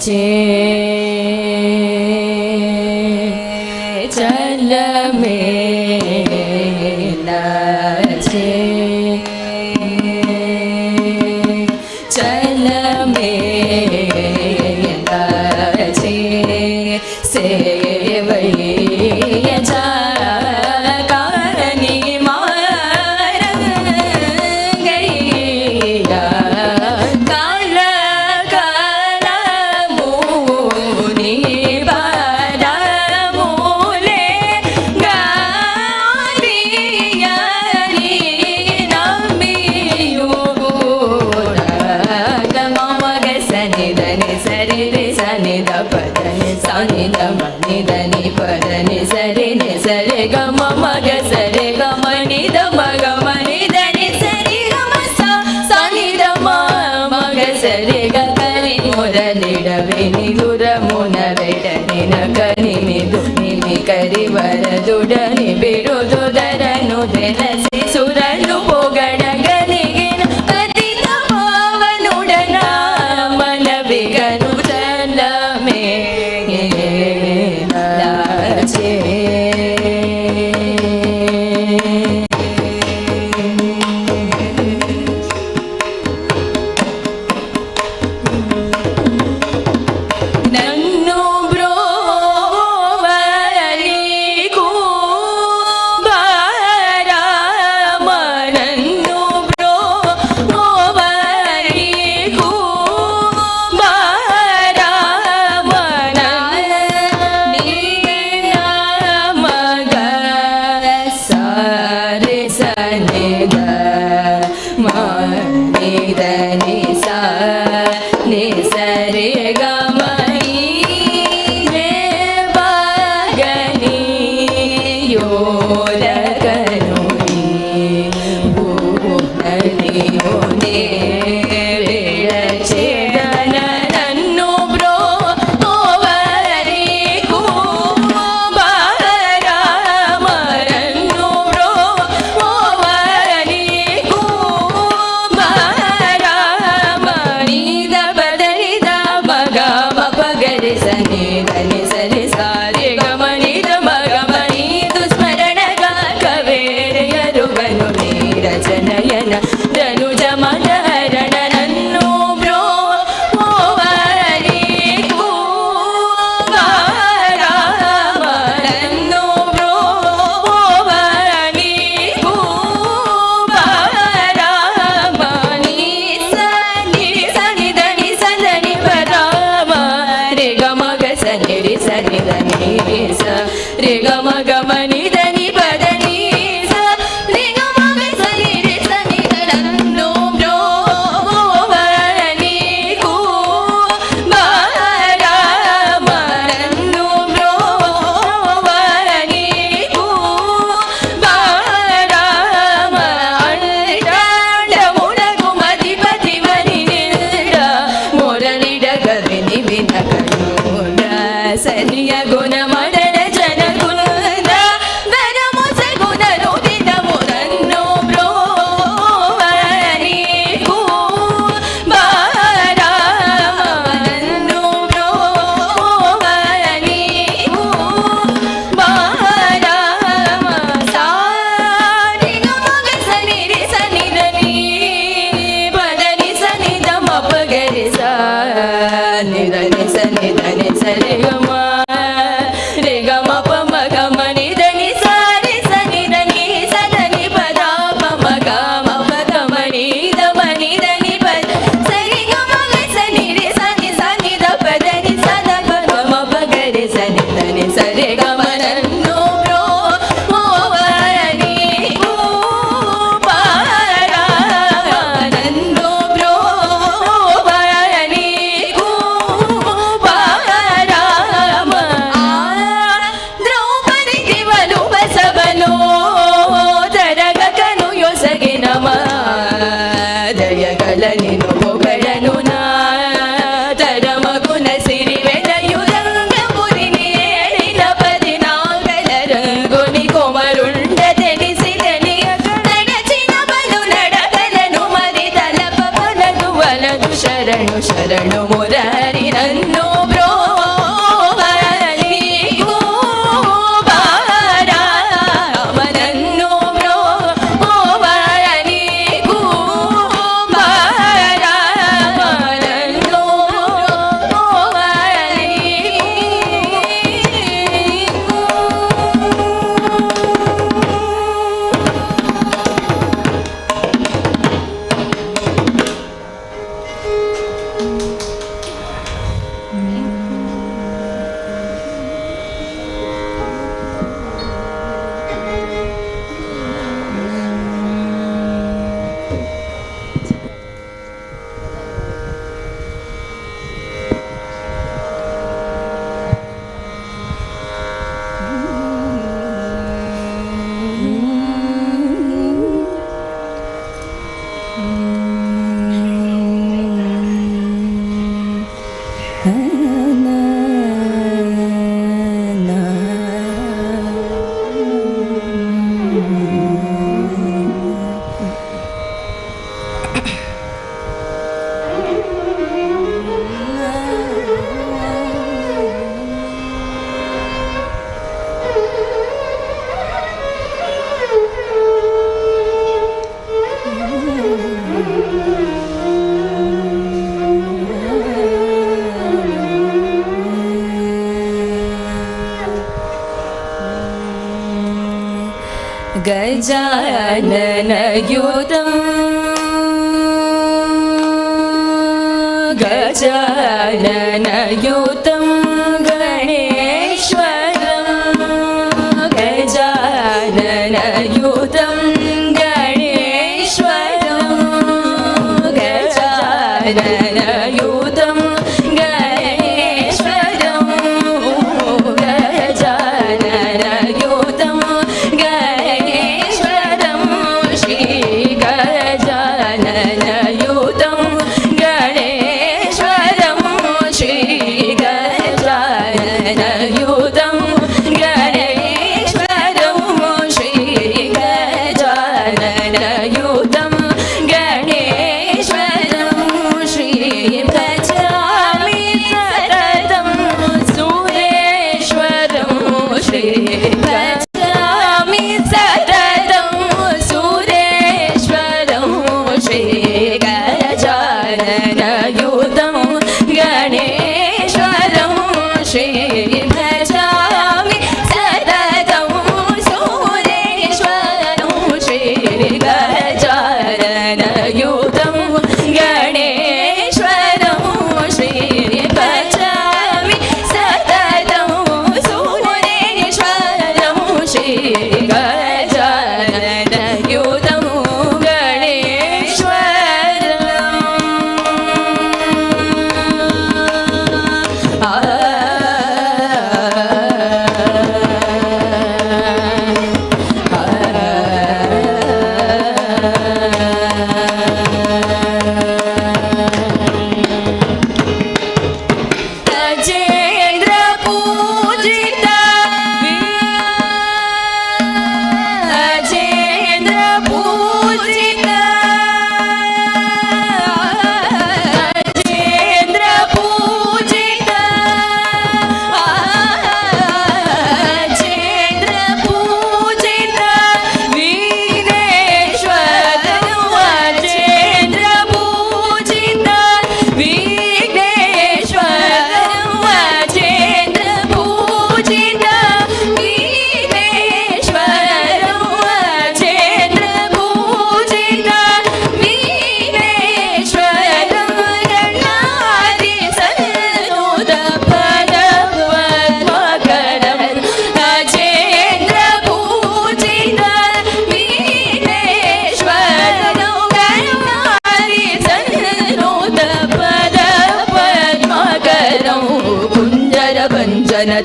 चे चल मेला चे चल मेला चे सेवैया जा कानी मार गैया काला काला मुनि बारा मूले गारिया री नमियो गमग सनि धनि सरि रे सनि द पदनि सनि द मनि धनि पदनि सरि नि सरि गम मग सरि गम नि द मग मनि धनि सरि गम सा सनि द मग सरि ग करि मुरलिडविनि दुर मुन वेडनि न कनि मि दुनि मि करि वर दुडनि बिरुदु दरनु देलसि सुरनु पोगडगनिगिन पतित पावनुडन मन बिगनु चल मेला चे నన్ను బ్రోవలికు బారామ నన్ను బ్రోవలికు బారామ నీయమగ సారే సనిద మనిదని సా ని సరే గమని రే బాగని యోరకనుని భూనని యోనే విరచేదన నన్ను బ్రో ఓవరికు బారామ నన్ను బ్రో ఓవరికు బారామ నీద పదని ద మగ మపగరి సని దని సరి సారి గమని ద మగ మని దుస్మరణ గా కవేర యరుగను నీరజనయన ధనుజ మనహరణ నన్ను బ్రో ఓవరికు బారామ నన్ను బ్రో ఓవరికు బారామ నీ సని సని దని సని పరామ రే గమగ సని రి సని దని స రే గమగ మని దని పదని స రే గమగ సని రి సని నన్ను బ్రో ఓవరికు బారామ నన్ను బ్రో ఓవరికు బారామ అండమునకు మధిపతి వని నిల్డ మురళిడ కవిని వినకనుడ సనియ గుణ మడన జన గుణ వరము సగుణ రుదిన మురన్ను బ్రో ఓవరికు బారామ నన్ను బ్రో ఓవరికు బారామ సారి గమగ సని రి సని దని పదని సని ద మపగరి సా ని దని సని దని సరి గమ రే గమ పమ గమ ని దని సారి సని దని సదని పద పమ గమ పగమ ని ద మని దని పద సరి గమ సని రి సని సని ద పదని సద గమ పగరి సని దని సరి గమ నన్ను బ్రో ఓవరికు బారామ నన్ను బ్రో ఓవరికు బారామ ಶರಣು ಶರಣು ಮುರಾರಿ ನನ್ನು गजाननयुतं गजाननयुतं गणेश्वरं गजाननयुतं गणेश्वरं गजाननयुतं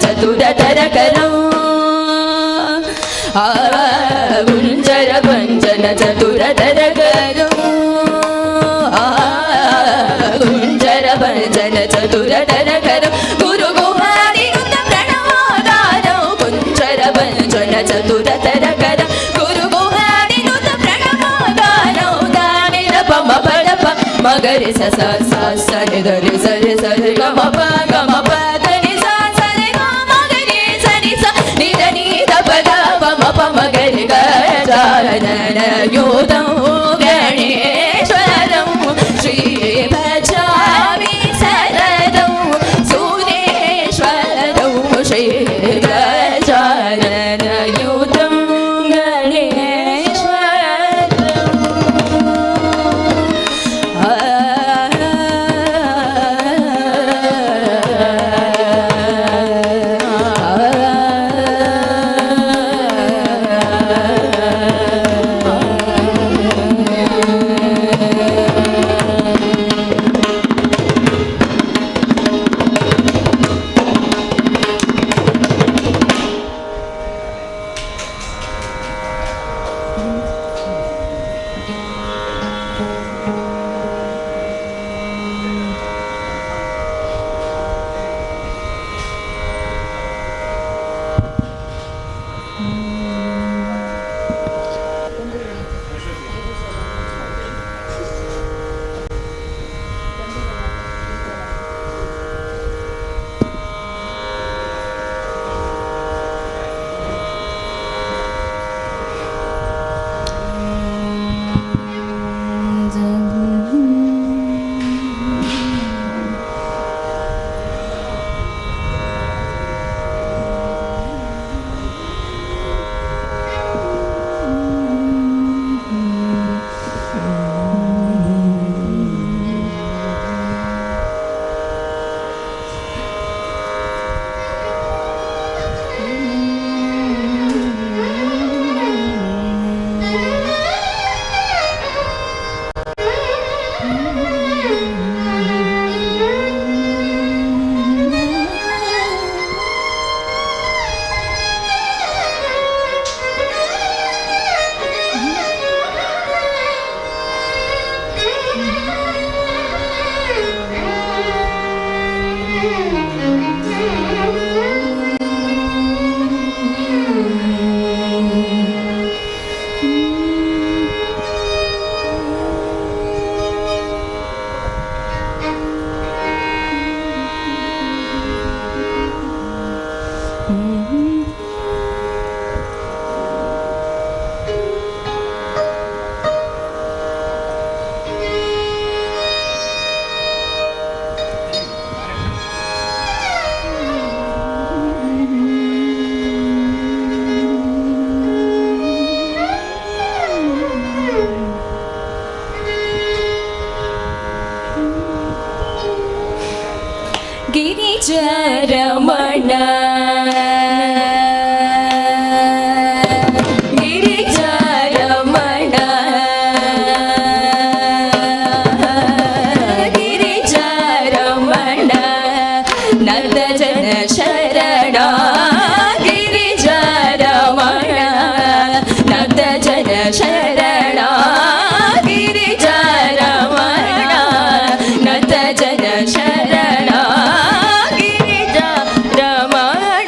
चतुरतरकरं गुञ्जर भञ्जन चतुरतरकरं गुञ्जर भञ्जन चतुरतरकरं गुरुगुहादिनुत प्रणवोदारं गुञ्जर भञ्जन चतुरतरकरं गुरुगुहादिनुत प्रणवोदारं दानिर पम पडप ಮಗರಿ ಸ ಸ ಸ ಸರಿ ಧರಿ ಸರಿ ಸರಿ ಗಮ ಪ ಧನಿ ಸ ಸರಿ ಗ ಮಗರಿ ಸರಿ ಸ ನಿ ಧನಿ ದ ಪ ದ ಪ ಮ ಪ ಮಗರಿ ಗ ಜಾನನ ಯೋಧಂ ಗಣೇಶ್ವರಂ ಶ್ರೀ ಭಜಾಮಿ ಸರದಂ ಸುರೇಶ್ವರಂ ಶ್ರೀ ಗಜಾನನ ಯೋಧಂ ಗಿರಿಜಾರಮಣ ಗಿರಿಜಾರಮಣ ಗಿರಿಜಾರಮಣ ನಂದ ಜನ ಶರಣ ಗಿರಿಜಾರಮಣ ನಂದ ಜನ ಶರಣ ಗಿರಿಜಾರಮಣ ನಂದ ಜನ ಶರಣ ಗಿರಿಜಾರಮಣ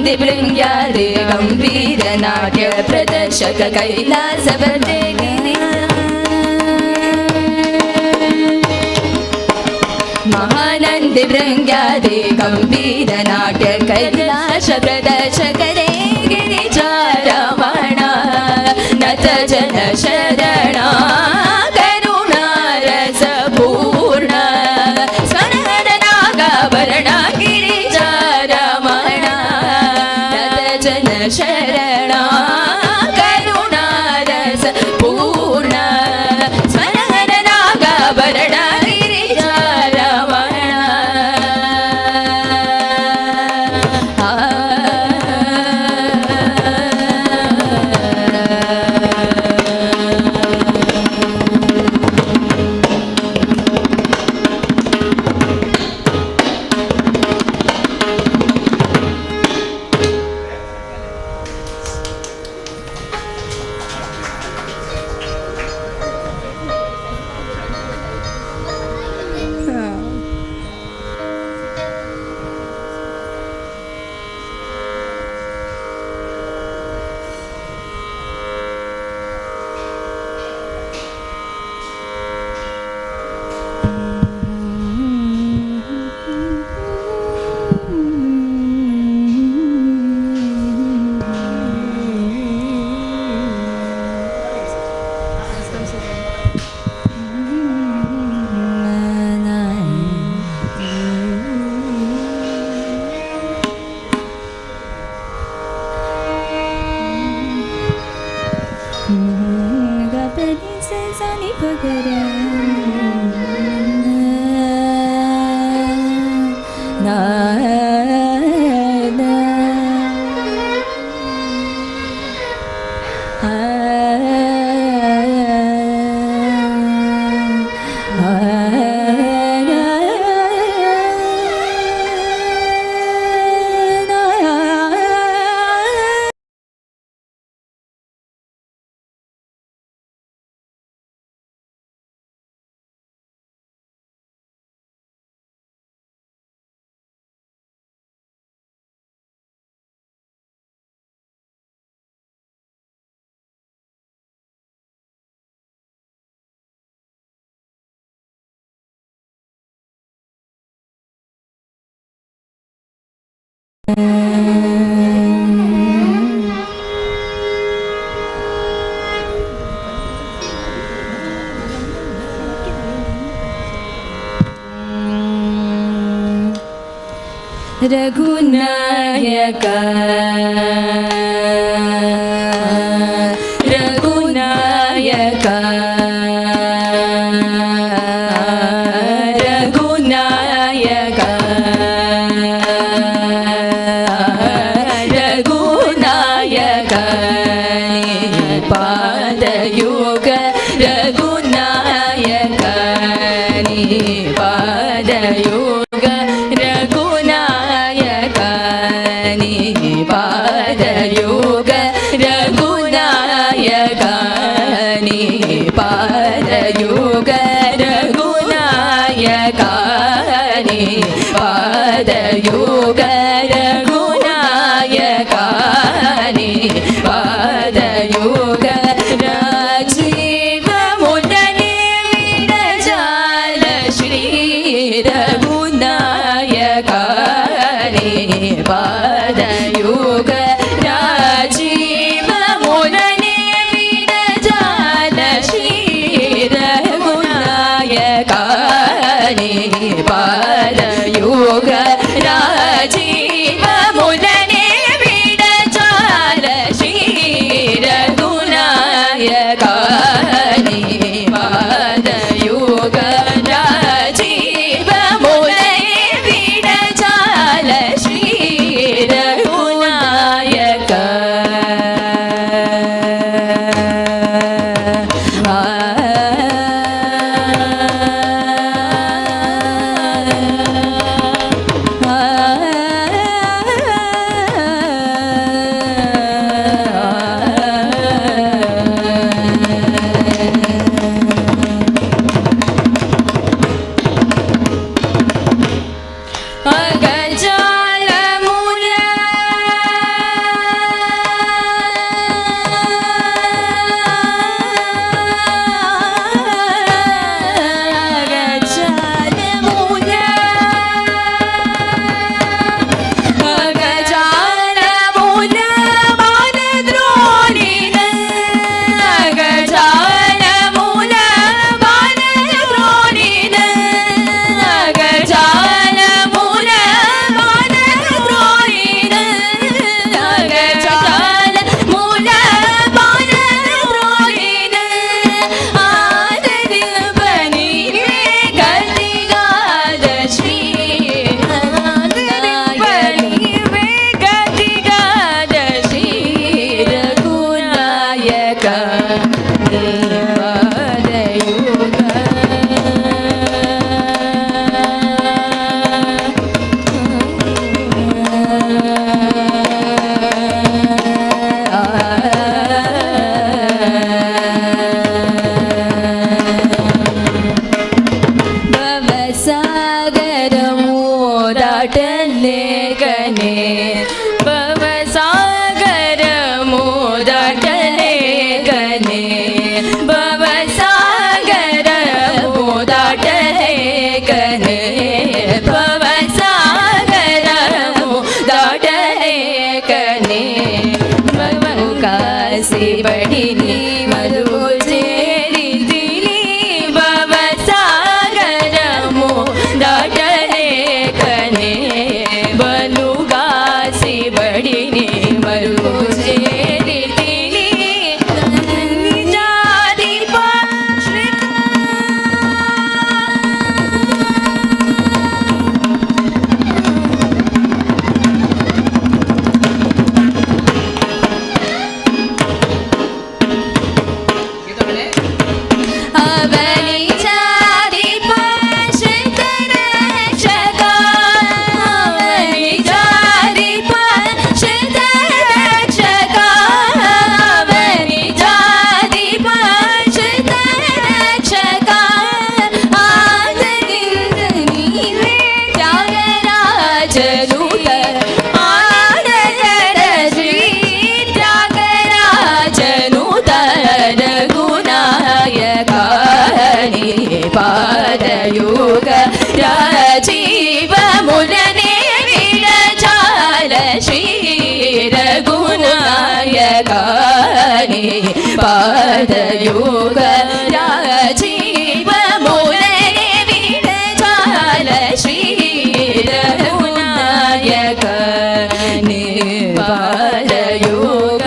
महानन्दिभृङ्ग्यादि गम्भीरनाट्य प्रदर्शक कैलासपते महानन्दिभृङ्ग्यादि गम्भीरनाट्य कैलास प्रदर्शक रे गिरिजारमण नत जन शरणा करुणारसपूर्ण स्वनगणनागाभरण गिरिजारमण नत जन शरणा करुणारसपूर्ण स्वनगणनागाभरण रघुनायक रघुनायक रघुनायक रघुनायक पादयुग रघुनायक पादयुग पादयुग रघुनायक पादयुग रघुनायक पादयुग रघुनायक पादयुग राजीव मुदने विरजाल श्री रघुनायक पादयुग राजीव मुदने विरजाल श्री रघुनायक पादयुग राजीव मुदने विरजाल श्री रघुनायक पादयुग राजीव मुदने विरजाल श्री ದಾಟಲೆ ಕನೆ ಭವಸಾಗರ ದಾಟಲೆ ಕನೆ ಭವಸಾಗರ ದಾಟಲೆ ಕನೆ ಭವಸಾಗರ ದಾಟಲೆ ಕನೆ ಕಾಸಿ ಬಡಿನಿ ಮರು ಸೇರಿದಿನಿ ಭವಸಾಗರ ದಾಟಲೆ ಕನೆ ಬಲುಗಾಸಿ ಬಡಿನಿ ಮರು ಸೇರಿದಿನಿ ಜಾದೀಪ ಅವನಿ ಜಾದೀಪ ಶ್ರೀಧರ ರಕ್ಷಕ ಅವನಿ ಜಾದೀಪ ಶ್ರೀಧರ ರಕ್ಷಕ ಅವನಿ ಜಾದೀಪ ಶ್ರೀಧರ ರಕ್ಷಕ ಆದರಿಂದ ನೀವೇ ತ್ಯಾಗರಾಜನೂತ ಆನಂದರ ಶ್ರೀ ತ್ಯಾಗರಾಜನೂತ ರಘುನಾಯಕ ಪಾದಯುಗ ರಾಜೀವ ಮುರನೇ ವಿರಜಾಲ ಶ್ರೀ ರಘುನಾಯಕ ಪಾದಯುಗ ರಾಜೀವ ಮುರನೇ ವಿರಜಾಲ ಶ್ರೀ ರಘುನಾಯಕ ಪಾದಯುಗ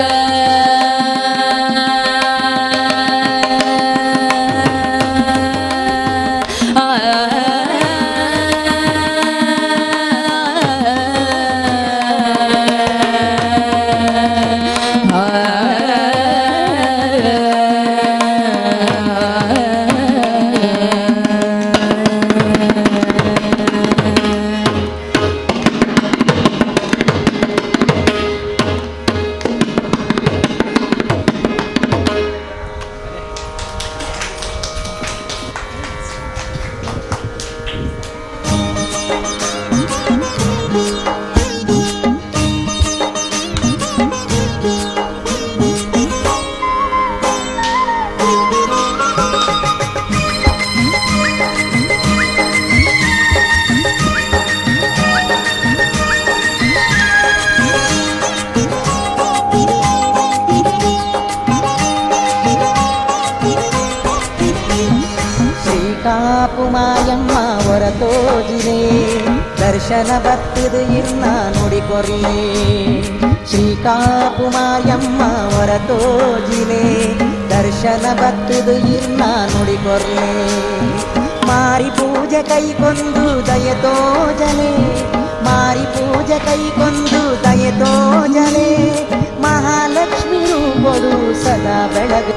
ಮಾಯಮ್ಮ ಹೊರತೋಜಿಲೆ ದರ್ಶನ ಬತ್ತಿದು ಇನ್ನ ನುಡಿಕೊರ್ಲೆ ಶ್ರೀಕಾಪು ಮಾಯಮ್ಮ ಹೊರತೋಜಿಲೆ ದರ್ಶನ ಬತ್ತಿದು ಇನ್ನ ನುಡಿಕೊರ್ಲೆ ಮಾರಿ ಪೂಜೆ ಕೈಗೊಂದು ದಯತೋ ಜಲೆ ಮಾರಿ ಪೂಜೆ ಕೈಗೊಂದು ದಯತೋ ಜಲೆ ಮಹಾಲಕ್ಷ್ಮಿ ರೂಪಡು ಸದಾ ಬೆಳಗ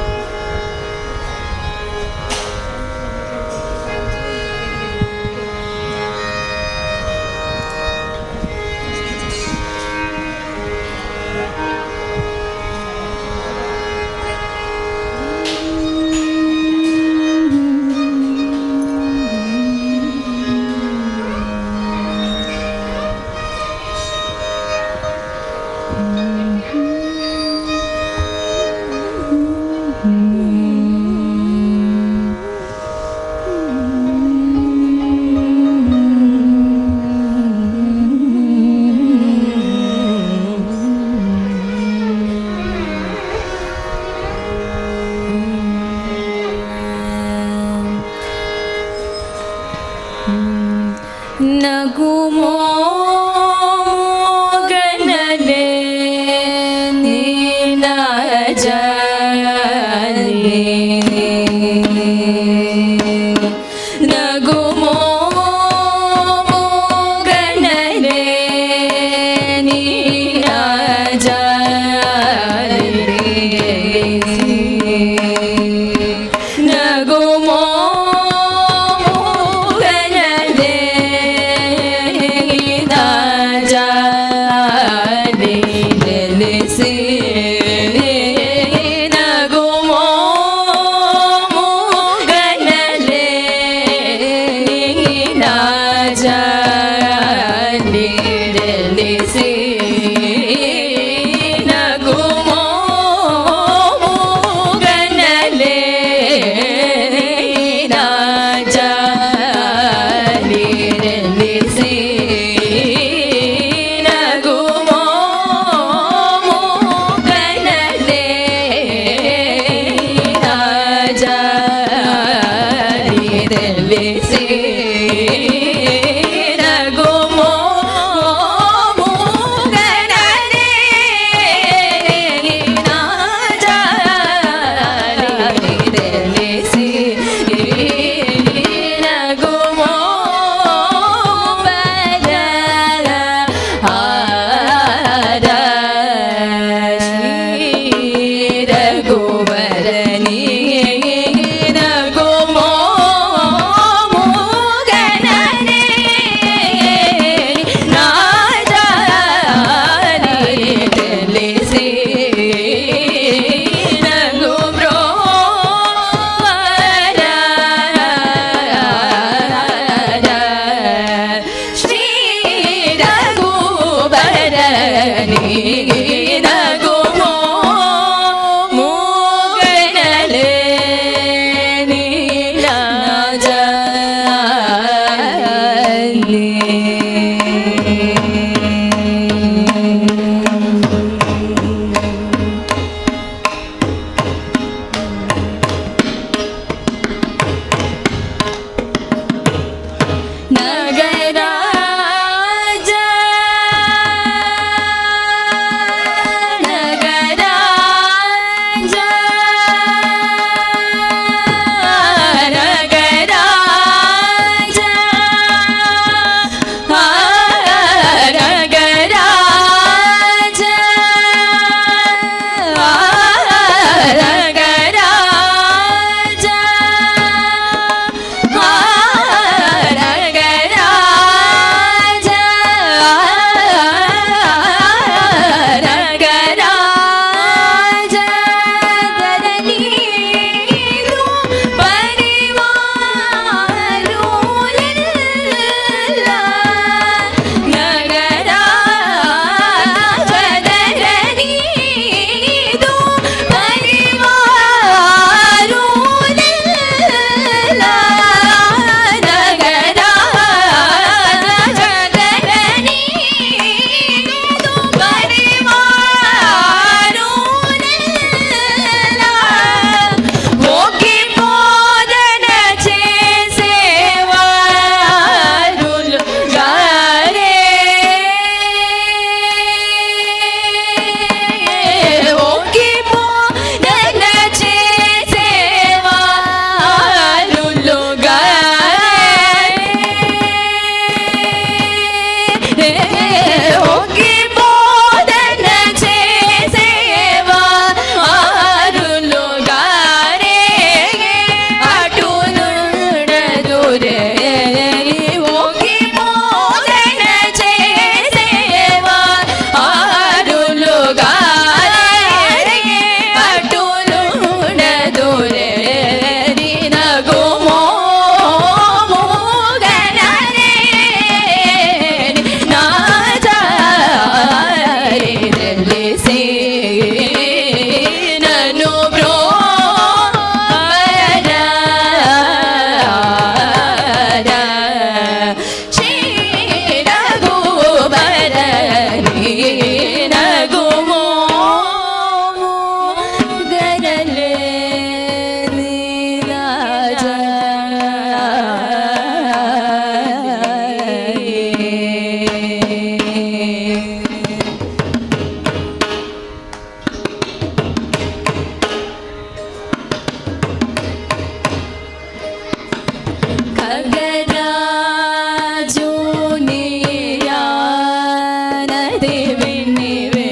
విన్నివే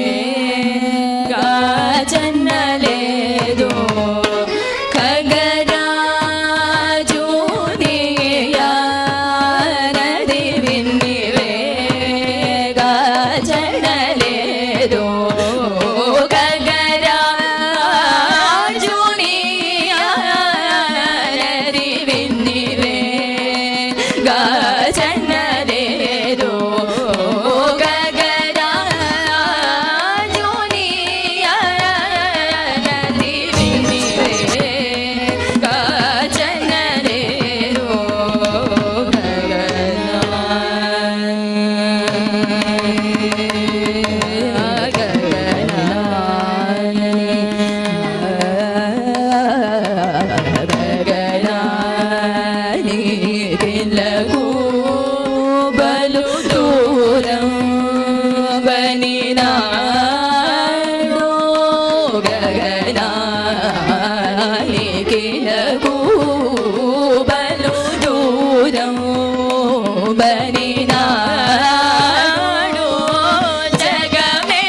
గా చెన్నలేదు ఖగరాజు నీయానది విన్నివే గా చెన్నలేదు ఖగరాజు నీయానది విన్నివే గా చెన్నలేదు బలు దూరం బనినాడో గగనాలికిలకు బలు దూరం బనినాడో జగమేలే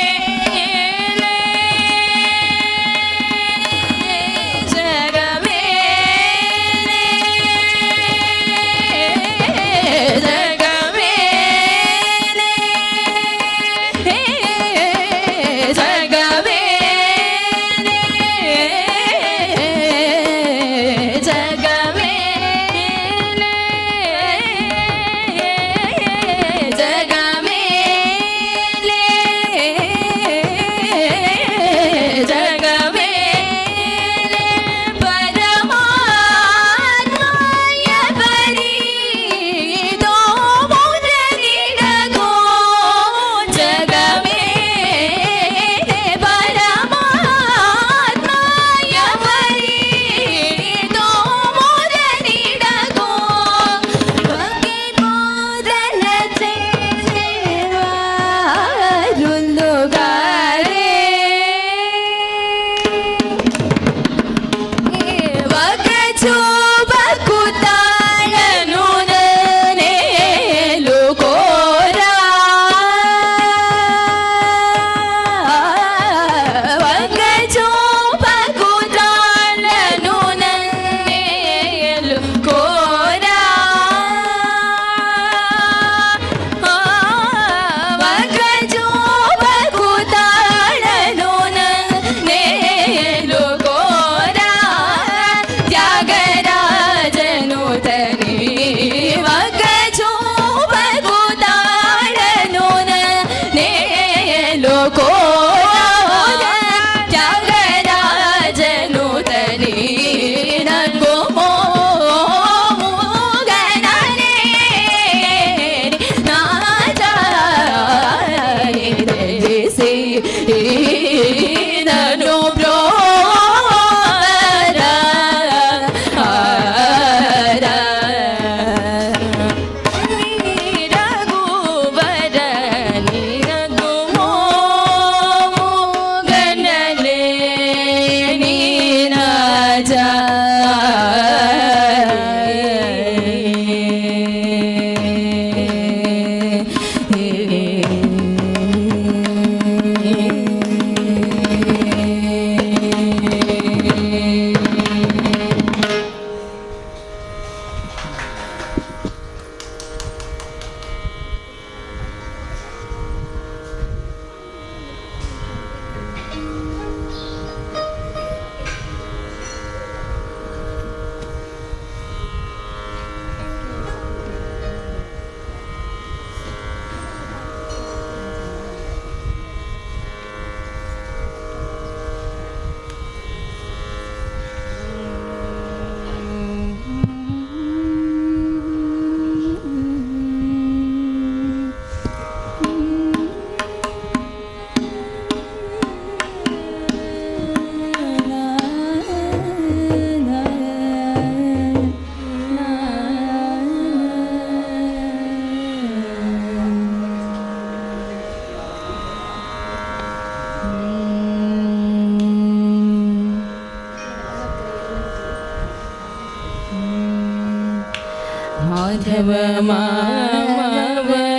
माधव मामदेवा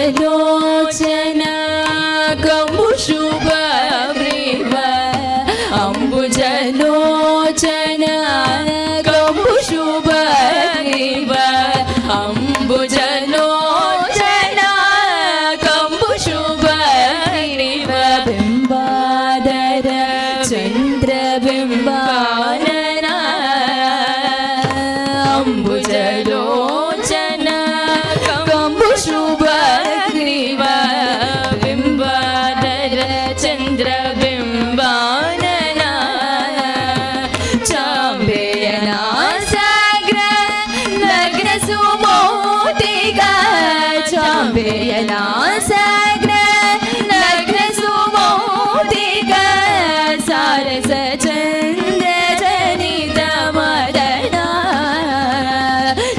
ಅಂಬುಜಲೋಚನ ಕಂಬು ಶುಭ ಅಂಬುಜಲೋಚನ ಕಂಬು ಶುಭ ಅಂಬುಜಲೋಚನ ಕಂಬು ಶುಭ ಬಿಂಬಾದರ ಚಂದ್ರ ಬಿಂಬಾನನ ಅಂಬುಜಲೋಚನ ಕಂಬು ಶುಭ ಬಿಂಬಾದರ ಚಂದ್ರ ಬಿಂಬಾನನ ಚಾಂಬೆಯನ ಸಾಗ್ರ ನಗ್ನ ಸುಮೋತಿಗ ಚಾಂಬೆಯನ ಸಾಗ್ರ ನಗ್ನ ಸುಮೋತಿಗ ಸಾರಸ ಚಂದ್ರ ಜನಿತ ಮದನ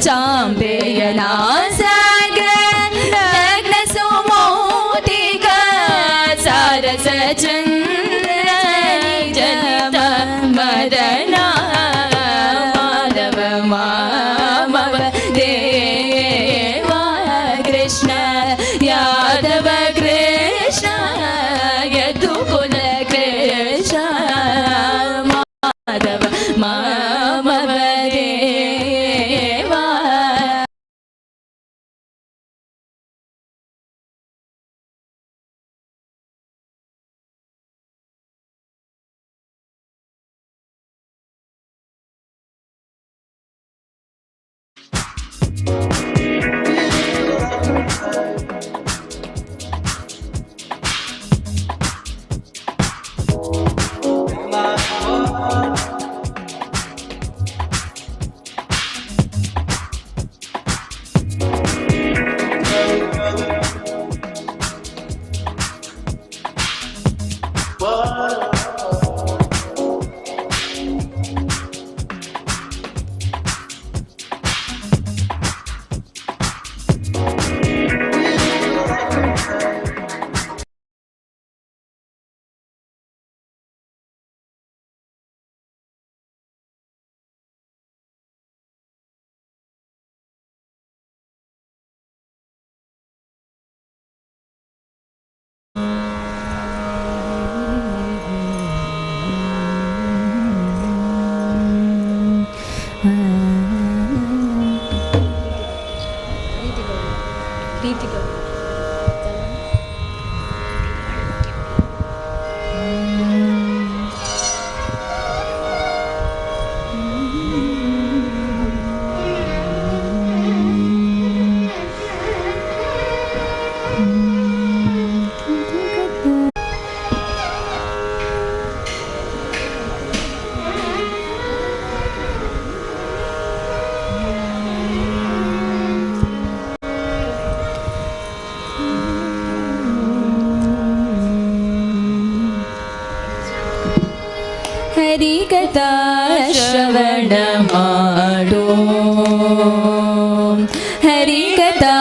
ಚಾಂಬೆಯನ ಸಾಗ್ರ ನಗ್ನ ಸುಮೋತಿಗ ಸಾರಸ ಚಂದ್ರ ಜನಿತ ಮದನ ಮಾಧವ ಮಾಮವ ದೇವ ಕೃಷ್ಣ ಯಾದವ ಕೃಷ್ಣ ಯದುಕುಲ ಕೃಷ್ಣ ಮಾಧವ ಮಾಮವ ದೇವ ಹರಿಕಥಾ ಶ್ರವಣ ಮಾಡೋ ಹರಿಕಥಾ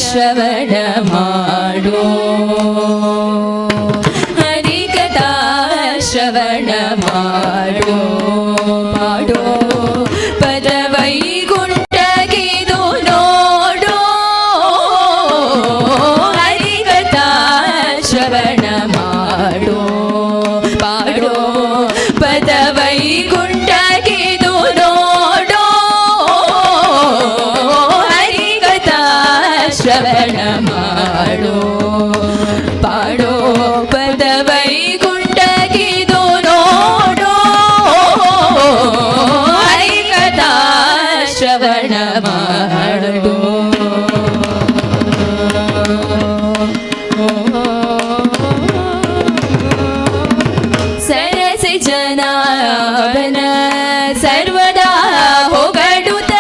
ಶ್ರವಣ ಮಾಡೋ ಹರಿಕಥಾ ಶ್ರವಣ ಮಾಡೋ ಮಾಡೋ ಪದವೈಗುಂಠಗಿದು ನೋಡೋ ಹರಿಕಥಾ ಶ್ರವಣ ಮಾಡೋ ಪಾಡೋ ಪದವೈಗುಂಠಗಿದು ನೋಡೋ ಹರಿಕಥಾ ಶ್ರವಣ ಮಾಡೋ ಪಾಡೋ ಪದವೈಗುಂಠಗಿದು ನೋಡೋ ಹರಿಕಥಾ ಶ್ರವಣ ಮಾಡೋ ಸರಸಿ ಜನಾಭನ ಸರ್ವದಾ ಹೊಗಡುತ್ತ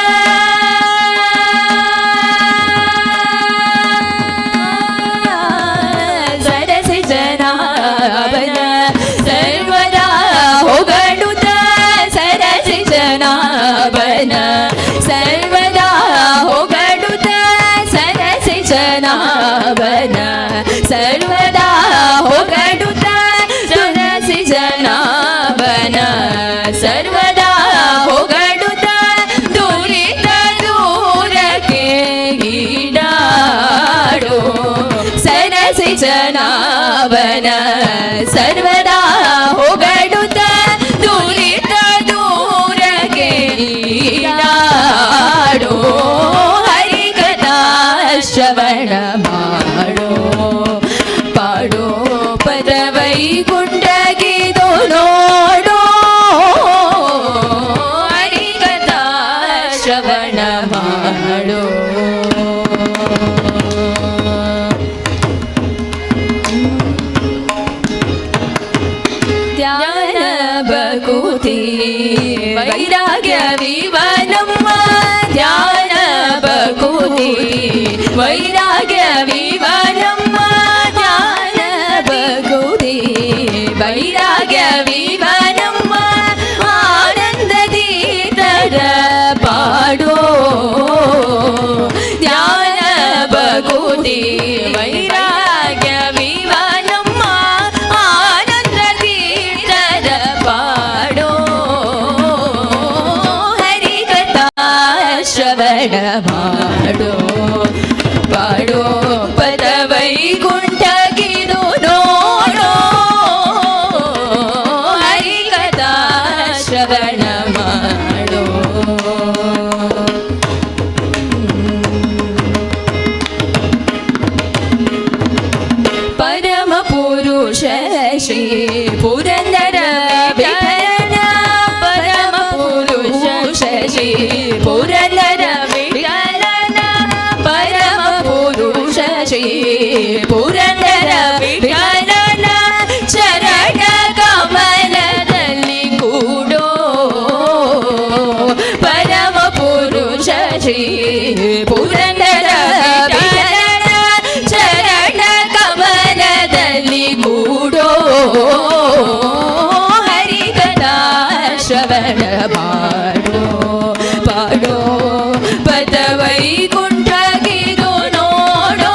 ಸರಸಿ ಜನಾಭನ ಅವನ ಸರ್ವದಾ ಹೊಗಡುತ್ತ ದುರಿತ ದೂರಕ್ಕೆ ಈಡಾಡೋ ಹರಿಕಥಾ ಶ್ರವಣ ಮಾಡೋ ಪಾಡೋ ಪದ ವೈಕುಂಠಗಿದು ನೋಡೋ ಹರಿಕಥಾ ಶ್ರವಣ ಮಾಡೋ ಧ್ಯಾನ ಬಕುತಿ ವೈರಾಗ್ಯ ವಿವನಮ್ಮ ಧ್ಯಾನ ಬಕುತಿ ವೈರಾಗ್ಯ ವಿವನಮ್ಮ ಧ್ಯಾನ ಬಕುತಿ ವೈರಾಗ್ಯ ವಿವನಮ್ಮ ಆನಂದದಿ ತರ ಪಾಡೋ ಧ್ಯಾನ ಬಕುತಿ ವೈರಾಗ್ಯ ವಿವನಮ್ಮ ಆನಂದದಿ ತರ ಪಾಡೋ ಹರಿಕಥಾ ಶ್ರವಣ ಮಾಡೋ ಪಾಡೋ ಪದ ವೈಕುಂಠಗಿದು ನೋಡೋ ಹರಿಕಥಾ ಶ್ರವಣ ಮಾಡೋ ಪರಮ ಪುರುಷ ಶ್ರೀ ಪುರಂದರ ವಿಠಲನ ಪರಮ ಪುರುಷ ಶ್ರೀ ಪುರಂದರ ವಿಠಲನ ಪರಮ ಪುರುಷ ಶ್ರೀ ಪುರಂದರ ವಿಠಲನ ಚರಣ ಕಮಲದಲ್ಲಿ ಕೂಡೋ ಪರಮ ಪುರುಷ ಶ್ರೀ ಪುರಂದರ ವಿಠಲನ ಚರಣ ಕಮಲದಲ್ಲಿ ಕೂಡೋ ಹರಿಕಥಾ ಶ್ರವಣ ಮಾಡೋ ಪಾಡೋ ಪದ ವೈಕುಂಠಗಿದು ನೋಡೋ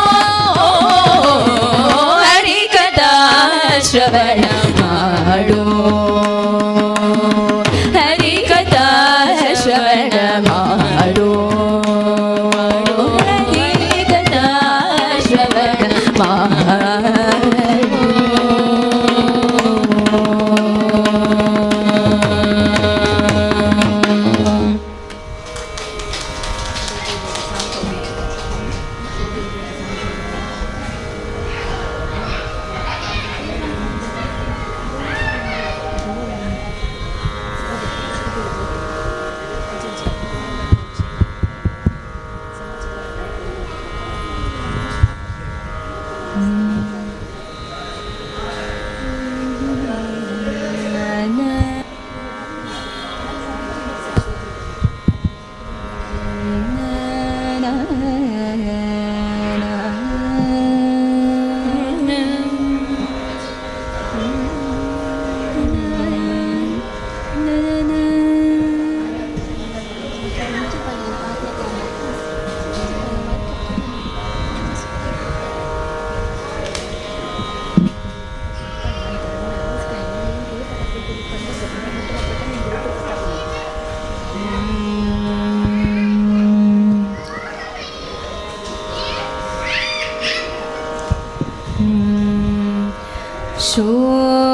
ಹರಿಕಥಾ ಶ್ರವಣ ಮಾಡೋ ಹರಿಕಥಾ ಶ್ರವಣ ಮಾಡೋ ಹರಿಕಥಾ ಶ್ರವಣ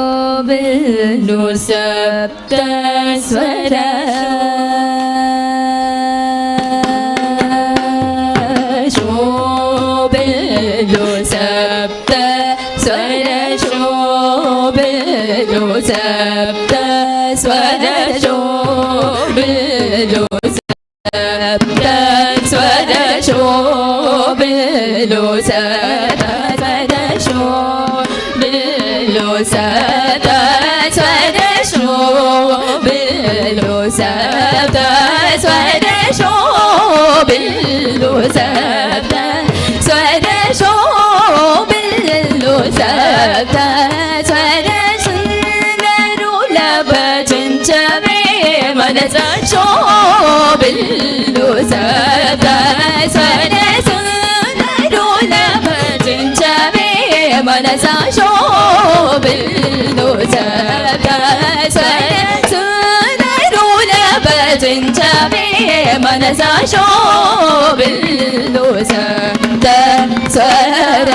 ಶೋಭಿಲು ಸಪ್ತ ಸ್ವರ ಶೋಭಿಲು ಸಪ್ತ ಸ್ವರ ಶೋಭಿಲು ಸಪ್ತ ಸ್ವರ ಶೋಭಿಲು ಸಪ್ತ ಸ್ವರ ಶೋಭಿಲು ಸಪ್ತ ಶೋಭಿಲು ಸಪ್ತ ಸ್ವರ ಶೋಭಿಲು ಸಪ್ತ ಸ್ವರ ಶೋಭಿಲು ಸಪ್ತ ಸ್ವರ ಶೋಭಿಲು ಸಪ್ತ ಸ್ವರ ಸುಂದರುಲಭ ಚಂಚವೇ ಮನಸ ಶೋಭಿಲು ಸಪ್ತ ಸ್ವರ ಸುಂದರುಲಭ ಚಂಚವೇ ಮನಸ ಶೋಭಿಲು ಸಪ್ತ ಸ್ವರ ಸುಂದರುಲಭ ಚಂಚವೇ ಮನಸ ಶೋಭಿಲು ಸಪ್ತ ಸ್ವರ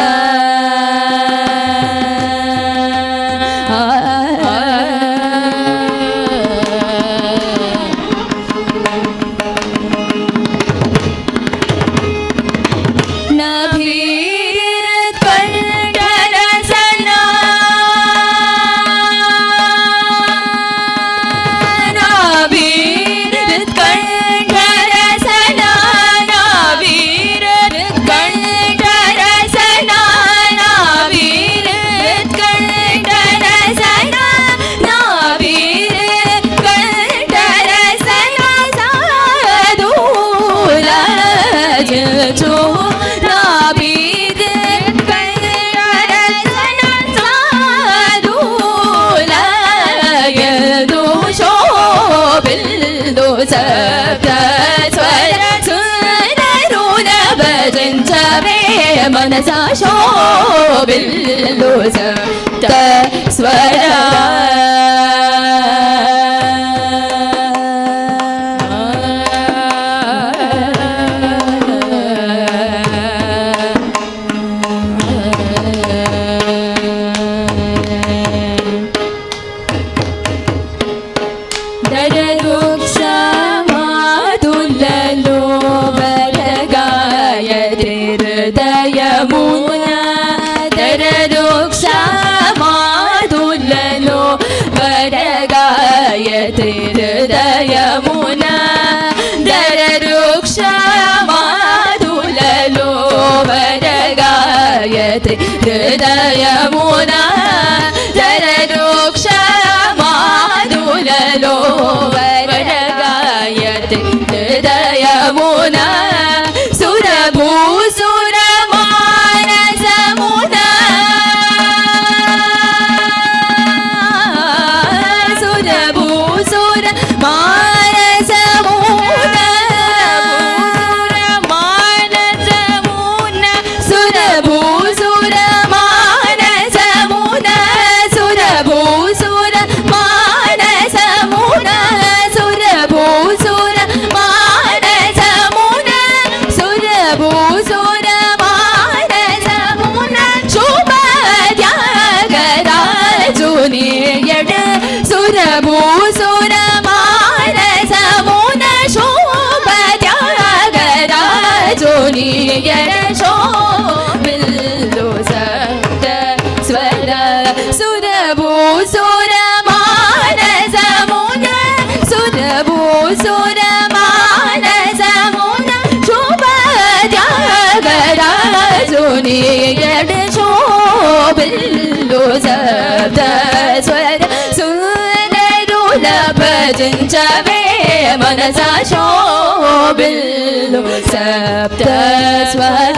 మనసా శోభిల్లు సప్త స్వరా హృదయమునా దరరుక్ష మాధులలో వరగాయత్రి హృదయమునా దరరుక్ష మాధులలో వరగాయత్రి హృదయమునా సురభూసుర మానసమునా సురభూసుర మానసమునా సురభూసుర మానసమునా సురభూసుర మానసమునా సురభూసుర మానసమునా సురభూసుర మానసమునా శుభ త్యాగరాజుని ఎడ సురభూసుర మానసమునా శుభ త్యాగరాజుని ఎడ శోభిల్లు సప్త స్వర సురభూసుర మానసమునా సురభూసుర మానసమునా శుభ త్యాగరాజుని ఎడ శోభిల్లు సప్త స్వర సుందరుల భజించవే మనసా శోభిల్లు సప్త స్వర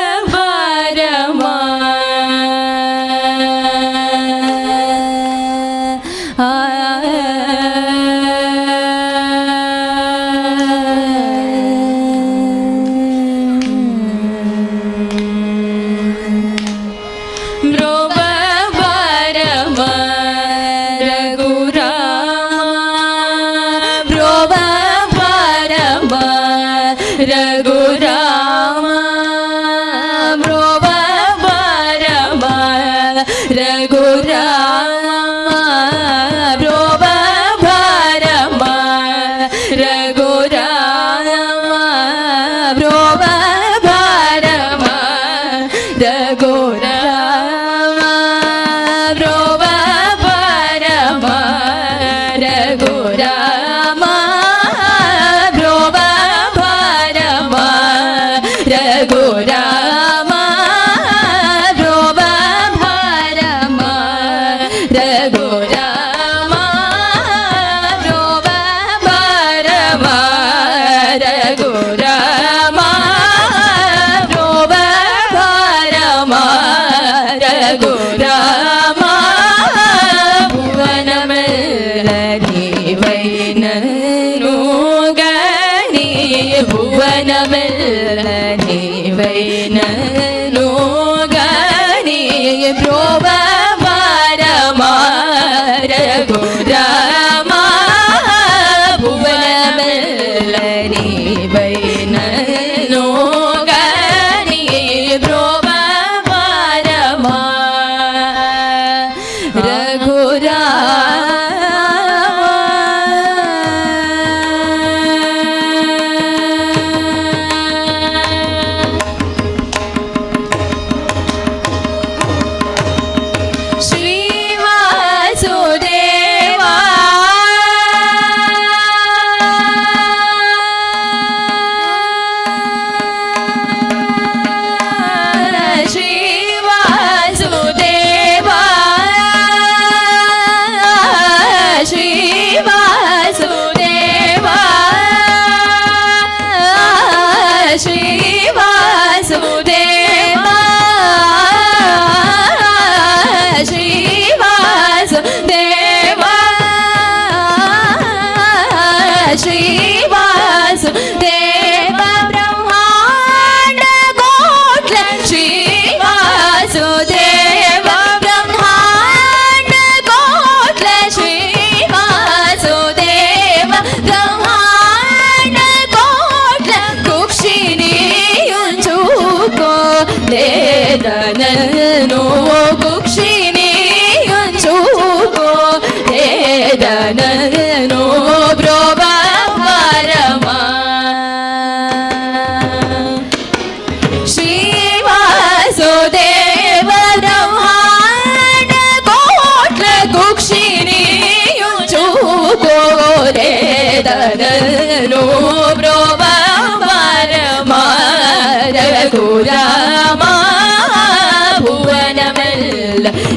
ధ్రువభారమా ధ్రువభారమా రఘురామ ధ్రువభారమా రఘురామ రఘురామ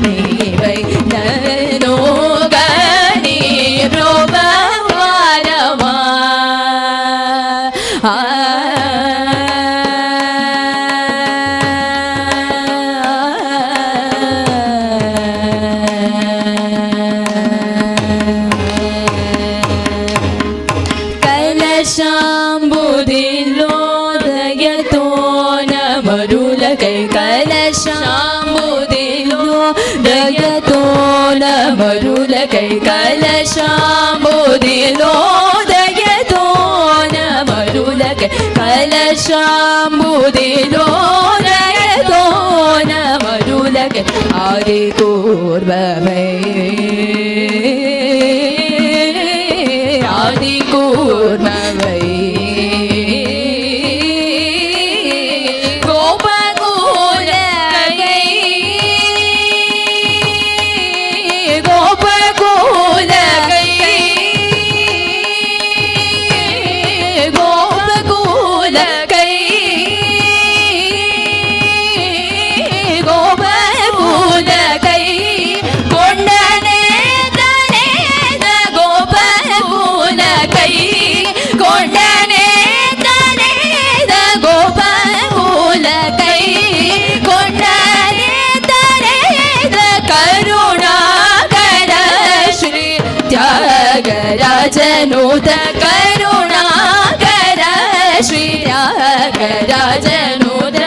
ನೀವೈ ನನೋಗನಿ ರೋಬವಾರಮ ಕಲಶಾಂಬುದಿಲ್ಲೋದಯತೋ ನಮರುಲ ಕೈ ಕಲಶಾಂಬುದಿಲ್ಲೋದಯತೋ ನಮರುಲ ಕೈ ಕಲಶಾಂಬುದಿಲ್ಲೋದಯತೋ ನಮರುಲ ಕೈ ಕಲಶಾಂಬುದಿಲ್ಲೋದಯತೋ ನಮರುಲ ಕೈ ಆದಿ ಕೂರ್ವಮೈ ಆದಿ ಕೂರ್ಮವೈ ಗೋಪಕುಲ ಕೈ ಗೋಪಕುಲ ಕೈ ಗೋಪಕುಲ ಕೈ ಗೋಪಕುಲ ಕೈ ಕೊಂಡನೆ ತನೆದ ಗೋಪಕುಲ ಕೈ ಕೊಂಡನೆ ತನೆದ ಗೋಪಕುಲ ಕೈ ಕೊಂಡನೆ ತನೆದ ಕರುಣಾಕರ ಶ್ರೀ ತ್ಯಾಗರಾಜನೂತ ಕರುಣಾಕರ ಶ್ರೀ ತ್ಯಾಗರಾಜನೂತ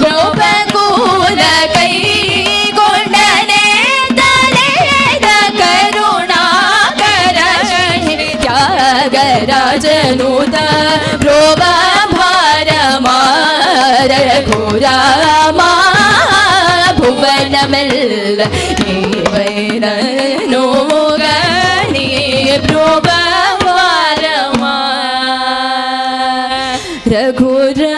ಗೋಪಕುಲ ಕೈ ಕೊಂಡನೆ ತನೆದ ಕರುಣಾಕರ ಶ್ರೀ ತ್ಯಾಗರಾಜನೂತ ಪ್ರೋಭ ಭಾರ ಮಾರ ಘೋರಾಮ ಭುವನಮೆಲ್ಲ ನೀವೈನ ನೋಗಣಿ ಪ್ರೋಭ ಭಾರಮ ರಘುರಾ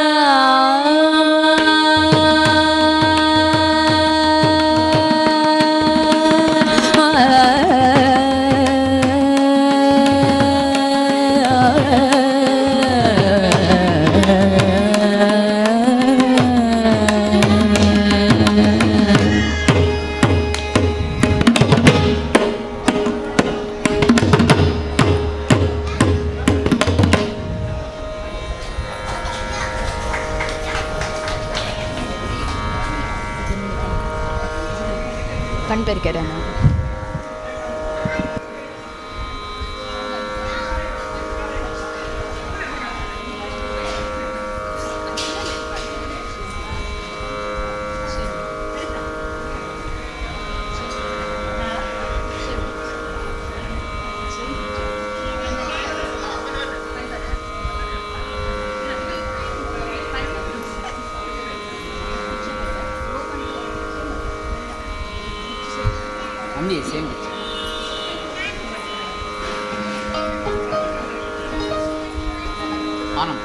ಕಣ್ಪೆರ್ಕೆರನ Ambil same. Anam.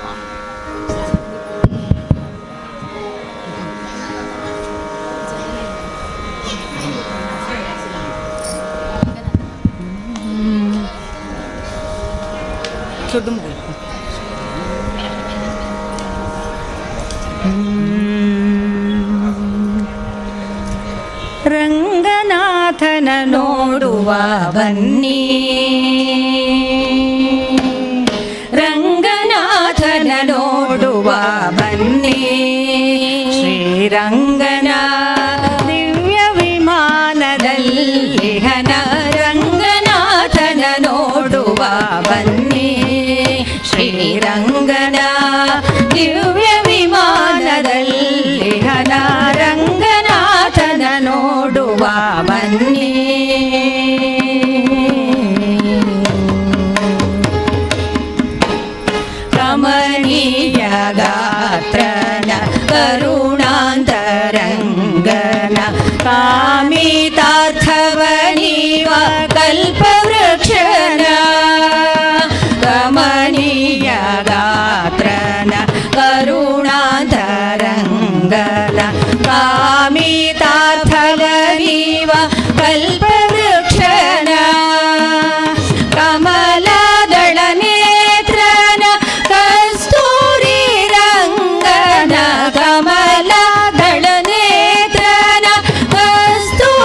Sudum. ರಂಗನಾಥನ ನೋಡುವ ಬನ್ನಿ ರಂಗನಾಥನ ನೋಡುವ ಬನ್ನಿ ಶ್ರೀರಂಗನ ದಿವ್ಯ ವಿಮಾನದಲ್ಲಿ ಹನ ರಂಗನಾಥನ ನೋಡುವ ಬನ್ನಿ ಶ್ರೀರಂಗನ ದಿವ್ಯ ವಿಮಾನದಲ್ಲಿ ಹನ ರಂಗನಾಥನ ನೋಡುವ ಬನ್ನಿ ಕಮನೀಯ ಗಾತ್ರನ ಕರುಣಾಂತರಂಗನ ಕಾಮಿತಾರ್ಥವನೀವ ಕಲ್ಪವೃಕ್ಷನ ಕಮನೀಯ ಗಾತ್ರನ ಕರುಣಾಂತರಂಗನ ಕಾಮಿತಾರ್ಥವನೀವ ಕಲ್ಪವೃಕ್ಷನ ಕಮಲದಳ ನೇತ್ರನ ಕಸ್ತೂರಿ ರಂಗನ ಕಮಲದಳ ನೇತ್ರನ ಕಸ್ತೂರಿ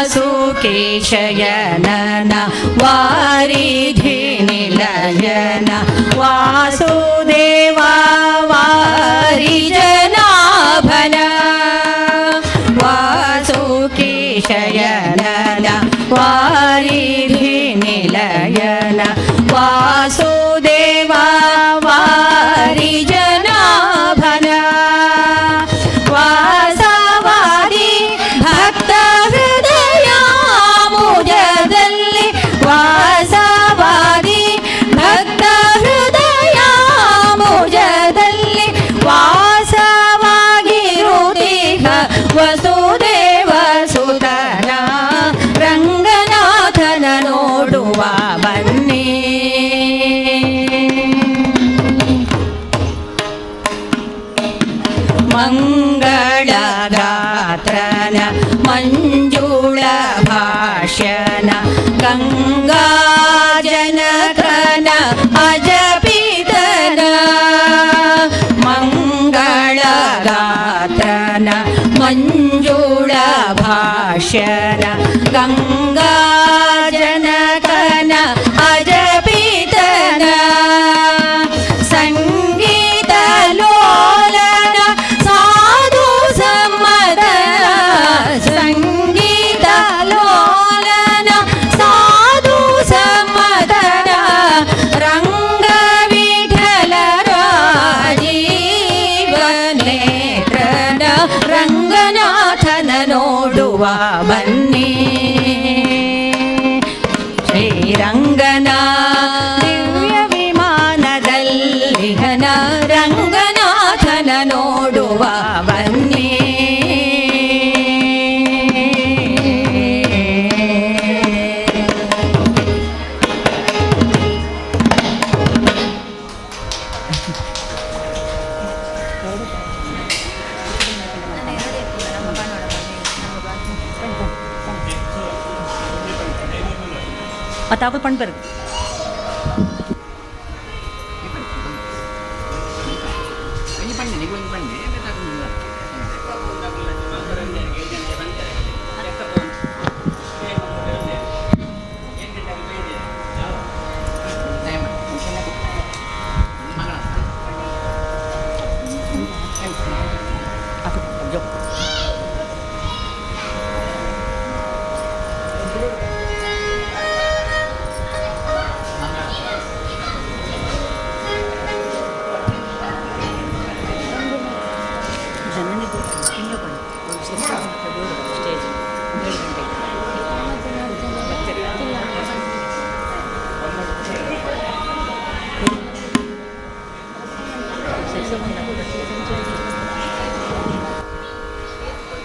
ವಾಸುಕೇಶಯನನ ವಾರಿಧಿ ನಿಲಯನ ವಾಸುದೇವ ವಾರಿಜನಾಭನ ವಾಸುಕೇಶಯನನ ವಾರಿಧಿ ನಿಲಯನ ವಾಸುದೇವ ವಾರಿಜನಾಭನ ವಾಸವಾದಿ ಭಕ್ತ ಹೃದಯ ಮುಜದಲ್ಲಿ ವಾಸವಾದಿ ಭಕ್ತ ಹೃದಯ ಮುಜದಲ್ಲಿ ವಾಸವಾಗಿರುತ್ತೀಗ ವಸುದೇವ ಸುತನ ರಂಗನಾಥನ ನೋಡುವ ಬನ್ನಿ ಮಂಗಳಗಾತ್ರನ ಮಂಜುಳ ಭಾಷ್ಯನ ಗಂಗಾಜನಕನ ಅಜಪಿತನ ಮಂಗಳಗಾತ್ರನ ಮಂಜುಳ ಭಾಷ್ಯನ ಗಂಗಾಜನಕನ ಅಜಪಿತನ ಸಂಗೀತ ಲೋಲನ ಸಾಧು ಸಮ್ಮತ ಸಂಗೀತ ಲೋಲನ ಸಾಧು ಸಮ್ಮತನ ರಂಗ ವಿಠಲ ರಾಜೀವನೇತ್ರನ ರಂಗನಾಥನ ನೋಡುವ ಬನ್ನಿ ಶ್ರೀರಂಗನ ದಿವ್ಯ ವಿಮಾನದಲ್ಲಿ ಘನ ರಂಗನಾಥನ ನೋಡುವ ಬನ್ನಿ ಮತ್ತೆ ಪಣ್ ಬರ್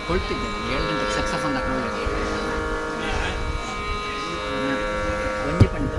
ಕೊಳ್ತಿದ್ದೆ 7 ಗಂಟೆಗೆ ಸಕ್ಸಫೋನ್ ಹಾಕೊಂಡು ಒಂಜಿ ಪಂಡ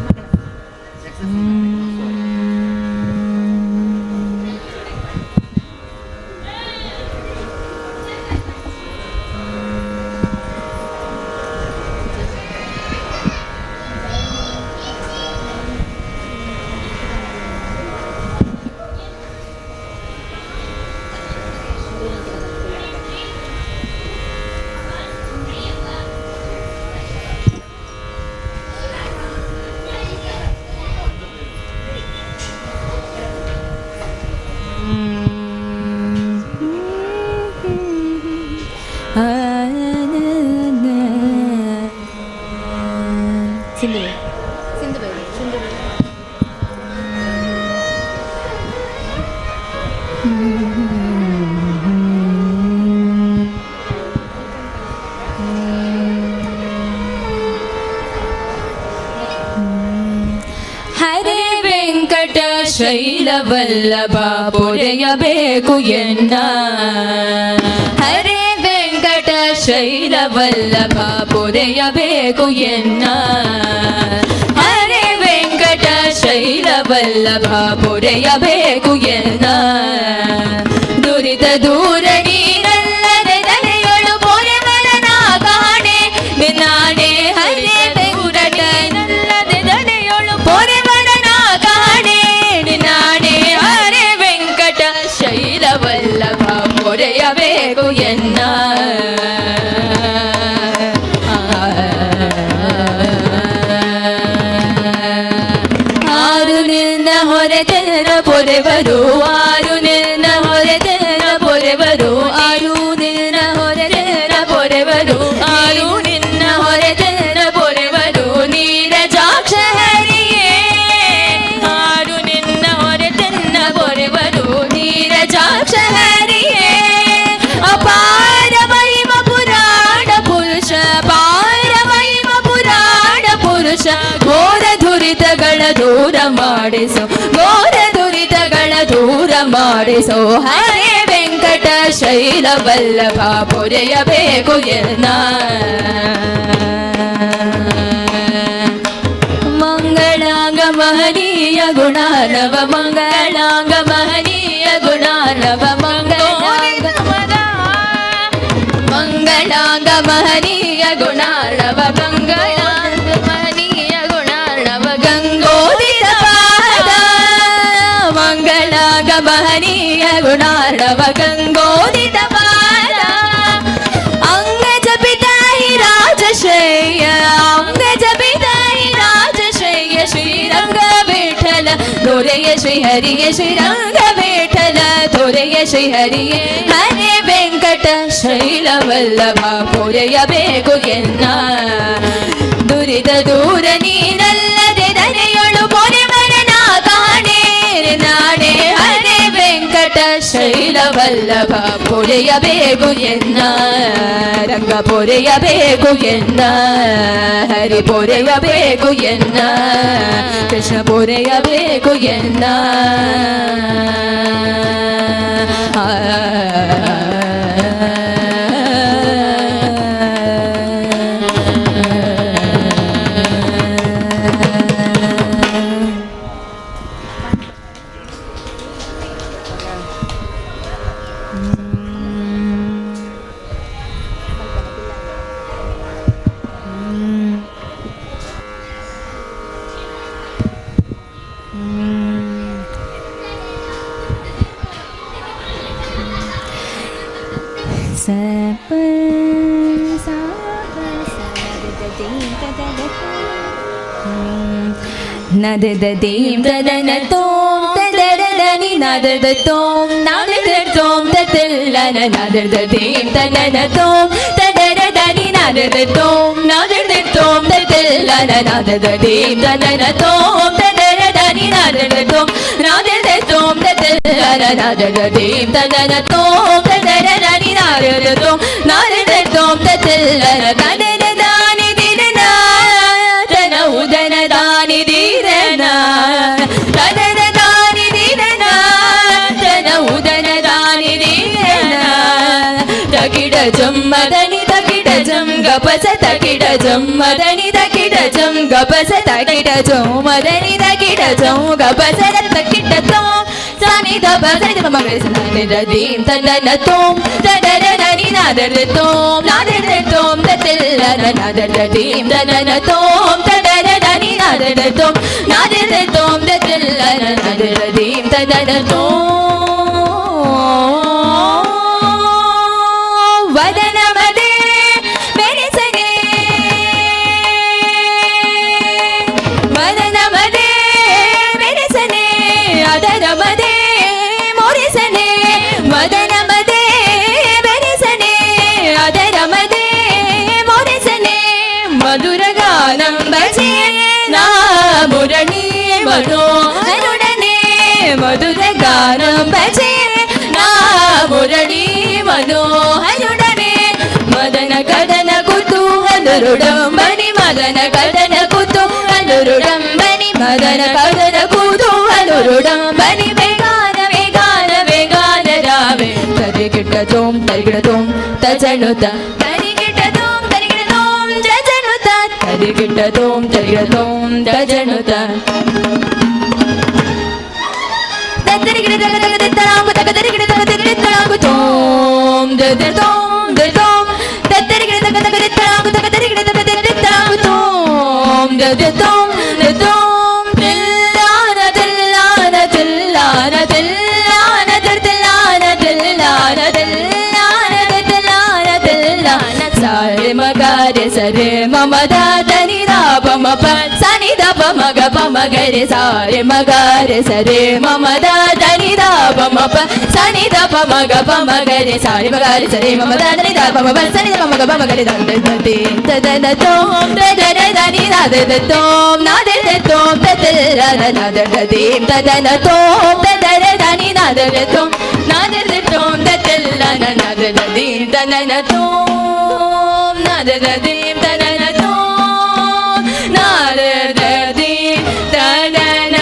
ಹರೇ ವೆಂಕಟ ಶೈಲವಲ್ಲಭ ಪೊರೆಯಬೇಕು ಎನ್ನ ಹರೇ ವೆಂಕಟ ಶೈಲವಲ್ಲಭ ಪೊರೆಯಬೇಕು ಎನ್ನ ಹರೇ ವೆಂಕಟ ಶೈಲವಲ್ಲಭ ಪೊರೆಯಬೇಕು ಎನ್ನ ದುರಿತ ದೂರ ನೀನಲ್ಲದೆ ದನೆಯೊಳು ಪೊರೆವರನ ಕಾಣೆ ನಿನ್ನಾಣೆ ಹರೇ ವೆಂಕಟ ನೀನಲ್ಲದೆ ದನೆಯೊಳು ಪೊರೆವರನ ಕಾಣೆ ನಿನ್ನಾಣೆ ಹರೇ ವೆಂಕಟ ಶೈಲವಲ್ಲಭ ಪೊರೆಯಬೇಕು ಎನ್ನ ಹೊರೆತನ ಪೊರೆವರು ಆರು ನಿನ್ನ ಹೊರೆತನ ಪೊರೆವರು ಆರು ನಿನ್ನ ಹೊರೆತನ ಪೊರೆವರು ಆರು ನಿನ್ನ ಹೊರೆತನ ಪೊರೆವರು ನೀರಜಾಕ್ಷ ಹರಿಯೇ ಆರು ನಿನ್ನ ಹೊರೆತನ ಪೊರೆವರು ನೀರಜಾಕ್ಷ ಹರಿಯೇ ಅಪಾರ ಮಹಿಮ ಪುರಾಣ ಪುರುಷ ಪಾರ ಮಹಿಮ ಪುರಾಣ ಪುರುಷ ಘೋರ ದುರಿತಗಳ ದೂರ ಮಾಡಿಸೋ ಘೋರ ದುರಿತಗಳ ದೂರ ಮಾಡಿಸೋ ಹರೇ ವೆಂಕಟ ಶೈಲ ವಲ್ಲಭ ಪೊರೆಯಬೇಕು ಎನ್ನ ಮಂಗಳಾಂಗ ಮಹನೀಯ ಗುಣಾನವ ಮಂಗಳಾಂಗ ಮಹನೀಯ ಗುಣಾನವ ಮಂಗಳಾಂಗ ಮಹನೀಯ ಗುಣಾನವ ಮಂಗಳಾಂಗ ಮಹನೀಯ ಗುಣಾನವ ಗಂಗೋದಿತ ಪಾದ ಮಂಗಳಾಂಗ ಮಹನೀಯ ಗುಣಾನವ ಗಂಗೋದಿತ ಪಾದ ಅಂಗ ಜಪಿತಾಯಿ ರಾಜಶಯ್ಯ ಅಂಗ ಜಪಿತಾಯಿ ರಾಜಶಯ್ಯ ಶ್ರೀರಂಗ ವಿಠಲ ದೊರೆಯ ಶ್ರೀಹರಿಯ ಶ್ರೀರಂಗ ವಿಠಲ ದೊರೆಯ ಶ್ರೀಹರಿಯ ಹರೇ ವೆಂಕಟ ಶೈಲ ವಲ್ಲಭ ಪೊರೆಯಬೇಕು ಎನ್ನ ದುರಿತ ದೂರ ನೀನಲ್ಲದೆ ದರೆಯೊಳು ಪೊರೆ ಮರಣ ಕಾಣೇರೆ ನಾಡೆ ಹರೇ ವೆಂಕಟ ಶೈಲ ವಲ್ಲಭ ಪೊರೆಯಬೇಕು ಎನ್ನ ರಂಗ ಪೊರೆಯಬೇಕು ಎನ್ನ ಹರಿ ಪೊರೆಯಬೇಕು ಎನ್ನ ಕೃಷ್ಣ ಪೊರೆಯಬೇಕು ಎನ್ನ ನದದ ದೀಂ ತದನ ತೋಂ ತದರದನಿ ನದದ ತೋಂ ನದದ ತೋಂ ತದಲ್ಲನ ನದದ ದೀಂ ತದನ ತೋಂ ತದರದನಿ ನದದ ತೋಂ ನದದ ತೋಂ ತದಲ್ಲನ ನದದ ದೀಂ ತದನ ತೋಂ ತದರದನಿ ನದದ ತೋಂ ನದದ ತೋಂ ತದಲ್ಲನ ನದದ ದೀಂ ತದನ ತೋಂ ತದರದನಿ ನದದ ತೋಂ ನದದ ತೋಂ ತದಲ್ಲನ ನದದ ದಾನಿ ದಿನ ತನ ಉದನ ದಾನಿ ದಿನ ತನದ ದಾನಿ ದಿನ ತನ ಉದನ ದಾನಿ ದಿನ ತಕಿಡ ಜಮ್ಮದನಿ ತಕಿಡ ಜಂ ಗಪಸ ತಕಿಡ ಜಮ್ಮದನಿ ತಕಿಡ ಜಂ ಗಪಸ ತಕಿಡ ಜೋಮದನಿ ತಕಿಡ ಜಂ ಗಪಸ ತಕಿಡ ತೋ ಸಾನಿ ದಪ ಸನಿ ದಪ ಮಗಸ ನದ ದೀಂ ತನನ ತೋಂ ತದರ ನನಿ ನಾದರ ತೋಂ ನಾದರ ತೋಂ ತತಿಲ್ಲ ನದರ ದೀಂ ತನನ ತೋಂ ತದರ ನನಿ ನಾದರ ತೋಂ ನಾದರ ತೋಂ ತತಿಲ್ಲ ನದರ ದೀಂ ತನನ ತೋಂ ವದನ ಮದೆ ಮೆರೆಸನೆ ವದನ ಮದೆ ಮೆರೆಸನೆ ಅದರ ಮದೆ ಮೊರೆಸನೆ ವದನ ಮದೆ ಮೆರೆಸನೆ ಅದರ ಮದೆ ಮೊರೆಸನೆ ಮಧುರ ಗಾನಂ ಭಜೆ ನಾ ಮುರಣಿ ಮನೋಹರುಡನೆ ಮಧುರ ಗಾನಂ ಭಜೆ ನಾ ಮುರಣಿ ಮನೋಹರುಡನೆ ಮದನ ಕದನ ಕುತೂಹಲರುಡಂಬನಿ ಮದನ ಕದನ ಕುತೂಹಲರುಡಂಬನಿ ಮದನ ಕದನ ಕುತೂಹಲರುಡಂಬನಿ ವೇಗಾನ ವೇಗಾನ ವೇಗಾನ ರಾವೆ ತರಿಗಿಟ್ಟ ತೋಂ ತಜನುತ ತರಿಗಿಟ್ಟ ತೋಂ ಜಜನುತ ತರಿಗಿಟ್ಟ ತೋಂ ತಜನುತ ತರಿಗಿಡ ತಗದರಾಂಗು ತಗದರಿಗಿಡ ತಗದರಿಗಿಡ ತೋಂ ದದತೋಂ ದತೋಂ ತರಿಗಿಡ ತಗದರಿಗಿಡ ತಗದರಿಗಿಡ ತಗದರಿಗಿಡ ತೋಂ ದದತೋಂ ದತೋಂ ತಿಲ್ಲಾನ ತಿಲ್ಲಾನ ತಿಲ್ಲಾನ ತಿಲ್ಲಾನ ತಿಲ್ಲಾನ ತಿಲ್ಲಾನ ತಿಲ್ಲಾನ ತಿಲ್ಲಾನ ತಿಲ್ಲಾನ ಸಾರೆ ಮಗಾರೆ ಸರೆ ಮಮದ ತನಿ ರಾಪ ಮಪ ಸನಿ ದ ಪ ಮಗ ಪ ಮಗರಿ ಸಾರಿ ಮಗರಿ ಸರಿ ಮಮ ದ ಧನಿ ದ ಪ ಮ ಪ ಸನಿ ದ ಪ ಮಗ ಪ ಮಗರಿ ಸಾರಿ ಮಗರಿ ಸರಿ ಮಮ ದ ಧನಿ ದ ಪ ಮ ಪ ಸನಿ ದ ಪ ಮಗ ಪ ಮಗರಿ ದ ದ ದ ದಿ ದ ದ ದ ತೋಂ ದ ದ ದ ಧನಿ ದ ದ ದ ತೋಂ ನ ದ ದ ತೋಂ ದ ದ ದ ದ ದ ದ ದ ದಿ ದ ದ ದ ತೋಂ ದ ದ ದ ಧನಿ ದ ದ ದ ತೋಂ ನ ದ ದ ತೋಂ ದ ದ ಲ ನ ನ ದ ದ ದಿ ದ ನ ನ ತೋಂ ನ ದ ದ ದಿ ದ ನ ನ ತೋಂ ನ ದ ದ ದಿ ದ ನ ನ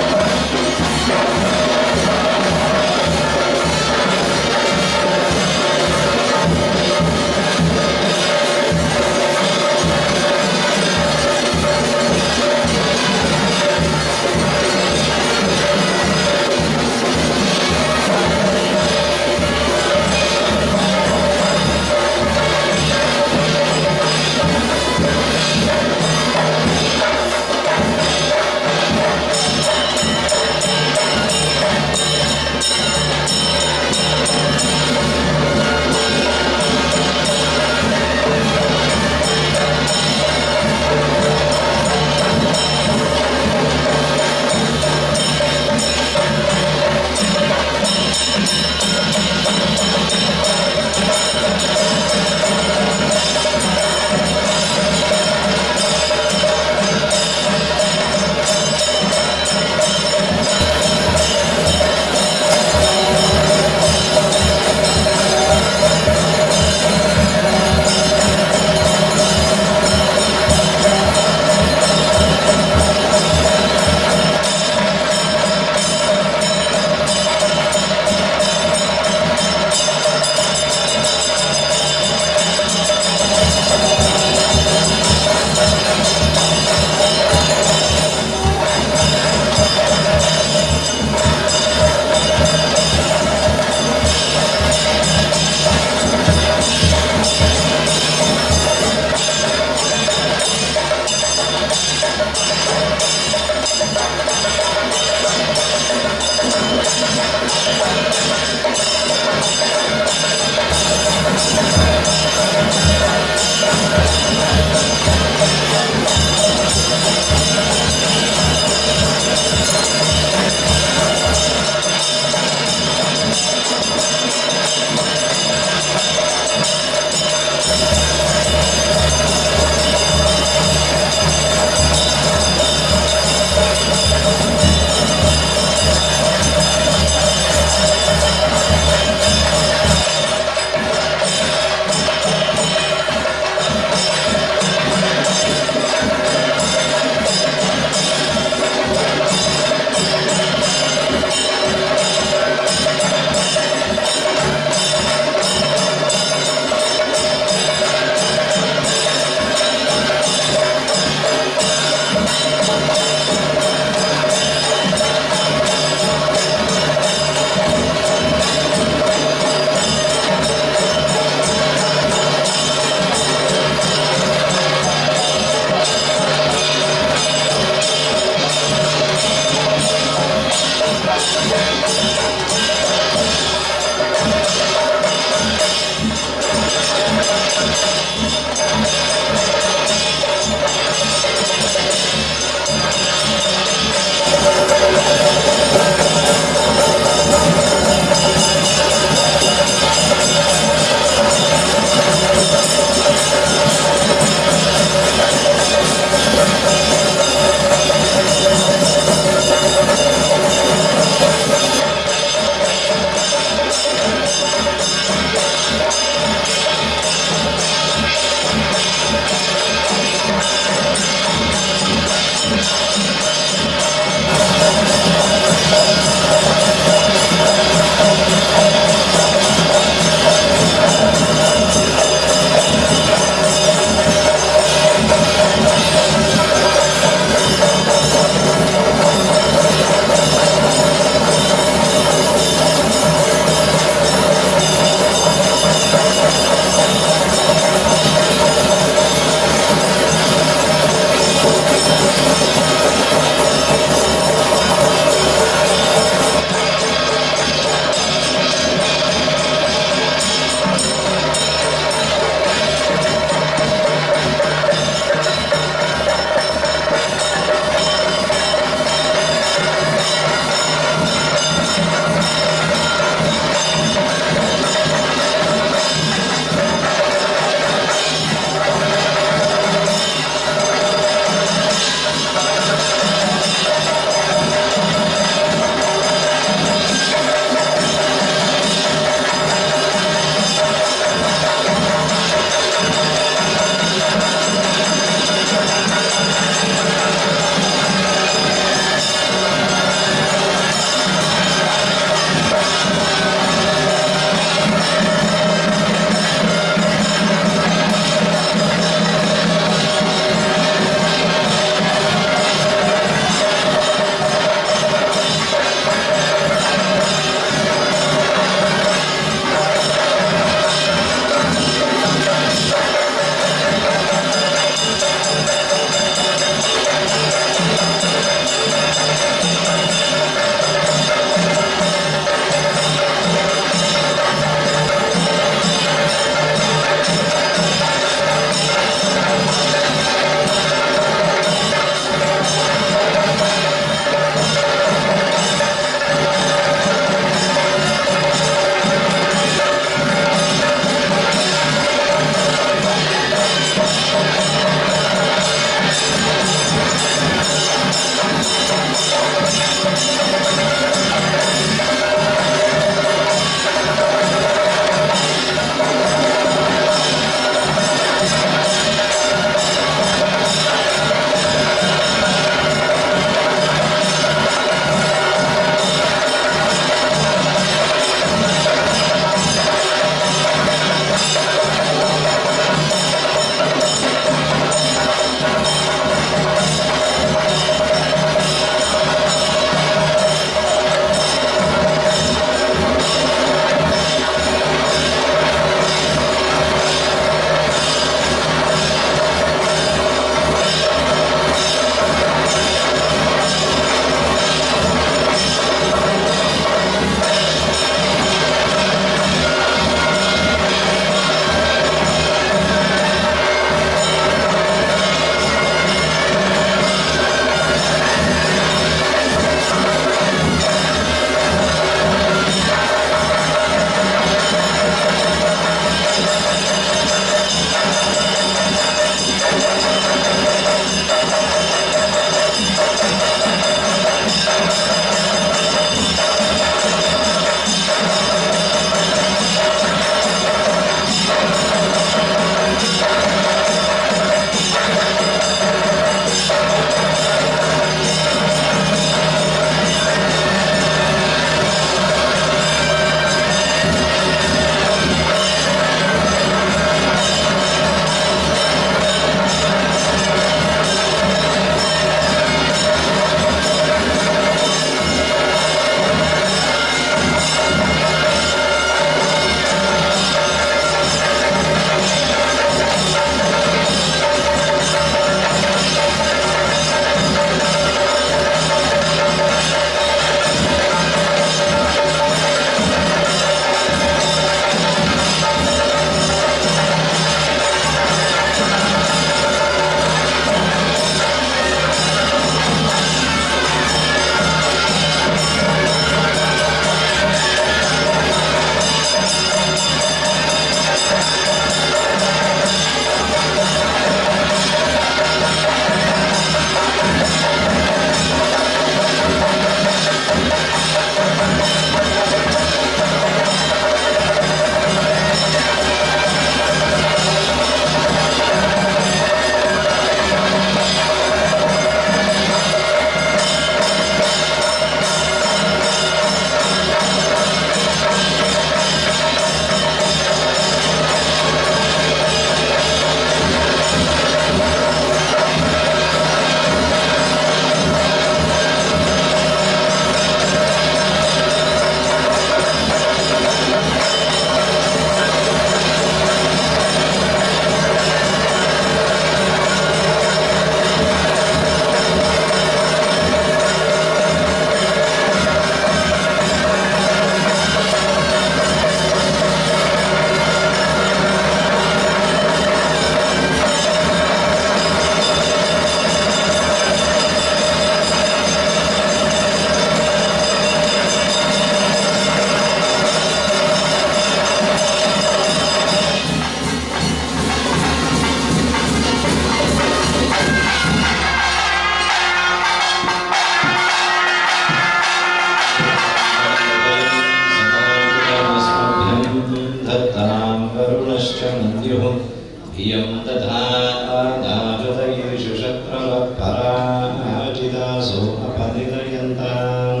ಶ್ರಿಯಂ ದಧಾಹೃದಯೇಷು ಶತ್ರವತ್ಪರಾಜಿದಾಸೋ ಅಪನಿರ್ಯಂತಾಂ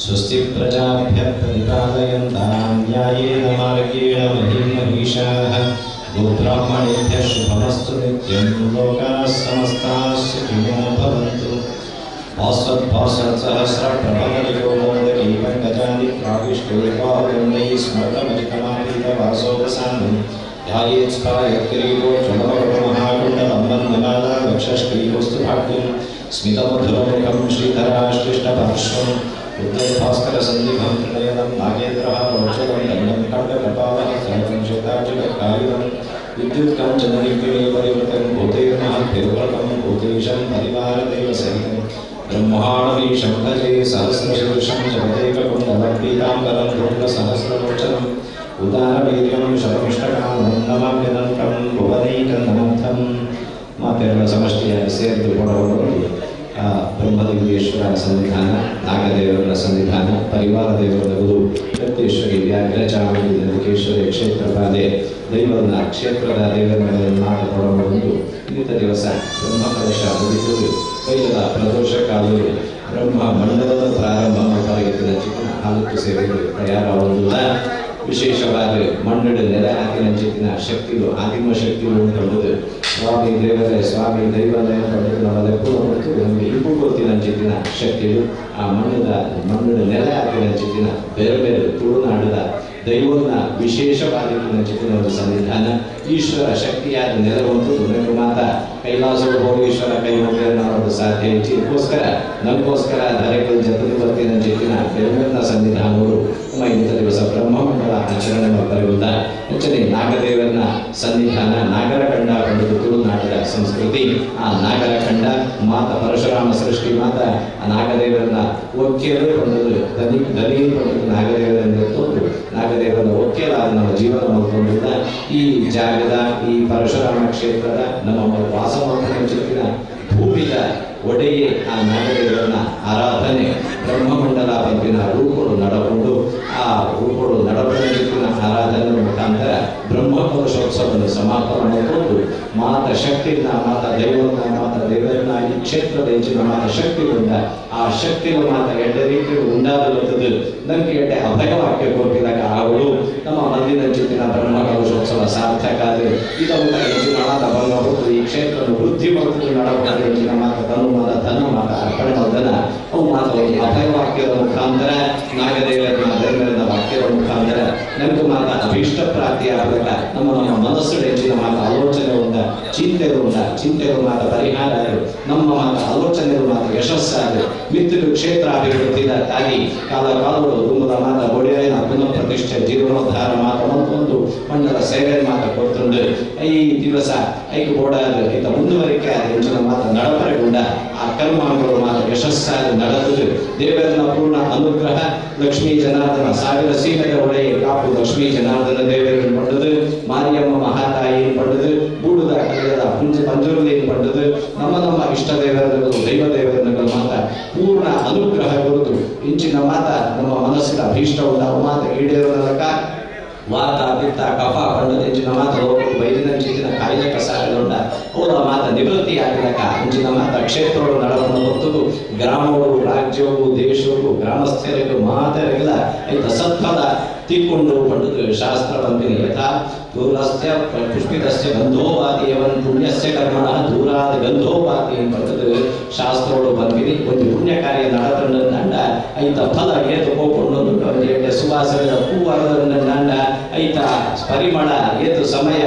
ಸ್ವಸ್ತಿ ಪ್ರಜಾಭ್ಯಃ ಪರಿಪಾಲಯಂತಾಂ ನ್ಯಾಯೇನ ಮಾರ್ಗೇಣ ಮಹಿಂ ಮಹಿಷಾಃ ಗೋಬ್ರಾಹ್ಮಣೇಭ್ಯಃ ಶುಭಮಸ್ತು ನಿತ್ಯಂ ಲೋಕಾಃ ಸಮಸ್ತಾಃ ಸುಖಿನೋ ಭವಂತು ಭಾಸ್ವತ್ಸಹಸ್ರಪ್ರಭವನಿಕೋ ಮೋದಕೀ ಪಂಕಜಾನಿ ಪ್ರಾವಿಷ್ಟೈರ್ವಾವೃಂದೈ ಸ್ಮೃತಮಜಿತಮಾಪೀತವಾಸೋಪಸಾನಂ ಧ್ಯಾಯೇತ್ ಸ್ಫಾಯತ್ಕಿರೀಟೋ ಚಲಮಹಾಕುಂಡಲಂ ವಂದಮಾಲಾ ವಕ್ಷಶ್ರೀವಸ್ತು ಭಾಗ್ಯಂ ಸ್ಮಿತಮಧುರಮುಖಂ ಶ್ರೀಧರಾಶ್ಲಿಷ್ಟಪಾರ್ಶ್ವಂ ಉದ್ದಯಭಾಸ್ಕರಸನ್ನಿಭಂ ಪ್ರಣಯನಂ ನಾಗೇಂದ್ರಃ ರೋಚಕಂ ದಂಡಂ ಖಡ್ಗಕಪಾಲಃ ಸರ್ವಂ ಶ್ವೇತಾರ್ಜುನಕಾಯುಧಂ ವಿದ್ಯುತ್ಕಂ ಜನನಿರ್ವಿಣೀ ಪರಿವೃತಂ ಭೂತೈರ್ಮಹದ್ಭಿರ್ವೃತಂ ಭೂತೇಶಂ ಪರಿವಾರದೇವ ಸಹಿತಂ ಬ್ರಹ್ಮಾಣಮೀಶಂ ಭಜೆ ಸಹಸ್ರಶೀರ್ಷಂ ಜಗದೇಕಕುಂಡಲಂ ಪೀತಾಂಬರಂ ಧೂಮ್ರಸಹಸ್ರಲೋಚನಂ ಉದಾರವೀರ್ಯಂ ಶತಮಿಷ್ಟಕಾಮಂ ನಮಾಮ್ಯನಂತಂ ಭುವನೈಕಂದನಾಥಂ ಮಾತೆರಗಳ ಸಮಷ್ಟಿಯಾಗಿ ಸೇರಿದುಕೊಳ್ಳುವುದು ಬ್ರಹ್ಮಲಿಂಗೇಶ್ವರ ಸನ್ನಿಧಾನ, ನಾಗದೇವರ ಸನ್ನಿಧಾನ, ಪರಿವಾರ ದೇವರ ಗುರು ವ್ಯಕ್ತೇಶ್ವರಿ ವ್ಯಾಘ್ರಚಾಮುಂಡಿ ದಂಡಿಕೇಶ್ವರಿ ಕ್ಷೇತ್ರಪಾದೆ ದೈವದ ಕ್ಷೇತ್ರದ ದೇವರನ್ನು ಮಾತನಾಡುವುದು ಇನ್ನಿತ ದಿವಸ ಬ್ರಹ್ಮ ಕಲಶ ಮುಗಿದು ಕೈಲದ ಪ್ರದೋಷ ಕಾಲದಲ್ಲಿ ಬ್ರಹ್ಮ ಮಂಡಲದ ಪ್ರಾರಂಭ ಮಾಡಲಾಗಿದ್ದ ಚಿಕ್ಕ ನಾಲ್ಕು ಸೇವೆಗಳು ತಯಾರಾಗುವುದಿಲ್ಲ. ವಿಶೇಷವಾದ ಮಣ್ಣು ನೆಲೆ ಹಾಕಿನ ಚಿಕ್ಕಿನ ಶಕ್ತಿಗಳು ಆದಿಮ ಶಕ್ತಿಗಳು ಕಂಡುದು ಸ್ವಾಮಿ ದೇವರೇ ಸ್ವಾಮಿ ದೈವನೇ ಕಂಡು ನಮ್ಮದಕ್ಕೂ ಮತ್ತು ನಮಗೆ ಇಬ್ಬರು ಗೊತ್ತಿನ ಚಿಕ್ಕಿನ ಶಕ್ತಿಗಳು ಆ ಮಣ್ಣು ನೆಲೆ ಹಾಕಿನ ಚಿಕ್ಕಿನ ಬೇರೆ ಬೇರೆ ತುಳುನಾಡದ ದೈವನ ವಿಶೇಷವಾದ ಚಿಕ್ಕಿನ ಒಂದು ಸನ್ನಿಧಾನ ಈಶ್ವರ ಶಕ್ತಿಯಾದ ನೆಲೆವಂತೂ ನನಗೆ ಮಾತ್ರ ಕೈಲಾಸದ ಭೋಗೇಶ್ವರ ಕೈ ಮುಗಿದ ಮಾಡೋದು ಸಾಧ್ಯ ಇದಕ್ಕೋಸ್ಕರ ನನಗೋಸ್ಕರ ಧರೆಗಳು ಜೊತೆ ಬರ್ತಿನ ಚಿಕ್ಕಿನ ಬೆಳಗಿನ ಸನ್ನಿಧಾನವರು ನಮ್ಮ ಇಂಥ ದಿವಸ ಬ್ರಹ್ಮಮಂಡಲ ಆಚರಣೆ ಬರುವುದ ಹೆಚ್ಚನೆ ನಾಗದೇವರನ ಸನ್ನಿಧಾನ ನಾಗರಖಂಡ ಪಡೆದು ತುಳುನಾಡದ ಸಂಸ್ಕೃತಿ ಆ ನಾಗರಖಂಡ ಮಾತ ಪರಶುರಾಮ ಸೃಷ್ಟಿ ಮಾತ ಆ ನಾಗದೇವರನ ಒಕ್ಕೆಯರು ಪಡೆದು ದನಿ ಪಡೆದು ನಾಗದೇವರನ್ನು ತೊಂದು ನಾಗದೇವರನ ಒಕ್ಕೆಲಾದ ನಮ್ಮ ಜೀವನ ಮಾಡಿಕೊಂಡಿದ್ದ ಈ ಜಾಗದ ಈ ಪರಶುರಾಮ ಕ್ಷೇತ್ರದ ನಮ್ಮ ವಾಸ ಚಿಕ್ಕಿನ ಭೂಮಿಯ ಒಡೆಯೇ ಆ ನಾಗದೇವರನ ಆರಾಧನೆ ಬ್ರಹ್ಮಮಂಡಲ ಪಂಪಿನ ರೂಪಗಳು ನಡಕೊಂಡು ಆ ರೂಪಗಳು ನಡಬಡಿನ ಚಿಕ್ಕಿನ ಆರಾಧನೆ ಮುಖಾಂತರ ಬ್ರಹ್ಮಕಲಶೋತ್ಸವವನ್ನು ಸಮಾಪನ ಮಾಡಿಕೊಂಡು ಮಾತ ಶಕ್ತಿಯಿಂದ ಮಾತ ದೈವನ ಮಾತ ದೇವರನ್ನ ಈ ಕ್ಷೇತ್ರದ ಹೆಚ್ಚಿನ ಮಾತ ಶಕ್ತಿಗಳಿಂದ ಆ ಶಕ್ತಿಗಳು ಮಾತ ಎಡ್ಡೆ ರೀತಿಯಲ್ಲಿ ಉಂಟಾಗುತ್ತದೆ ನನಗೆ ಎಡ್ಡೆ ಅಭಯವಾಕ್ಯ ಕೊಟ್ಟಿದಾಗ ಅವಳು ನಮ್ಮ ಮಂದಿನ ಚಿತ್ತಿನ ಬ್ರಹ್ಮಕಲಶೋತ್ಸವ ಸಾರ್ಥಕ ಆದರೆ ಇದರಿಂದ ಹೆಚ್ಚಿನ ಮಾತ ಭಂಗಬಹುದು ಈ ಕ್ಷೇತ್ರವನ್ನು ವೃದ್ಧಿ ಮಾಡುತ್ತದೆ ನಡಬಹುದು ಹೆಚ್ಚಿನ ಮಾತ ತನುಮಾನ ಧನ ಮಾತ ಅರ್ಪಣೆ ಮಾಡೋದನ್ನ ಅವು ಮಾತ ಅಭಯವಾಕ್ಯದ ಮುಖಾಂತರ ನಾಗದೇವರನ್ನ ದೇವರನ್ನ ವಾಕ್ಯದ ಮುಖಾಂತರ ನಮಗೂ ಮಾತ ಅಭೀಷ್ಟ ಪ್ರಾಪ್ತಿಯಾಗಬೇಕ ನಮ್ಮ ಮನಸ್ಸು ಹೆಚ್ಚಿನ ಮಾತ ಆಲೋಚನೆ ಉಂಟ ಚಿಂತೆಗಳು ಮಾತ ಪರಿಹಾರ ನಮ್ಮ ಮಾತ ಆಲೋಚನೆಗಳು ಮಾತ ಯಶಸ್ಸಾದ ಮಿತ್ರರು ಕ್ಷೇತ್ರ ಅಭಿವೃದ್ಧಿದ ತಾಗಿ ಕಾಲಗಳು ದುಂಬದ ಮಾತ ಒಡೆಯನ ಪುನಃ ಪ್ರತಿಷ್ಠೆ ಜೀವನೋದ್ಧಾರ ಮಾತ ಒಂದು ಮಂಡಲ ಸೇವೆ ಮಾತ ಕೊಡ್ತುಂಡು ಈ ದಿವಸ ಐದು ಓಡಾದ ಈತ ಮುಂದುವರಿಕೆ ಆದ ಹೆಚ್ಚಿನ ಮಾತ ನಡಪರೆಗೊಂಡ ಆ ಕರ್ಮಗಳು ಮಾತ ಯಶಸ್ಸಾದ ನಡೆದು ದೇವರನ್ನ ಪೂರ್ಣ ಅನುಗ್ರಹ ಲಕ್ಷ್ಮೀ ಜನಾರ್ದನ ಸಾವಿರ ಸೀಮೆಯ ಒಡೆಯ ಕಾಪು ಲಕ್ಷ್ಮೀ ಜನಾರ್ದನ ದೇವರನ್ನು ಪಡೆದು ಮಾರಿಯಮ್ಮ ಮಹಾತಾಯಿಯನ್ನು ಪಡೆದು ಬೂಡುದ ಕಲೆಯದ ಪಂಜುರುಲಿಯನ್ನು ಪಡೆದು ನಮ್ಮ ಇಷ್ಟ ದೇವರನ್ನು ದೈವ ದೇವರನ್ನು ಮಾತ ಪೂರ್ಣ ಅನುಗ್ರಹ ಕೊಡುದು ಇಂಚಿನ ಮಾತ ನಮ್ಮ ಮನಸ್ಸಿನ ಅಭೀಷ್ಟ ಉಂಟಾವ ಮಾತ ಈಡೇರೋದಕ್ಕ ವಾತ ಪಿತ್ತ ಕಫ ಪಂಡದ ಇಂಚಿನ ಮಾತ ವೈದ್ಯನ ಚಿಂತಿನ ಕಾಯಿಲೆ ಕಸಾರಗೊಂಡ ಅವರ ಮಾತ ನಿವೃತ್ತಿ ಆಗಿದಕ ಇಂಚಿನ ಮಾತ ಕ್ಷೇತ್ರಗಳು ನಡವನ್ನು ಹೊತ್ತು ಗ್ರಾಮಗಳು ರಾಜ್ಯವು ದೇಶವು ಗ್ರಾಮಸ್ಥರಿಗೂ ಮಾತರಿಲ್ಲ ಐತ ಸತ್ಪದ ತಿಕ್ಕೊಂಡು ಪಂಡಿತ ಶಾಸ್ತ್ರ ಬಂದಿನಿ ಯಥಾ ದೂರಸ್ಯ ಪುಷ್ಪಿತಸ್ಯ ಗಂಧೋಪಾತಿ ಅವನ್ ಪುಣ್ಯಸ್ಯ ಕರ್ಮಣ ದೂರಾದ ಗಂಧೋಪಾತಿ ಪಂಡಿತ ಶಾಸ್ತ್ರಗಳು ಬಂದಿನಿ ಒಂದು ಪುಣ್ಯ ಕಾರ್ಯ ನಡತಂಡ ನಂಡ ಐತ ಫಲ ಏತು ಹೋಗ್ಕೊಂಡು ಸುವಾಸದ ಹೂವರದ ನಂಡ ಐತ ಪರಿಮಳ ಏತು ಸಮಯ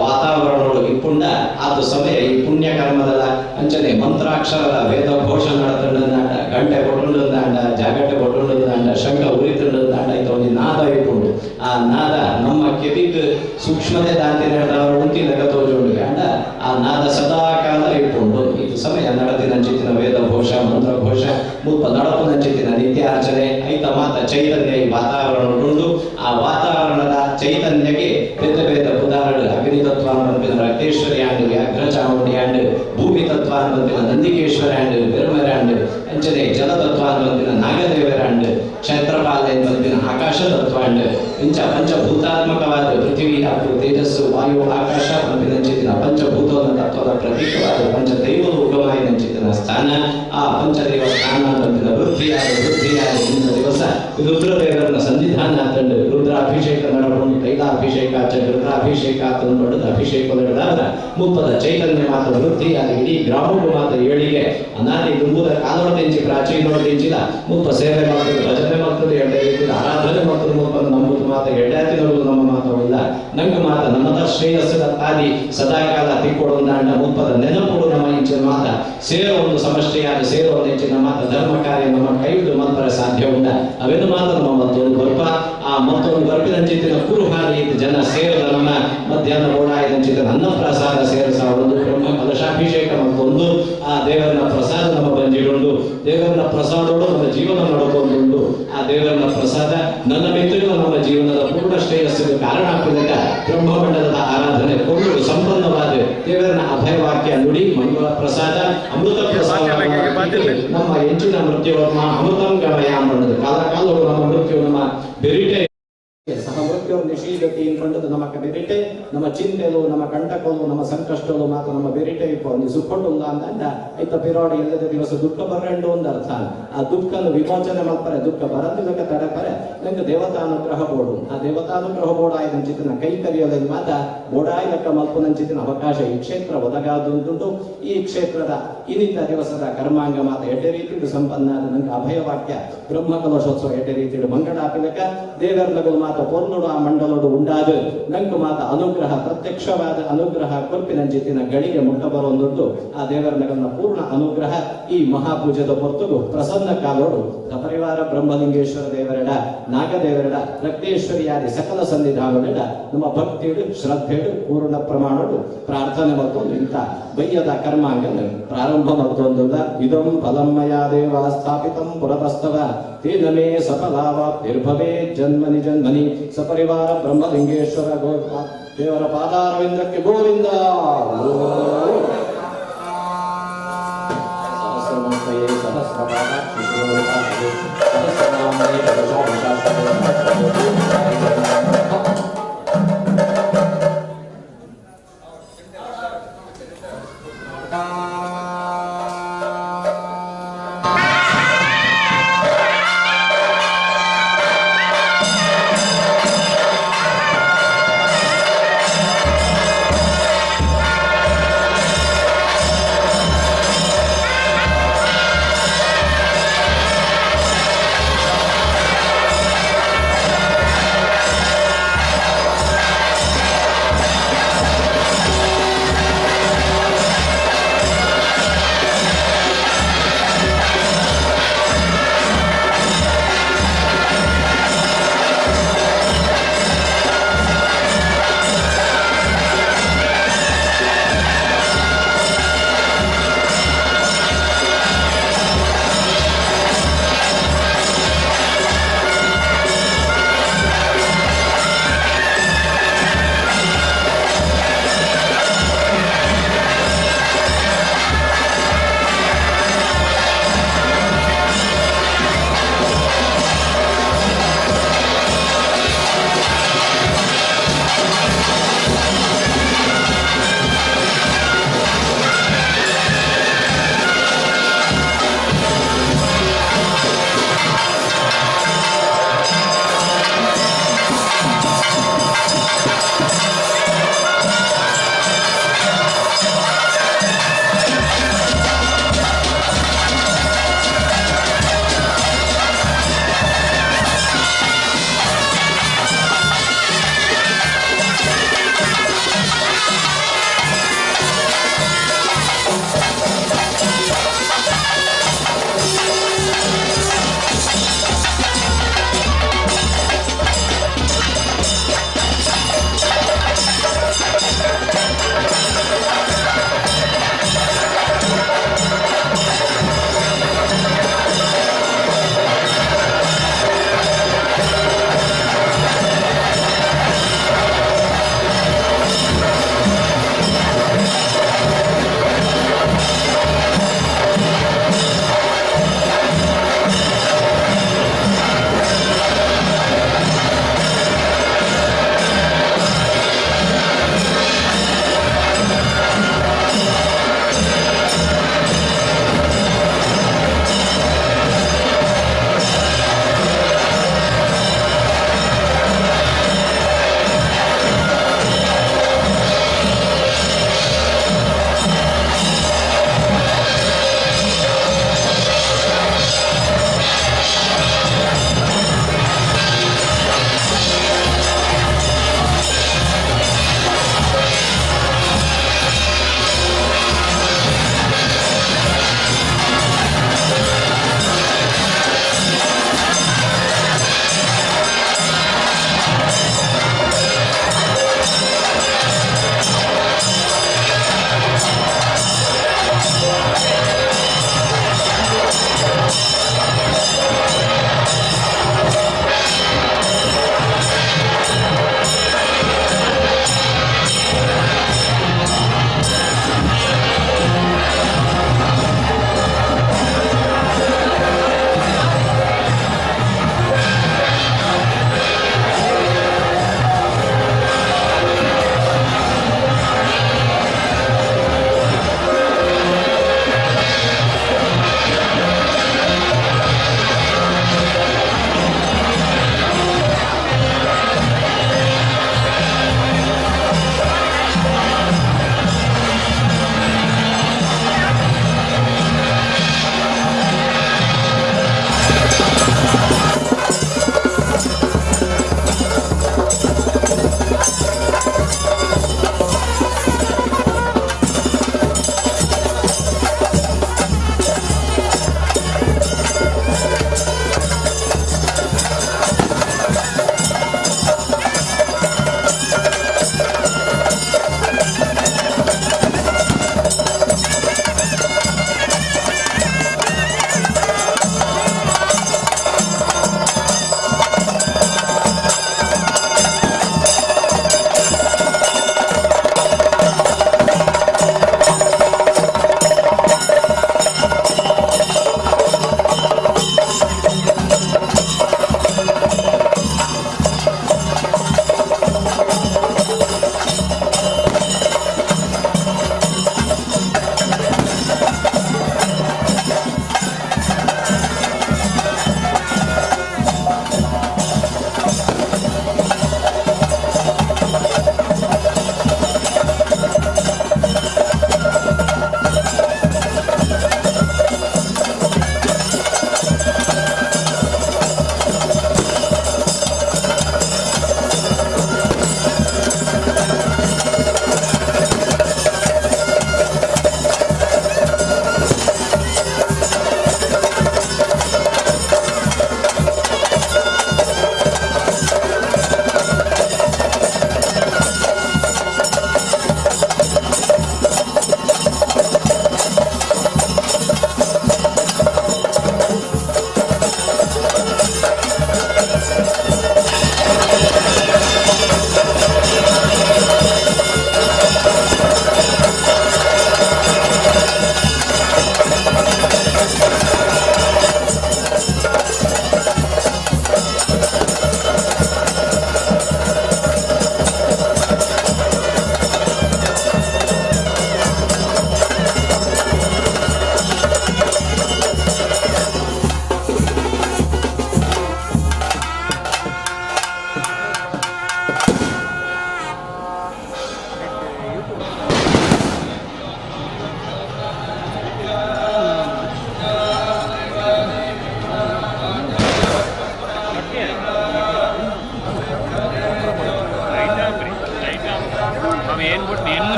ವಾತಾವರಣಗಳು ಇಪ್ಪುಂಡ ಆದ ಸಮಯ ಈ ಪುಣ್ಯ ಕರ್ಮದ ಅಂಚನೆ ಮಂತ್ರಾಕ್ಷರದ ವೇದ ಘೋಷ ನಡತಂಡ ನಂಡ ಗಂಟೆ ಕೊಟ್ಟು ನಂಡ ಜಾಗಟೆ ಕೊಟ್ಟು ನಂಡ ಶಂಕ ಉರಿತಂಡ ನಂಡ ಐತ ಒಂದು ನಾದ ಇಟ್ಕೊಂಡು ಆ ನಾದ ನಮ್ಮ ಕೆದಿಕ್ ಸೂಕ್ಷ್ಮತೆ ದಾಂತಿ ನಡೆದವರು ಉಂಟಿನ ಗತೋಜುಂಡು ಅಂಡ ಆ ನಾದ ಸದಾ ಕಾಲ ಇಟ್ಕೊಂಡು ಇದು ಸಮಯ ನಡೆದಿನ ಚಿತ್ತಿನ ವೇದ ಘೋಷ ಮಂತ್ರ ಘೋಷ ಮುಲ್ಪ ನಡಪನ ಚಿತ್ತಿನ ನಿತ್ಯಾರ್ಚನೆ ಐತ ಮಾತ ಚೈತನ್ಯ ಈ ವಾತಾವರಣ ಉಂಡು ಆ ವಾತಾವರಣದ ಚೈತನ್ಯಕ್ಕೆ ಬೇರೆ ಬೇರೆ ಉದಾಹರಣೆ ಅಗ್ನಿ ತತ್ವ ಅನ್ನೋದಿನ ರಕ್ತೇಶ್ವರಿ ಆಂಡ್ ವ್ಯಾಘ್ರ ಚಾಮುಂಡಿ ಆಂಡ್ ಭೂಮಿ ತತ್ವ ಅನ್ನೋದಿನ ನಂದಿಕೇಶ್ವರ ಆಂಡ್ ಬೆರಮರ ಆಂಡ್ ಅಂಚನೆ ಜಲತತ್ವ ಅನ್ನೋದಿನ ನಾಗದೇವರ ಅಂಡ್ ಕ್ಷೇತ್ರಪಾಲ ಎನ್ನುವುದಿನ ಆಕಾಶ ತತ್ವ ಅಂಡ್ ಇಂಚ ಪಂಚಭೂತಾತ್ಮಕವಾದ ಪೃಥ್ವಿ ಹಾಗೂ ತೇಜಸ್ಸು ವಾಯು ಆಕಾಶ ಅಂಚಿನ ಪಂಚಭೂತೋನ ತತ್ವದ ಪ್ರತೀಕವಾದ ಪಂಚದೈವದ ಉಗಮಾಯಿನಂಚಿನ ಸ್ಥಾನ ಆ ಪಂಚದೈವ ಸ್ಥಾನ ಅನ್ನೋದಿನ ವೃದ್ಧಿಯಾದ ಇಂಥ ದಿವಸ ರುದ್ರದೇವರನ್ನ ಸನ್ನಿಧಾನ ತಂಡು ರುದ್ರಾಭಿಷೇಕ ನಡಬಹುದು ತೈಲಾಭಿಷೇಕ ರುದ್ರಾಭಿಷೇಕ ತಂದು ಅಭಿಷೇಕ ನಡೆದಾದ ಮುಪ್ಪದ ಚೈತನ್ಯ ಮಾತ್ರ ವೃದ್ಧಿಯಾದ ಇಡೀ ಗ್ರಾಮಕ್ಕೂ ಮಾತ್ರ ಏಳಿಗೆ ಅನಾದಿ ದುಂಬುದ ಕಾಲೋಡೆಂಚಿ ಪ್ರಾಚೀನೋಡೆಂಚಿಲ್ಲ ಮುಪ್ಪ ಸೇವೆ ಮಾಡ್ತದೆ ಭಜನೆ ಮಾಡ್ತದೆ ಎಡ್ಡೆ ರೀತಿಯ ಆರಾಧನೆ ಮಾಡ್ತದೆ ಮುಪ್ಪನ್ನು ನಂಬುದು ಮಾತ್ರ ಎಡ್ಡಾತಿನವರು ನಮ್ಮ ಮಾತ್ರವಿಲ್ಲ ನಂಗೆ ಮಾತ್ರ ನಮ್ಮದ ಶ್ರೇಯಸ್ಸದ ತಾದಿ ಸದಾಕಾಲ ತಿಕ್ಕೊಡೊಂದಾಂಡ ಮುಪ್ಪದ ನೆನಪುಡು ನಮ್ಮ ಇಂಚಿನ ಮಾತ ಸೇರೋ ಒಂದು ಸಮಷ್ಟಿಯಾದ ಸೇರೋ ಒಂದು ಇಂಚಿನ ಮಾತ ಧರ್ಮ ಕಾರ್ಯ ನಮ್ಮ ಕೈಬಿಡು ಮಾತ್ರ ಸಾಧ್ಯ ಉಂಡ ಅವೆನ್ನು ಮಾತ್ರ ನಮ್ಮ ಮತ್ತೊಂದು ಬರ್ಪ ಆ ಮತ್ತೊಂದು ಬರ್ಪಿನಂಚಿನ ಕುರುಹಾರಿ ಜನ ಸೇರದ ನಮ್ಮ ಮಧ್ಯಾಹ್ನ ಓಡಾಯದಂಚಿನ ಅನ್ನ ಪ್ರಸಾದ ಸೇರಿಸಾವೊಂದು ಬ್ರಹ್ಮ ಕಲಶಾಭಿಷೇಕ ಮತ್ತೊಂದು ಆ ದೇವರನ್ನ ಪ್ರಸಾದ ನಮ್ಮ ಬಂಜಿಡುಂಡು ದೇವರನ್ನ ಪ್ರಸಾದೋಡು ನಮ್ಮ ಜೀವನ ನಡ್ಕೊಂಡುಂಡು ಆ ದೇವರನ್ನ ಪ್ರಸಾದ ನನ್ನ ಮಿತ್ರರು ನಮ್ಮ ಜೀವನದ ಪೂರ್ಣ ಶ್ರೇಯಸ್ಸಿಗೆ ಕಾರಣ ಆಗ್ತದಾಗ ಬ್ರಹ್ಮಮಂಡಲದ ಆರಾಧನೆ ಕೊಂಡು ಸಂಪನ್ನವಾದ ದೇವರನ್ನ ಅಭಯವಾಕ್ಯ ನುಡಿ ಮಂಗಳ ಪ್ರಸಾದ ಅಮೃತ ಪ್ರಸಾದ ನಮ್ಮ ಹೆಚ್ಚಿನ ಮೃತ್ಯುವರ್ಮ ಅಮೃತಂ ಗಮಯ ಅನ್ನೋದು ಕಾಲ ಕಾಲವು ನಮ್ಮ ಮೃತ್ಯು ನಮ್ಮ ಬೆರಿಟೆ ಸಹ ಮೃತ್ಯು ನಿಷೀದತಿ ಕಂಡದ್ದು ನಮ್ಮ ಬೆರಿಟೆ ನಮ್ಮ ಚಿಂತೆಲು ನಮ್ಮ ಕಂಟಕಲು ನಮ್ಮ ಸಂಕಷ್ಟಲು ಮಾತ್ರ ನಮ್ಮ ಬೆರಿಟೆ ಒಂದು ಸುಕ್ಕೊಂಡು ಅಂದ ಐತ ಪಿರಾಡಿ ಎಲ್ಲದ ದಿವಸ ದುಃಖ ಬರಂಡು ಒಂದು ಅರ್ಥ ಆ ದುಃಖನ ವಿಮೋಚನೆ ಮಾಡ್ತಾರೆ ದುಃಖ ಬರಂದಿದ್ದಕ್ಕೆ ತಡಪರೆ ನಂಗೆ ದೇವತಾನುಗ್ರಹ ಬೋಡು ಆ ದೇವತಾನುಗ್ರಹ ಬೋಡ ಆಯ್ದಂಚಿತನ ಕೈ ಕರಿಯೋದನ್ನ ಮಾತ ಬೋಡಾಯ್ದಕ್ಕ ಮಲ್ಪನಂಚಿತಿನ ಅವಕಾಶ ಈ ಕ್ಷೇತ್ರ ಒದಗಾದುಂಟು ಈ ಕ್ಷೇತ್ರದ ಇನ್ನಿತ ದಿವಸದ ಕರ್ಮಾಂಗ ಮಾತ ಎಡ್ಡೆ ರೀತಿಡು ಸಂಪನ್ನ ನಂಗೆ ಅಭಯವಾಕ್ಯ ಬ್ರಹ್ಮ ಕಲಶೋತ್ಸವ ಎಡ್ಡೆ ರೀತಿಡು ಮಂಗಳಾಪಿಲಕ ದೇವರ್ನಗಳು ಮಾತ ಪೊರ್ನುಡು ಆ ಮಂಡಲೋಡು ಉಂಡಾದು ನಂಕು ಮಾತ ಅನುಗ್ರಹ ಪ್ರತ್ಯಕ್ಷವಾದ ಅನುಗ್ರಹ ಕೊರ್ಪಿನಂಚಿತಿನ ಗಳಿಗೆ ಮುಟ್ಟ ಬರೋಂದುಂಟು ಆ ದೇವರನ್ನ ಪೂರ್ಣ ಅನುಗ್ರಹ ಈ ಮಹಾಪೂಜದ ಹೊರತುಗು ಪ್ರಸನ್ನ ಕಾಲೋಡು ಸಪರಿವಾರ ಬ್ರಹ್ಮಲಿಂಗೇಶ್ವರ ದೇವರಡ ನಾಗದೇವರಡ ರಕ್ತೇಶ್ವರಿಯಾದಿ ಸಕಲ ಸನ್ನಿಧಾನದ ನಮ್ಮ ಭಕ್ತಿಯಡು ಶ್ರದ್ಧೆಡು ಪೂರ್ಣ ಪ್ರಮಾಣಡು ಪ್ರಾರ್ಥನೆ ಮತ್ತೊಂದು ಇಂಥ ಬಯ್ಯದ ಕರ್ಮಾಂಗನ ಪ್ರಾರಂಭ ಮತ್ತೊಂದು ಇದಂ ಫಲಮಯ ದೇವ ಸ್ಥಾಪಿತಂ ಪುರತಸ್ತವ ತೇನ ಮೇ ಸಫಲಾವಾಪ್ತಿರ್ಭವೇ ಜನ್ಮನಿ ಜನ್ಮನಿ ಸಪರಿವಾರ ಬ್ರಹ್ಮಲಿಂಗೇಶ್ವರ ದೇವರ ಪಾದಾರವಿಂದಕ್ಕೆ ಗೋವಿಂದ ಸಹಸ್ರಮೂರ್ತಯೇ ಸಹಸ್ರಪಾದಾಕ್ಷಿ ಸಹಸ್ರನಾಮೇ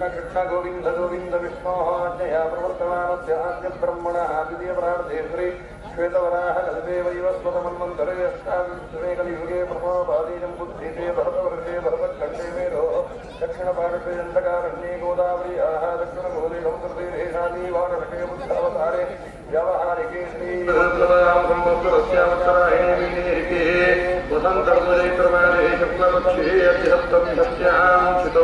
कृष्ण गोविंद गोविंद विष्णु जया प्रवर्तमानस्य आद्य ब्रह्मणः द्वितीय प्रार्थे श्री श्वेतवराह कलिदेवैव स्वतमन्वन्तरे अष्टाविंशमे कलियुगे प्रथमपादीजं बुद्धीते भरतवर्षे भरतखण्डे मेरो दक्षिणपार्श्वे दण्डकारण्ये गोदावरी आह दक्षिणमूले संस्कृतिरेशादी वानरके बुद्धावतारे व्यावहारिके श्रीस्यावत्सरायणे वसन्तर्वनेत्रमाले शुक्लपक्षे अध्यहप्तमिहत्यां शितो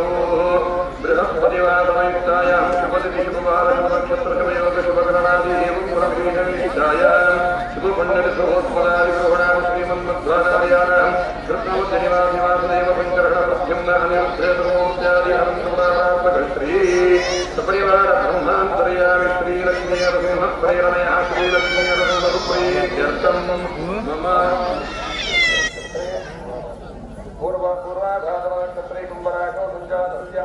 बृहस्पतिवादमयुक्तायां शुभतिथिशुभवारनक्षत्रशुभयोगशुभगणनादिदेवं पुरमीशविशिष्टायां शुभपण्डितसहोत्पलादिग्रहणां श्रीमन्मध्वाचार्याणां कृष्णवद्यनिवासिवासुदेव पञ्चरहणपथ्यं अनिरुद्धेतमोत्यादिहरं सपरिवार ब्रह्मान्तर्यामि श्रीलक्ष्मीनरसिंहप्रेरणया श्रीलक्ष्मीनरसिंहप्रेत्यर्थं मम पूर्वाधातनक्षत्रे कुम्भरागो सञ्जातस्य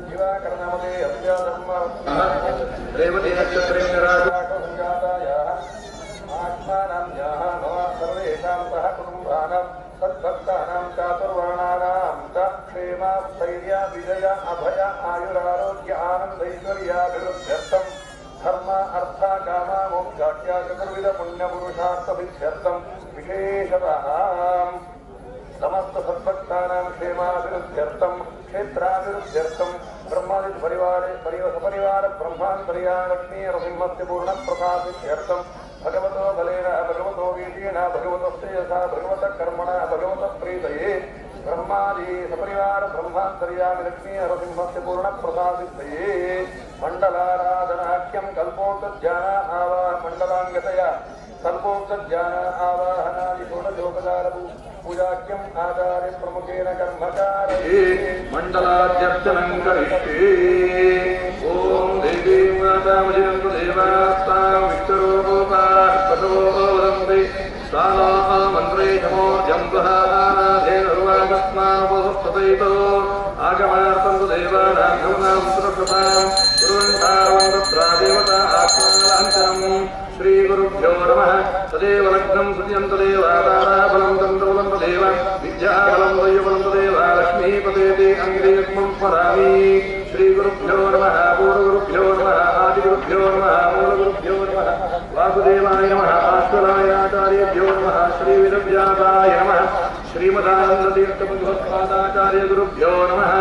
दिवाकरनामते अस्य धर्म रेवती नक्षत्रे राजाको सञ्जातायाः आत्मानां याः नमः सर्वेषां सह कुटुम्बानां सद्भक्तानां चातुर्वर्णानां च क्षेम स्थैर्य विजय अभय आयुरारोग्य आनन्दैश्वर्याभिवृद्ध्यर्थं धर्म अर्थ काम मोक्षाख्या चतुर्विध पुण्यपुरुषार्थसिद्ध्यर्थं विशेषतः समस्त सद्भक्तानां क्षेमाभिवृद्ध्यर्थं क्षेत्राभिवृद्ध्यर्थं ब्रह्मादि सपरिवार ब्रह्मान्तर्या लक्ष्मी नरसिंहस्य पूर्णप्रसादित्यर्थं भगवतो बलेन भगवतो वीर्येण भगवतस्य यथा भगवतः कर्मणा भगवतः प्रीतये ब्रह्मादि सपरिवार ब्रह्मान्तर्यामि लक्ष्मी नरसिंहस्य पूर्णप्रसादित्यये मण्डलाराधनाख्यं कल्पोक्तज्ञान मण्डलाङ्गतया कल्पोक्तज्ञान आवाहनादि षोडशोपचारभू पूजाख्यम आचार्य प्रमुखेन कर्मकारे मंडलाध्यक्षनं करिष्ये ओम देवी मातामजिनन्तु देवास्तां विष्णुरूपाः पशो वदन्ति सानो मन्त्रे शमोर्जं दुहानाधेन रुवागस्मानुपसुप्ततैतो आगमार्थन्तु देवानां गुणां सुरक्षतां कुर्वन्तावन्तत्रादेवता आत्मालाञ्छनम् श्रीगुरुभ्यो नमः तदेव लग्नं सुजन्तु देवादाराबलं तन्त्रबलं तदेव विद्याबलं वैबलं तदेव लक्ष्मीपतेति अङ्गिरेक्मं स्मरामि श्रीगुरुभ्यो नमः पूर्व श्रीमदानन्दतीर्थभगवत्पादाचार्यगुरुभ्यो नमः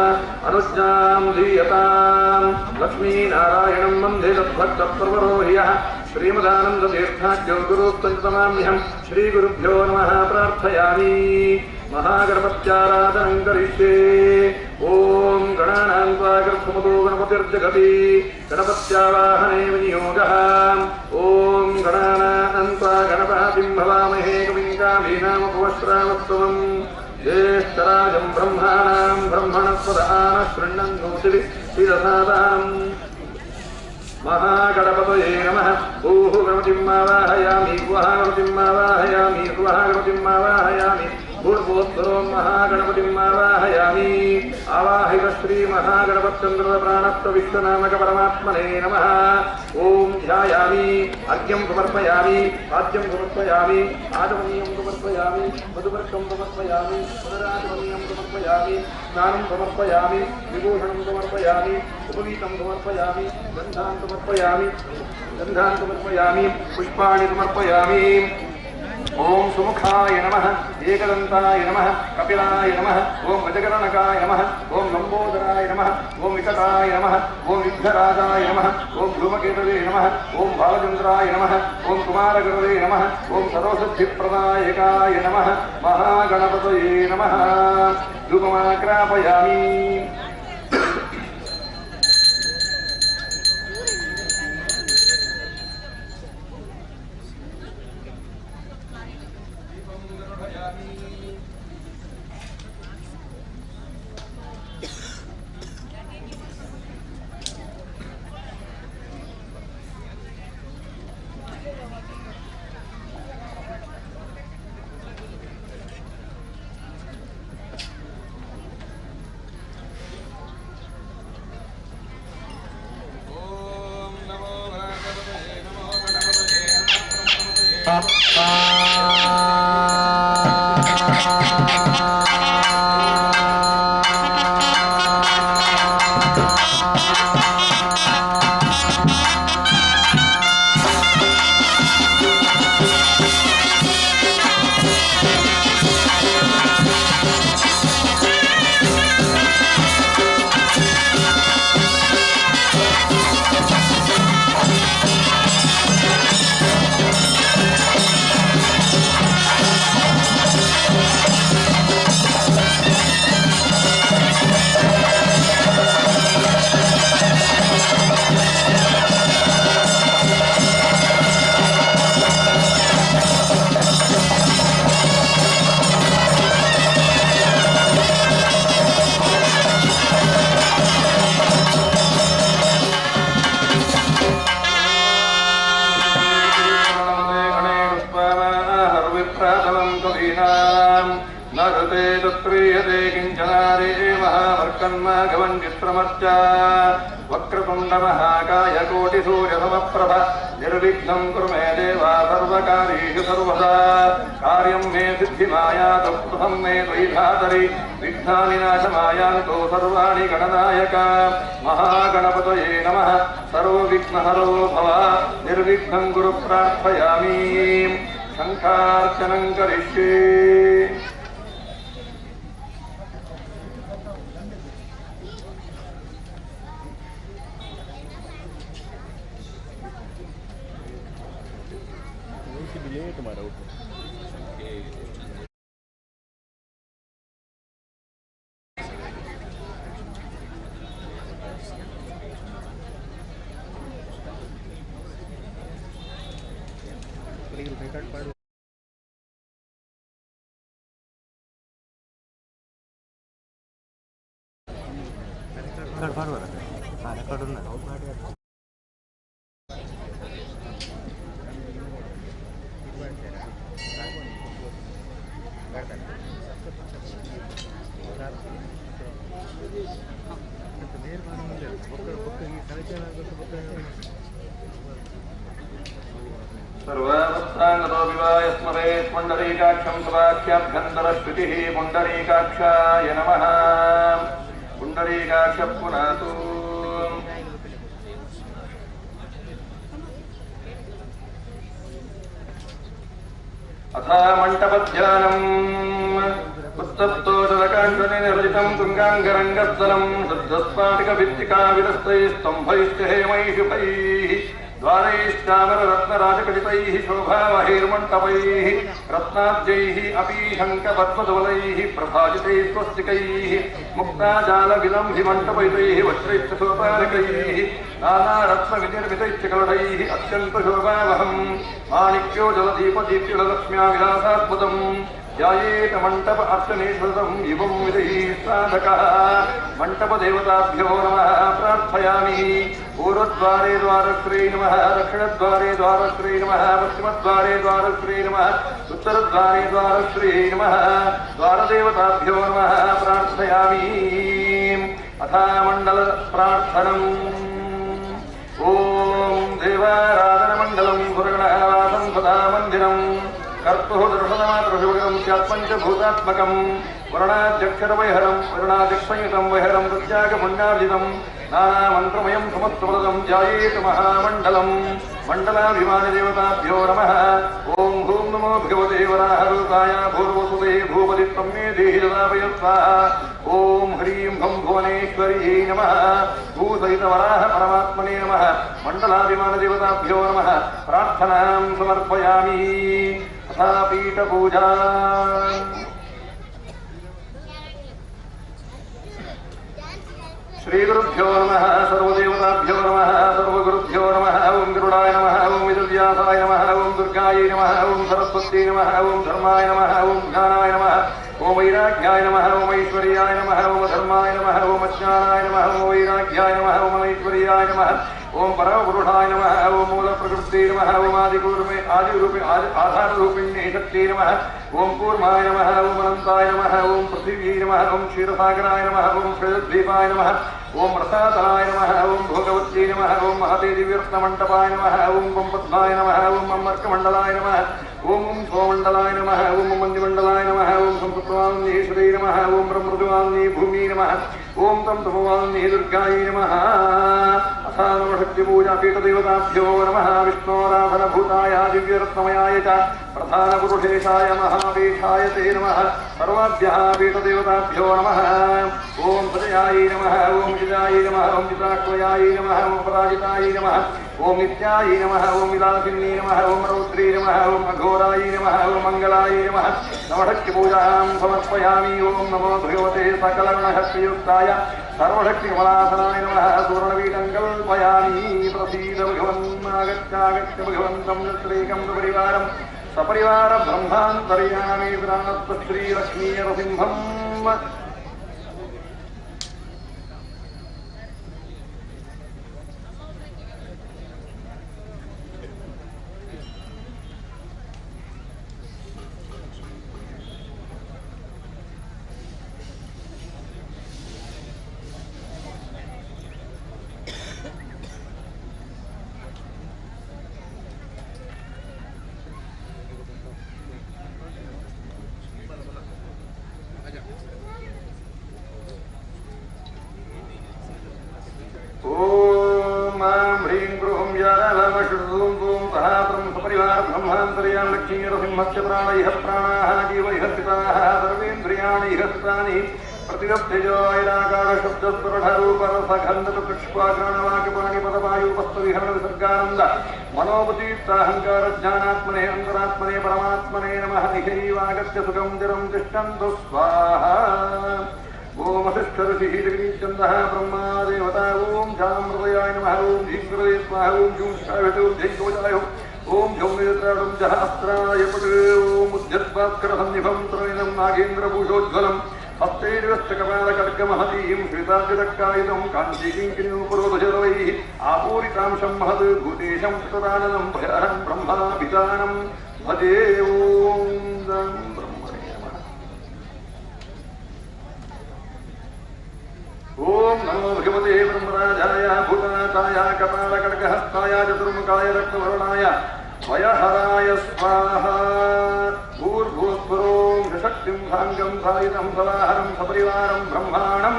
अनुज्ञां दीयतां लक्ष्मीनारायणं वन्दे तद्भक्तप्रवरोह्यः श्रीमदानन्दतीर्थाख्यो गुरुस्तमाम्यहं श्रीगुरुभ्यो नमः प्रार्थयामि महागणपत्याराधनं करिष्ये ॐ गणानां त्वा कृत्समुतो गणपतिर्जगति गणपत्यावाहने विनियोगः ॐ गणानां त्वा गणपतिं भवामहे कविं कामीनामुपवस्त्रावत्सवम् ज्येष्ठराजं ब्रह्माणां ब्रह्मणस्पद आनः शिरसादाम् महागणपतये नमः ऊः गणपतिं आवाहयामि स्वः गणपतिं आवाहयामि स्वः गणपतिं आवाहयामि भूर्भुवस्सरो महागणपतिं आवाहयामि आवाहित श्री महागणपत्यन्द्र प्राणत्व विश्वनामक परमात्मने नमः ॐ ध्यायामि अर्घ्यं समर्पयामि पाद्यं समर्पयामि आचमनीयं समर्पयामि मधुपर्कं समर्पयामि पुनराचमनीयं समर्पयामि स्नानं समर्पयामि विभूषणं समर्पयामि उपवीतं समर्पयामि गन्धान् समर्पयामि पुष्पाणि समर्पयामि ओं सुमुखाय नमः एकदन्ताय नमः कपिलाय नमः ओं गजगणनकाय नमः ओं लंबोदराय नमः ओं विकटाय नमः ओं विघ्नराजाय नमः ओं धूमकेतवे नमः ओं बालचन्द्राय नमः ओं कुमारगुरवे नमः ओं सर्वसिद्धिप्रदायकाय नमः महागणपतये नमः धूपमाग्रापयामि वक्रतुण्डमहाकाय कोटिसूर्यसमप्रभ निर्विघ्नं कुरु मे देवा सर्वकार्येषु सर्वदा कार्यं मे सिद्धिमायातु प्रथमं मे त्वयि धातरि विघ्नानि नाशमायान्तु सर्वाणि गणनायक महागणपतये नमः सर्वविघ्नहरो भव निर्विघ्नं कुरु प्रार्थयामि शङ्खार्चनं करिष्ये सर्वावस्थांगतो विवाय स्मरेत् पुण्डरीकाक्षं सदाख्याभ्यन्तरश्रुतिः पुण्डरीकाक्षाय नमः पुण्डरीकाक्ष पुनातु अथ मण्डपध्यानम् तप्तोजलकाञ्चने निर्जितं तुङ्गाङ्गरङ्गस्थलं शुद्धस्फाटिकभित्तिकाविरस्तैः स्तम्भैश्च हेमैः शुभैः द्वारैश्चामररत्नराजकटितैः शोभावहैर्मण्टपैः रत्नाद्यैः अपि शङ्खपद्मधवलैः प्रभाजितैः स्वस्तिकैः मुक्ताजालविलम्भिमण्टपैतैः वज्रैश्च सोपानकैः नानारत्नविनिर्मितैश्च कलशैः अत्यन्तशोभावहं माणिक्योजलदीपदीप्तिलक्ष्म्या विलासात्मतम् ध्यायेत मण्टप अर्चनेश्वरं युवं विदैः साधकः मण्टपदेवताभ्यो नमः प्रार्थयामि पूर्वद्वारे द्वारश्री नमः दक्षिणद्वारे द्वारश्री नमः पश्चिमद्वारे द्वारश्री नमः उत्तरद्वारे द्वारश्री नमः द्वारदेवताभ्यो नमः प्रार्थयामि अथा मण्डलप्रार्थनम् ॐ देवाराधनमण्डलं पुरगणवासं सदा मन्दिरम् कर्तुः दर्शनमात्रशुभकरं स्यात्पञ्चभूतात्मकं वर्णाध्यक्षरवैहरं वर्णाध्यक्षयुतं वैहरं प्रत्यागपुण्यार्जितं नानामन्त्रमयं समस्तवरदं ध्यायेत महामण्डलं मण्डलाभिमानिदेवताभ्यो नमः ॐ भूं नमो भगवते वराहरूपाय भूर्वसुते भूपतित्वं मे देहि ददापय स्वाहा ॐ ह्रीं भं भुवनेश्वरी नमः भूसहितवराह परमात्मने नमः मण्डलाभिमानदेवताभ्यो नमः प्रार्थनां समर्पयामि तथा पीठपूजा श्रीगुरुभ्यो नमः सर्वदेवताभ्यो नमः सर्वगुरुभ्यो नमः ओं गरुडाय नमः ओं विदव्यासाय नमः ओं दुर्गायै नमः ओं सरस्वत्यै नमः ओं धर्माय नमः ओं ज्ञानाय नमः ओं वैराग्याय नमः ओं ऐश्वर्याय नमः ओं धर्माय नमः ओं अज्ञानाय नमः ओं वैराग्याय नमः ओं ऐश्वर्याय नमः ओं परमपुरुषाय नमः ओं मूलप्रकृते नमः ओं आदिरूपे आधाररूपिण्ये शक्ते नमः ओं कूर्माय नमः ओं अनन्ताय नमः ओं पृथिव्यै नमः ओं क्षीरसागराय नमः ओं श्वेतद्वीपाय नमः ओं रसातलाय नमः ओं भोगवत्यै नमः ओं महते दिव्यरत्नमण्टपाय नमः ओं पद्माय नमः ओं अम्बर्कमण्डलाय नमः ओं सोमण्डलाय नमः ओं मन्दिमण्डलाय नमः ओं संस्कृतवान्येश्वरै नमः ओं ब्रह्मृदुवान्ये भूम्यै नमः ओं तं तमवान्ये दुर्गायै नमः अथा नवशक्तिपूजा पीठदेवताभ्यो नमः विष्णोराधनभूताय दिव्यरत्नमयाय च प्रधानपुरुषेशाय महापीठाय ते नमः सर्वाभ्यः पीठदेवताभ्यो नमः ओं सजयायै नमः ओं जितायै नमः ओं जिताक्वयायै नमः ओं पराजितायै नमः ओं नित्यायै नमः ओं विलासिन्यै नमः ओं रौद्रै नमः ओं अघोरायै नमः ओं मङ्गलायै नमः नवशक्तिपूजां समर्पयामि ओं नमो भगवते सकलगुणशक्तियुक्ताय सर्वशक्तिकमलासनाय नमः सुवर्णपीठं कल्पयामि प्रसीद भगवन्नागत्यागत्य भगवन्तं श्रीकं सपरिवारं सपरिवार ब्रह्मान्तर्यामि प्राणस्थ श्रीलक्ष्मी नरसिंहम् ब्रह्मस्य प्राणैः प्राणाः जीवैः स्थिताः सर्वेन्द्रियाणि हस्तानि प्रतिरप्तिजोयरागाढशब्दस्वरढरूपरसगन्धचक्षुष्पाघ्राणवाक्यपाणिपदवायुपस्तविहरणविसर्गानन्द मनोपदीप्ताहङ्कारज्ञानात्मने अन्तरात्मने परमात्मने नमः निखैवागत्य सुखं चिरं तिष्ठन्तु स्वाहा ओमसिष्ठऋषिः जगदीश्चन्दः ब्रह्मा देवता ॐ जामृतयाय नमः ॐ धीङ्कृते स्वाहा ॐ जूष्टावितो धैकोजाय ओं झौनिद्राडं जहास्त्राय पट ओं उद्यद्भास्करसन्निभं त्रिणं नागेन्द्रभूषोज्ज्वलं हस्तैर्वस्तकपालकर्कमहतीं श्वेताद्यदक्कायुधं काञ्चीकिङ्किणीपुरोधशरवैः आपूरितांशं महत् भूतेशं सदाननं भयहरं ब्रह्माभिधानं भजे ॐ ब्रह्मणे नमः ओं नमो भगवते ब्रह्मराजाय भूतनाथाय कपालकर्कहस्ताय चतुर्मुखाय रक्तवर्णाय वयहराय स्वाहा भूर्भुवस्वरों शक्तिं भाङ्गं धायितं फलाहरं सपरिवारं ब्रह्माणं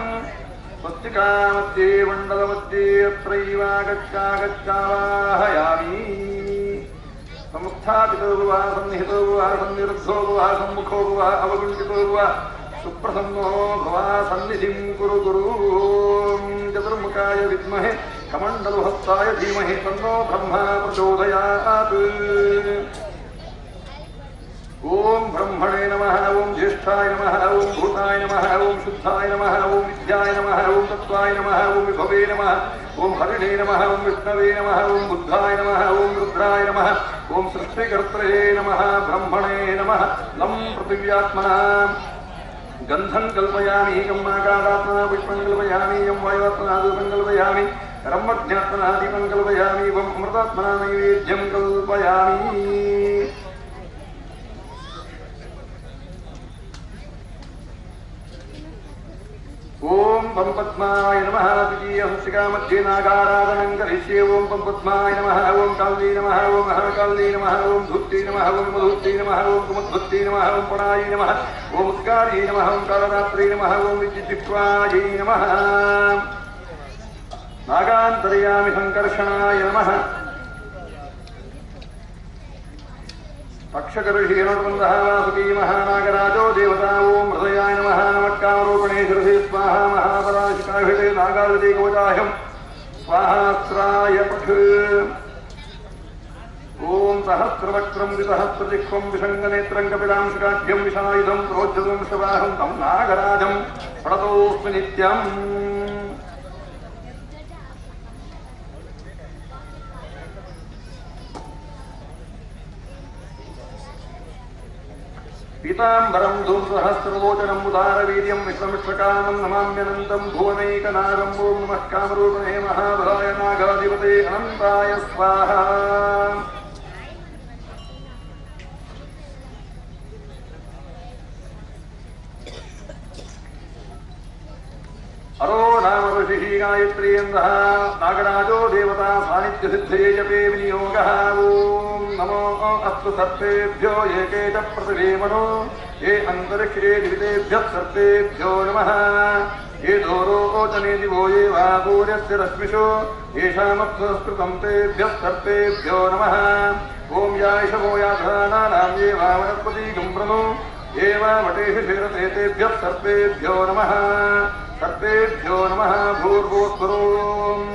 स्वस्तिकामध्ये मण्डलमध्ये अत्रैवागच्छागच्छावाहयामि समुत्थापितो वा सन्निहितो वा सन्निरुद्धो वा सम्मुखो वा अवगुण्ठितो वा सुप्रसन्नो भवा सन्निधिं कुरु गुरु चतुर्मुखाय विद्महे कमण्डलुहस्ताय धीमहि तन्नो ब्रह्मा प्रचोदयात् ओम ब्रह्मणे नमः ओम ज्येष्ठाय नमः ओम भूताय नमः ओम शुद्धाय नमः ओम विद्याय नमः ओम तत्त्वाय नमः ओम विभवे नमः ओम हरिणे नमः ओम विष्णवे नमः ओम बुद्धाय नमः ओम रुद्राय नमः ओम सृष्टिकर्त्रे नमः ब्रह्मणे नमः लं पृथिव्यात्मना गन्धं कल्पयामि गम्माकारात्मना पुष्पं कल्पयामि यं वायुवात्मना धूपं कल्पयामि ब्रह्मज्ञात्मना दीपं कल्पयामि वं अमृतात्मना नैवेद्यं कल्पयामि ओम पं पद्माय नमः द्वितीयहंसिका मध्ये नागाराधनं करिष्ये ओम पं पद्माय नमः ओम काली नमः ओम महाकाली नमः ओम धूत्यै नमः ओम मधुत्यै नमः ओम कुमुद्भुत्यै नमः ओम पणायै नमः ओम उत्कार्यै नमः ओम कालरात्रै नमः ओम विद्युत्वायै नमः नागान्तर्यामि संकर्षणाय नमः अक्षकर्षीणोत्पन्दः वासुकी महानागराजो देवता ओम हृदयाय नमः नमक्कामरूपणे शिरसि स्वाहा महापराशिकाभिषे नागावती गोदाह्यं स्वाहास्त्राय पठ ओम सहस्रवक्त्रं द्विसहस्रजिह्वं विषङ्गनेत्रं कपिलांशकाढ्यं विषायुधं प्रोज्जलं शवाहं तं नागराजं प्रणतोऽस्मि नित्यम् पीताम्बरं धूमसहस्रलोचनम् उदारवीर्यं विश्वमिश्वकानं नमाम्यनन्तं भुवनैकनागं ॐ नमः कामरूपिणे महाबलाय नागाधिपते अनन्ताय स्वाहा अरो नाम ऋषिः गायत्री यन्दः नागराजो देवता सान्निध्यसिद्धये जपे विनियोगः ॐ नमो अस्तु सर्पेभ्यो एके च प्रतिवेमनो ये अन्तरिक्षे दिवितेभ्यः सर्पेभ्यो नमः ये दोरोचने दिवो ये वा सूर्यस्य रश्मिषु येषामप्सुस्कृतं तेभ्यः सर्पेभ्यो नमः ॐ यायशवो याधानानां ये वा वनस्पतिगं प्रणो ये वा वटेषु शेरते तेभ्यः सर्पेभ्यो नमः सर्पेभ्यो नमः भूर्भुवस्वरोम्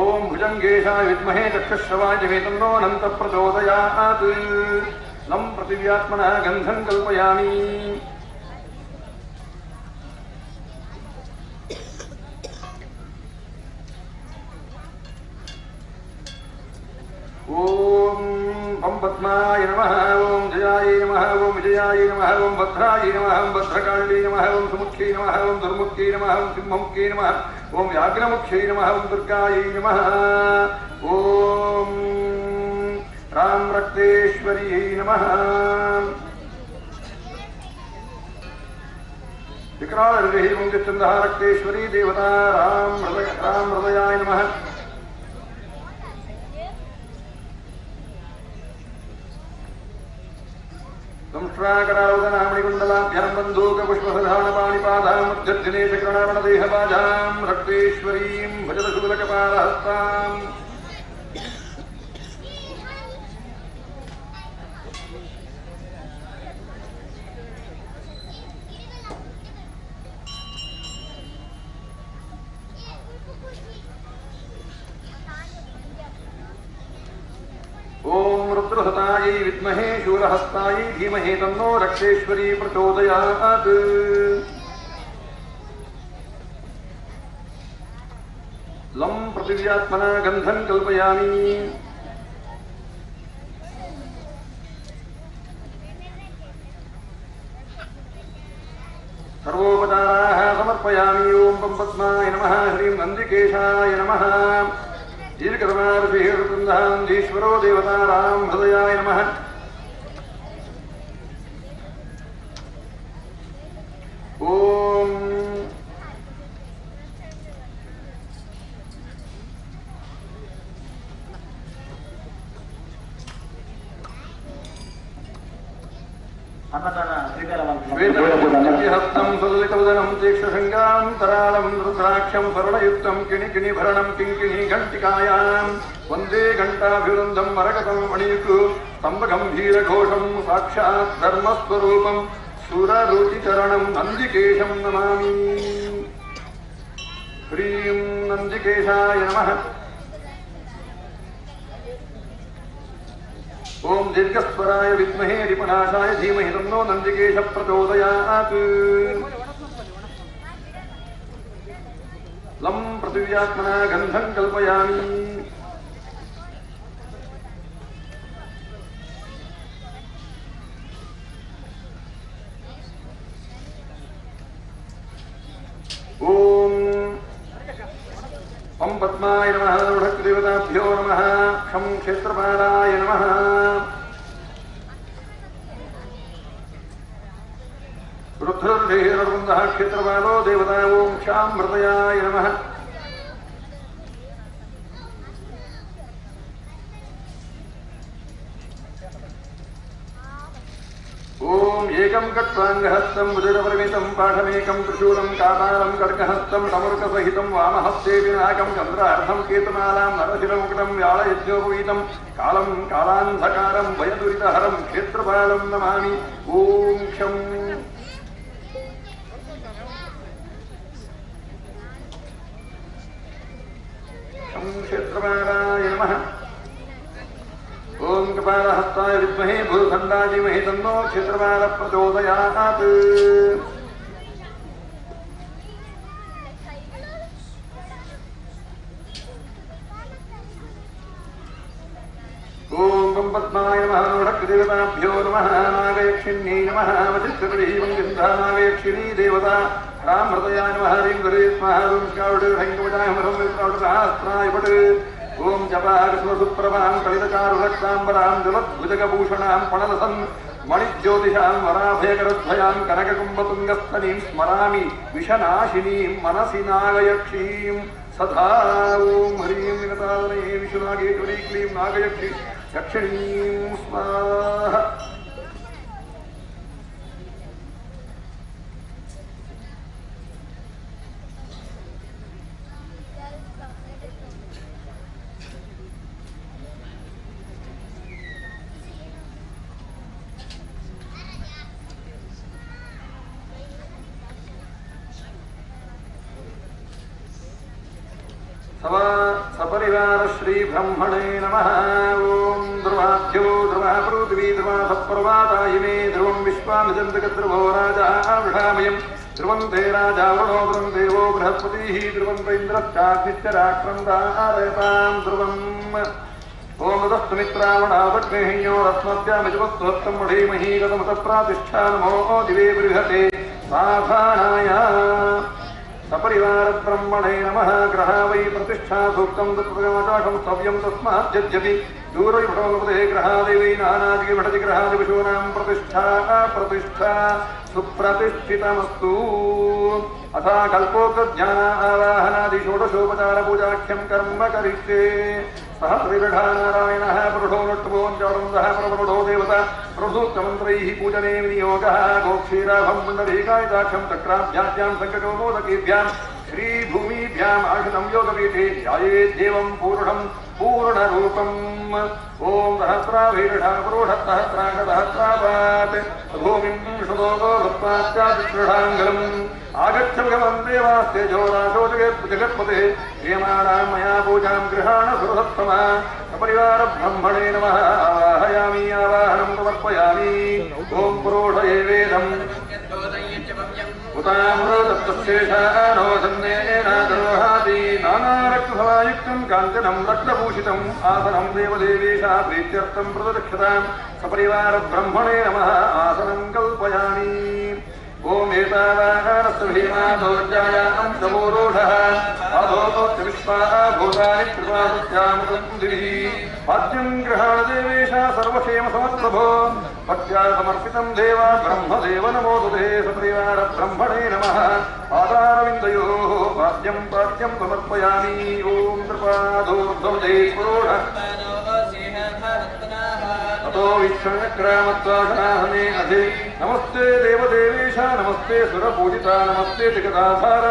ओम भुजंगेशाय विद्महे चक्षुश्रवाय धीमहि तन्नो अनन्तः प्रचोदयात् लं पृथिव्यात्मनः गन्धं कल्पयामि ओम पं पद्माय नमः ओम जयाय नमः ओम विजयाय नमः ओम भद्राय नमः ओम भद्रकाल्यै नमः ओम सुमुख्यै नमः ओम दुर्मुख्यै नमः ओम सिंहमुख्यै नमः ओम व्याघ्रमुख्यै नमः ओम दुर्गायै नमः ओम रामरक्तेश्वर्यै नमः विकरालहृदये पुंजच्छन्दः रक्तेश्वरी देवता राम हृदयाय नमः संश्राकरावदनामणिकुण्डलाभ्यां बन्धूकपुष्पसधानपाणिपादां मध्यर्जनेशकर्णावणदेहबाजां रक्तेश्वरीं भजतशूलकपालहस्ताम् ओम रुद्रहतायै विद्महे शूलहस्तायै धीमहि तन्नो रक्तेश्वरी प्रचोदयात् लं पृथिव्यात्मना गन्धं कल्पयामि सर्वोपचाराः समर्पयामि ओम पं पद्माय नमः ह्रीं नन्दिकेशाय नमः दीर्घतमार्षिहीर्वृन्दान्दीश्वरो देवता राम हृदयाय नमः ओम श्वेतहस्तं सललितवदनं तीक्ष्णशृङ्गां तरालं रुद्राक्षं स्वर्णयुक्तं किणिकिणिभरणं किङ्किणी घण्टिकायां वन्दे घण्टाभिवृन्दं मरकतं मणियुक् स्तम्भगम्भीरघोषं साक्षात् धर्मस्वरूपं सुररुचिचरणं नन्दिकेशं नमामि। ह्रीं नन्दिकेशाय नमः। ओम दीर्घस्वराय विद्महे रिपनाशाय धीमहि तन्नो नन्दिकेश प्रचोदयात्। लं पृथिव्यात्मना गन्धं कल्पयामि। ओम पद्माय नमः। रूढदेवताभ्यो नमः। क्षं क्षेत्रपालाय नमः। रुद्रर्षेरवृन्दः क्षेत्रपालो देवता। ओम क्षामृतयाय नमः। ओम एकं कट्वाङ्गहस्तं मुदिरपरिमितं पाठमेकं त्रिशूलं कातालं खड्गहस्तं तमरुकसहितं वामहस्ते विनायकं चन्द्रार्धं केतुमालां नरशिरमुकुटं व्याळयज्ञोपवीतं कालं कालान्धकारं भयदुरितहरं क्षेत्रपालं नमामि। ओम क्षं क्षेत्रपालाय नमः। ओम कपालहस्ताय विद्महे भूखण्डाय धीमहि तन्नो क्षेत्रपाल प्रचोदयात्। ओम पद्माय नमः। रूढदेवताभ्यो नमः। नागयक्षिण्यै नमः। वचित्रकरीवं गन्धानागयक्षिणी देवता। रामहृदयाय नमः। ह्रीं गुरे स्वाहा। ॐ स्कावडैङ्कवचाय हरं विप्रावटसहस्राय पट्। ओम जपाकृष्णसुप्रभां कलितचारुरक्ताम्बरां जलद्भुजगभूषणां पणलसन् मणिज्योतिषां वराभयकरध्वयां कनककुम्भतुङ्गस्थनीं स्मरामि विषनाशिनीं मनसि नागयक्षीं सदा। ओम ह्रीं विनतादनये विशुनागेश्वरी क्लीं नागयक्षी यक्षिणीं स्वाहा। सपरिवार श्री ब्रह्मणे नमः। ओम ध्रुवाभ्यो ध्रुवा पृथिवी ध्रुवा सप्रवातायिमे ध्रुवं विश्वामिचन्द्रकध्रुवो राजा वृषामयं ध्रुवं ते राजा वरुणो ध्रुवं देवो बृहस्पतिः ध्रुवं इन्द्रश्चाग्निश्चराक्रन्दारयतां ध्रुवम्। ओम दस्तमित्रावणावग्नेहिन्यो रत्नस्यामिजुवस्त्वत्तं मढीमहि गतमतप्रातिष्ठा नमो दिवे बृहते साधानाय। सपरिवार ब्रह्मणे नमः। ग्रहा वै प्रतिष्ठा सूक्तं तत्प्रगमाचाषं स्तव्यं तस्मात् यद्यपि दूरविभटोपदे ग्रहादेवै नानादिविभटति ग्रहादिविषूनां प्रतिष्ठा सुप्रतिष्ठितमस्तु। अथा कल्पोक्तज्ञान आवाहनादि षोडशोपचारपूजाख्यं कर्म करिष्ये। सह त्रिविढानारायणः पुरुषो नट्टुभोञ्चाडन्दः परपुरुषो देवता प्रसूक्तमन्त्रैः पूजने विनियोगः। गोक्षीराभं पुण्डरीकायदाक्षं चक्राभ्याज्यां सङ्कटोमोदकेभ्यां श्रीभूमिभ्याम् आशितं योगपीठे ध्यायेद्देवं पूर्णं पूर्णरूपम्। ओम सहस्राभीषा पुरुषसहस्राङ्गसहस्रापात् भूमिं सुदोगो भक्त्वाच्चादिदृढाङ्गलम् आगच्छ भगवन् देवास्ते जोराशो जगत्पते क्रियमाणां मया पूजां गृहाण सुरसत्तमा। सपरिवार ब्रह्मणे नमः। आवाहयामि आवाहनं समर्पयामि। ओम पुरोषये वेदम् उतामृतशेषानो सन्नेनादरोहाति नानारक्तफलायुक्तं काञ्चनं रक्तभूषितम् आसनं देवदेवेशा प्रीत्यर्थं प्रदक्षताम्। सपरिवार ब्रह्मणे नमः। आसनं कल्पयामि। ओम एतावाहनस्य भीमाधोज्जायां समोरूढः अधोतोच्च विश्वाः भूतानि कृपादस्यामृतम् पाद्यं गृहाणदेवेशा सर्वक्षेमसमप्रभो भक्त्या समर्पितं देवा ब्रह्मदेव नमोऽस्तुते। सपरिवार ब्रह्मणे नमः। पादारविन्दयोः पाद्यं समर्पयामि। ओम नृपाधोर्ध्वजे पुरोढः अतो वीक्षणक्रामत्वासनाहने अधि नमस्ते देवदेवेश नमस्ते सुरपूजिता नमस्ते जगदाधार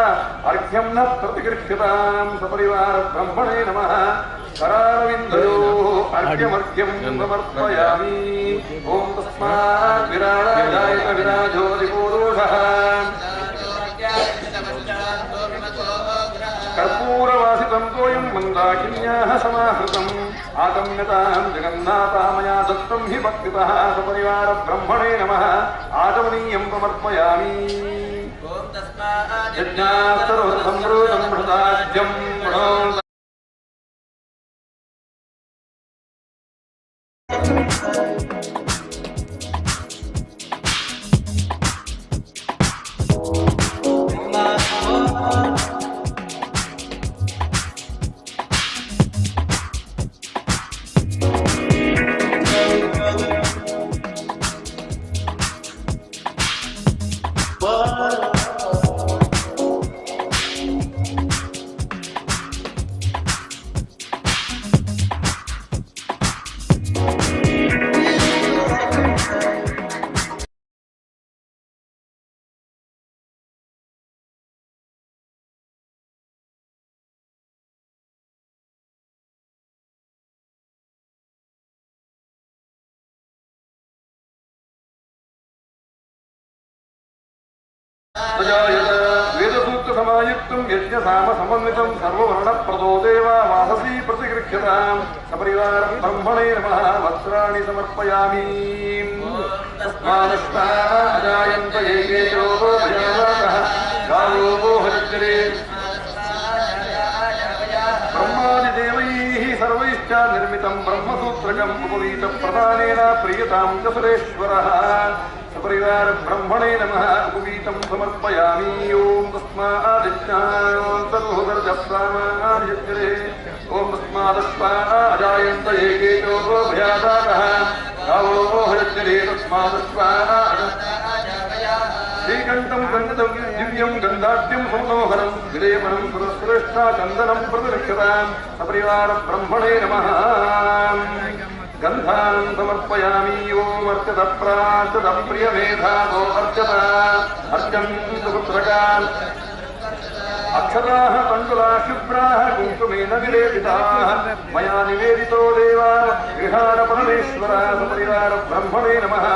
अर्घ्यं न प्रतिगृह्यतां सपरिवार ब्रह्मणे नमः करारविन्दयोः अर्घ्यमर्घ्यं समर्पयामि ॐ तस्मात् विराजायत विराजोऽधिपूरुषः कर्पूरवासितं तोयं मन्दाकिन्याः समाहृतम् आगम्यतां जगन्नाथा मया दत्तं हि भक्तितः सपरिवार ब्रह्मणे नमः आगमनीयं समर्पयामि यज्ञात् सर्वसम्भृतं हृदाज्यं प्रणो वेदसूत्रसमायुक्तं यज्ञसामसमन्वितं सर्ववर्णप्रदो देवा वाससी प्रतिगृह्यतां सपरिवार ब्रह्मणे नमः वस्त्राणि समर्पयामि तस्मादश्वाजायन्त एकेशो भयावासः गावो हरिचरे ब्रह्मादिदेवैः सर्वैश्च निर्मितं ब्रह्मसूत्रकम् उपवीतप्रदानेन प्रीयतां च सुरेश्वरः सपरिवार ब्रह्मणे नमः उपवीतं समर्पयामि ॐ तस्मादिज्ञान्तर्होदर्जप्रामार्यज्ञरे ॐ तस्मादश्वाजायन्त एकेशो भयादातः गावो हरिचरे तस्मादश्वाः श्रीकण्ठं गन्धं दिव्यं गन्धाढ्यं मनोहरं विलेपनं सुरश्रेष्ठा चन्दनं प्रतिरक्षतां सपरिवार ब्रह्मणे नमः गन्धान् समर्पयामि ॐ अर्चत प्रार्चत प्रियमेधातो अर्चत अर्चन्तु पुत्रकान् अक्षताः तण्डुलाः शुभ्राः कुङ्कुमेन विलेपिताः मया निवेदितो देवा गृहाण परमेश्वरः सपरिवार ब्रह्मणे नमः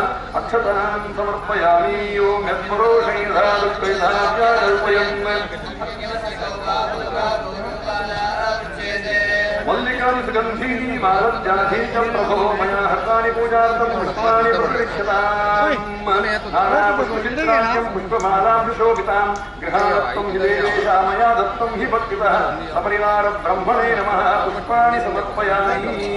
अक्षतान् समर्पयामि ॐ यत्पुरोषैर्धातुकैर्धाव्याकल्पयन् मल्लिकानि सुगन्धीनि मालद्याधि च प्रभो मया हस्तानि पूजार्थं पुष्पाणि प्रतिगृह्यताम् नानापुष्पचित्राख्यं पुष्पमालां सुशोभितां गृहाणत्वं हि देवेशा मया दत्तं हि भक्तितः सपरिवार ब्रह्मणे नमः पुष्पाणि समर्पयामि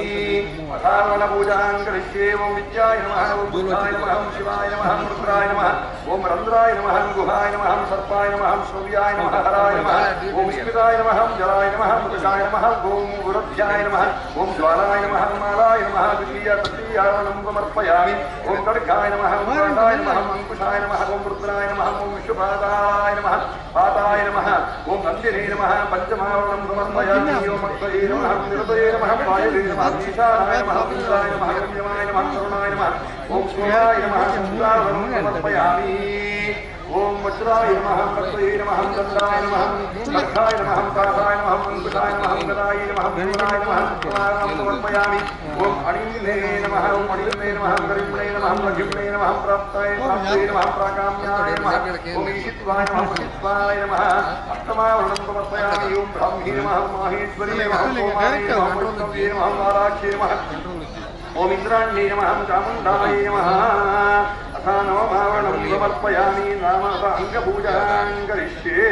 अथार्वणपूजां करिष्ये ॐ विद्याय नमः ॐ बुद्धाय नमः ॐ शिवाय नमः रुद्राय नमः ॐ रन्ध्राय नमः गुहाय नमः सर्पाय नमः श्रव्याय नमः हराय नमः ॐ स्मिताय नमः जलाय नमः मृतकाय नमः ॐ गुरभ्याय नमः ॐ ज्वालाय नमः मालाय नमः द्वितीय तृतीयावनं समर्पयामि ॐ खड्गाय नमः ॐ पादाय नमः अंकुशाय नमः ॐ रुद्राय नमः ॐ विश्वपादाय नमः पादाय नमः ॐ नन्दिने नमः पञ्चमावनं समर्पयामि ॐ मत्वये नमः निरतये नमः पायवे नमः ईशानाय नमः इंद्राय नमः गम्यमाय नमः करुणाय नमः ॐ सूर्याय नमः चन्द्रावनं समर्पयामि ॐ वज्राय नमः पत्वये नमः चन्द्राय नमः खड्गाय नमः पादाय नमः अंकुशाय नमः गदाय नमः भीमाय नमः पुराणं समर्पयामि ॐ अणिम्ने नमः ॐ अणिम्ने नमः गरिम्णे नमः लघिम्ने नमः प्राप्ताय नमः प्राकाम्याय नमः ॐ ईशित्वाय नमः पतित्वाय नमः अष्टमावरणं समर्पयामि ॐ ब्राह्मी नमः माहेश्वरी नमः सोमाय नमः वैष्णव्ये नमः वाराख्ये नमः ॐ इन्द्राण्ये नमः चामुण्डाय नमः अथा नवमावरणं समर्पयामि नाम अङ्गपूजां करिष्ये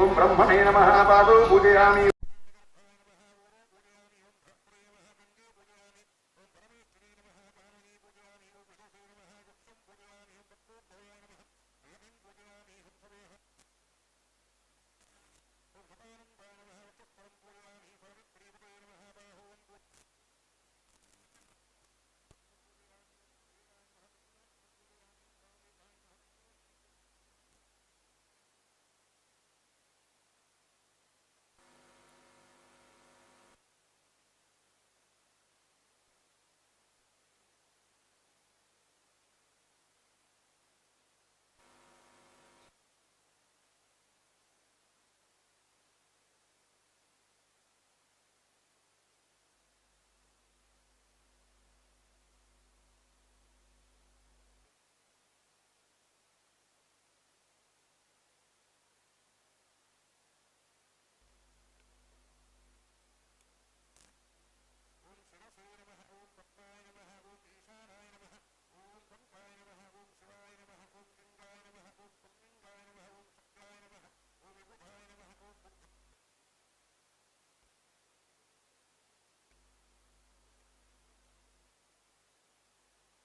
ॐ ब्रह्मणे नमः पादौ पूजयामि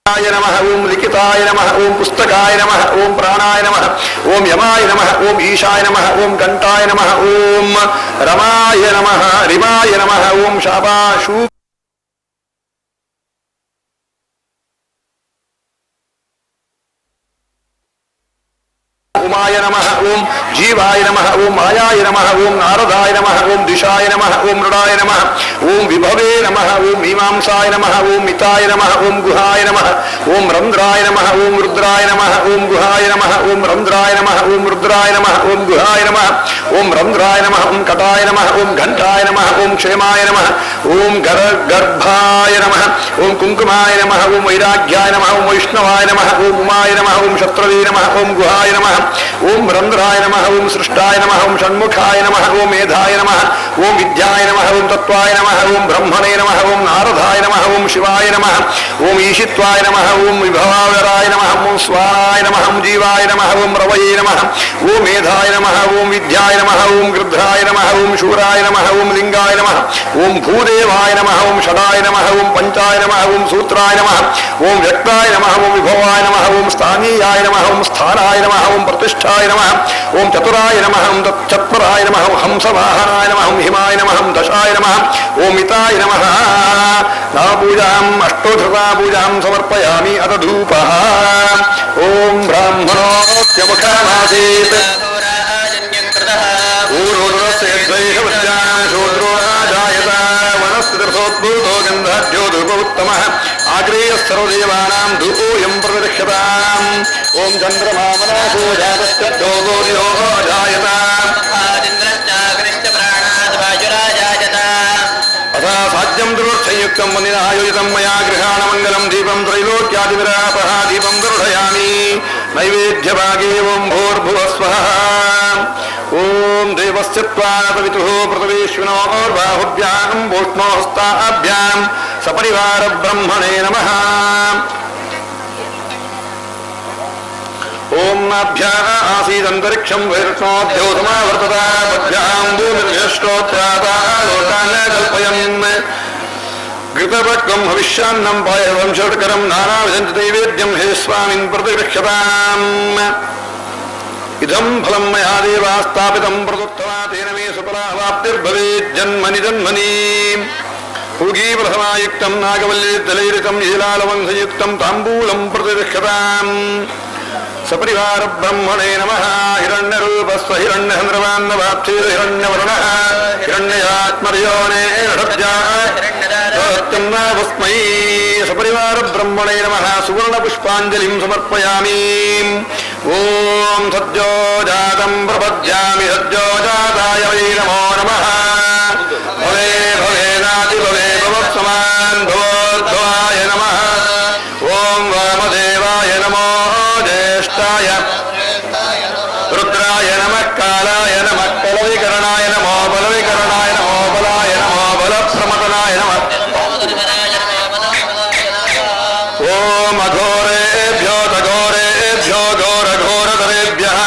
नमः ओम लिखिताय नमः ओम पुस्तकाय नमः ओम प्राणाय नमः ओम यमाय नमः ओम ईशाय नमः ओम घंटाय नमः ओम रमाय नमः रिमाय नमः ओम शाबाशु उमाय नमः ओम जीवाय नमः ओम मायाय नमः ओम नारदाय नमः ओम दिशाय नमः ओम मृडाय नमः ओम विभवे नमः ओम मीमांसाय नमः ओम मिताय नमः ओम गुहाय नमः ओम रंद्राय नमः ओम रुद्राय नमः ओम गुहाय नमः ओम रंद्राय नमः ओम रुद्राय नमः ओम गुहाय नमः ओम रंद्राय नमः ओम कटाय नमः ओम घंटाय नमः ओम क्षेमाय नमः ओम गर्भाय नमः ओम कुंकुमाय नमः ओम वैराग्याय नमः ओम वैष्णवाय नमः ओम उमाय नमः ओम शत्रवे नमः ओम गुहाय नमः ओम रंध्राय नमः ओम सृष्टाय नमः ओम षण्मुखाय नमः ओम मेधाय नमः ओम विद्याय नमः ओम तत्वाय नमः ओम ब्रह्मणे नमः ओम नारदाय नमः ओम शिवाय नमः ओम ईशित्वाय नमः ओम विभवावराय नमः ओम स्वाहाय नमः ओम जीवाय नमः ओम रवये नमः ओम मेधाय नमः ओम विद्याय नमः ओम गृध्राय नमः ओम शूराय नमः ओम लिंगाय नमः ओम भूदेवाय नमः ओम षडाय नमः ओम पंचाय नमः ओम सूत्राय नमः ओम व्यक्ताय नमः ओम विभवाय नमः ओम स्थानीयाय नमः ओम स्थानाय नमः ओम प्रतिष्ठाय नमः ओम चतुराय नमः ओम चत्वराय नमः ओम हंसवाहनाय नमः ओम हिमाय नमः ओम दशाय नमः ओम मिताय नमः नापूजाम् अष्टोधृता पूजां समर्पयामि अथ धूपः ओम ब्राह्मणोऽस्य मुखमासीत् ऊरोदरस्य द्वैषवस्यां शूद्रो जायत वनस्पतिरसोद्भूतो गन्धाढ्यो धूपोत्तमः आग्रेयः सर्वदेवानां धूपोऽयं प्रतिरक्ष्यताम् ओम चन्द्रमामनासो जातस्य दोगोर्यो जायत अथा साध्यं दुर्वत्संयुक्तं वन्दिनायोजितं मया गृहाणमङ्गलं दीपं त्रैलोक्यादिविरापः दीपं दर्शयामि नैवेद्यभागे ओम भूर्भुवस्वः ओम देवस्य त्वानतवितुः पृथिवीश्विनोर्बाहुभ्यां वोष्णोहस्ताभ्यां सपरिवार ब्रह्मणे नमः ओम नाभ्या आसीदन्तरिक्षं वैष्णोद्योतमा वर्तता पद्भ्यां भूमिर्यष्टोत्याता लोकान् कल्पयन् घृतपक्वं हविष्यान्नं पायवं षट्करं नानाविधं दैवेद्यं हे स्वामिन् प्रतिरक्ष्यताम् इदं फलं मया देवा स्थापितं प्रदत्त्वा तेन मे सुफलावाप्तिर्भवेत् जन्मनि जन्मनि पूगीप्रथमायुक्तं नागवल्लीदलैरितं लीलालवंशयुक्तं ताम्बूलं प्रतिरक्ष्यताम् सपरिवार ब्रह्मणे नमः हिरण्यरूपस्व हिरण्यचन्द्रमान्नवाप्तेर हिरण्यवर्णः हिरण्ययात्मर्योने षड्जातन्नावस्मै सपरिवार ब्रह्मणे नमः सुवर्णपुष्पाञ्जलिं समर्पयामि ओम सद्यो जातं प्रपद्यामि सद्यो जाताय वै नमो नमः भवे भवेनाति भवे भवत्समान् भवोद्भवाय नमः ओम वामदेवाय नमो ज्येष्ठाय रुद्राय नमः कालाय नमः बलविकरणाय नमो बलविकरणाय नमो बलाय नमो बलप्रमदनाय नमः ओम अघोरेभ्यो तघोरेभ्यो घोरघोरधरेभ्यः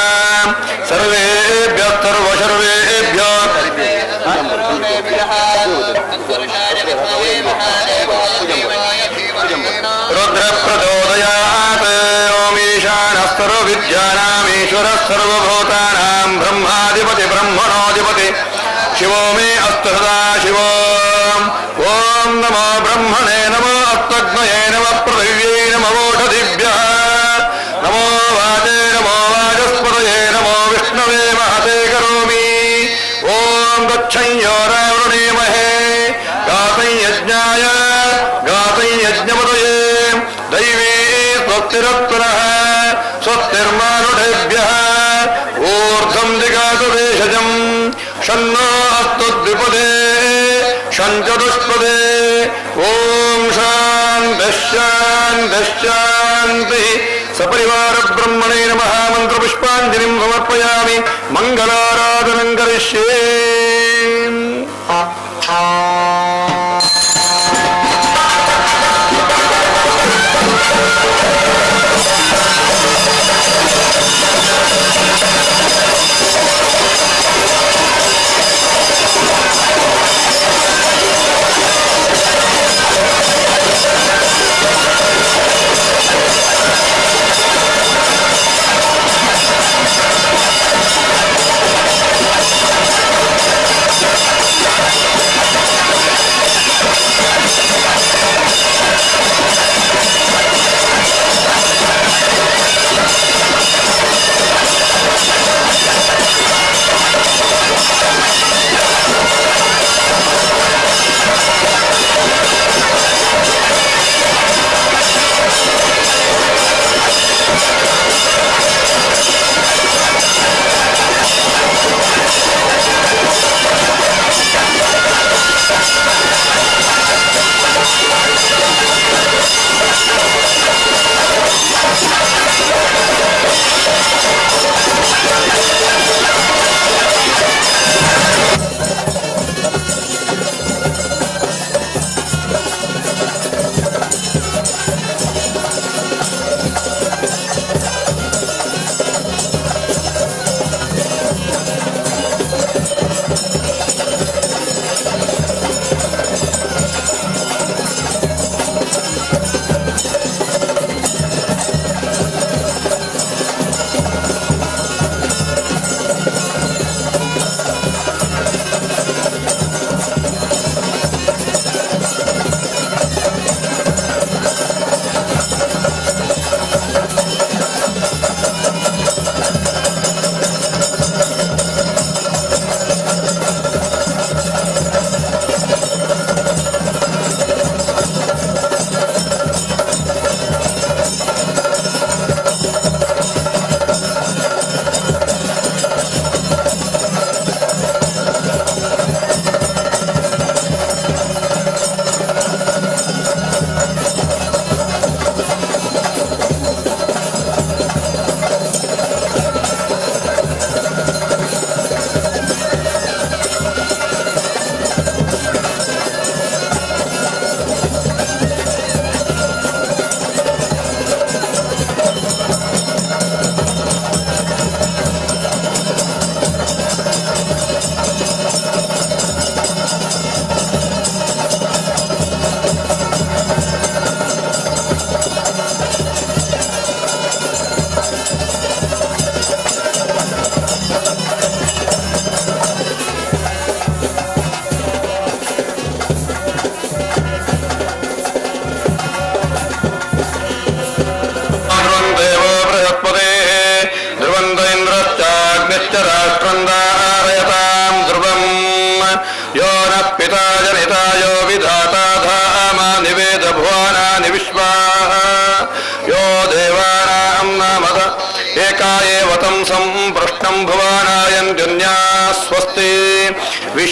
सर्वेभ्यः सर्वशर्वेभ्यो रुद्रप्रचोदयात् ओम ईशानः सर्वविद्यानामीश्वरः सर्वभूतानां ब्रह्माधिपति ब्रह्मणोऽधिपति शिवो मे अस्तु सदा शिवो ओम नमो ब्रह्मणे नमो अस्तग्नये नमः पृथिव्यै नमो ओषधिभ्यः नमो वाजे नमो वाचस्पतये नमो विष्णवे महते करोमि ओम गच्छञ्यो रावृणीमहे गातं यज्ञाय गातं यज्ञपतये दैवी स्वस्तिरत्पुरः स्वस्तिर्मानुषेभ्यः ऊर्ध्वं दिगातु देशजं शन्नो अस्तु द्विपदे शञ्चतुष्पदे ओम शान्तिः शान्तिः शान्तिः सपरिवार ब्रह्मणे नमः मन्त्रपुष्पाञ्जलिं समर्पयामि मङ्गलाराधनं करिष्ये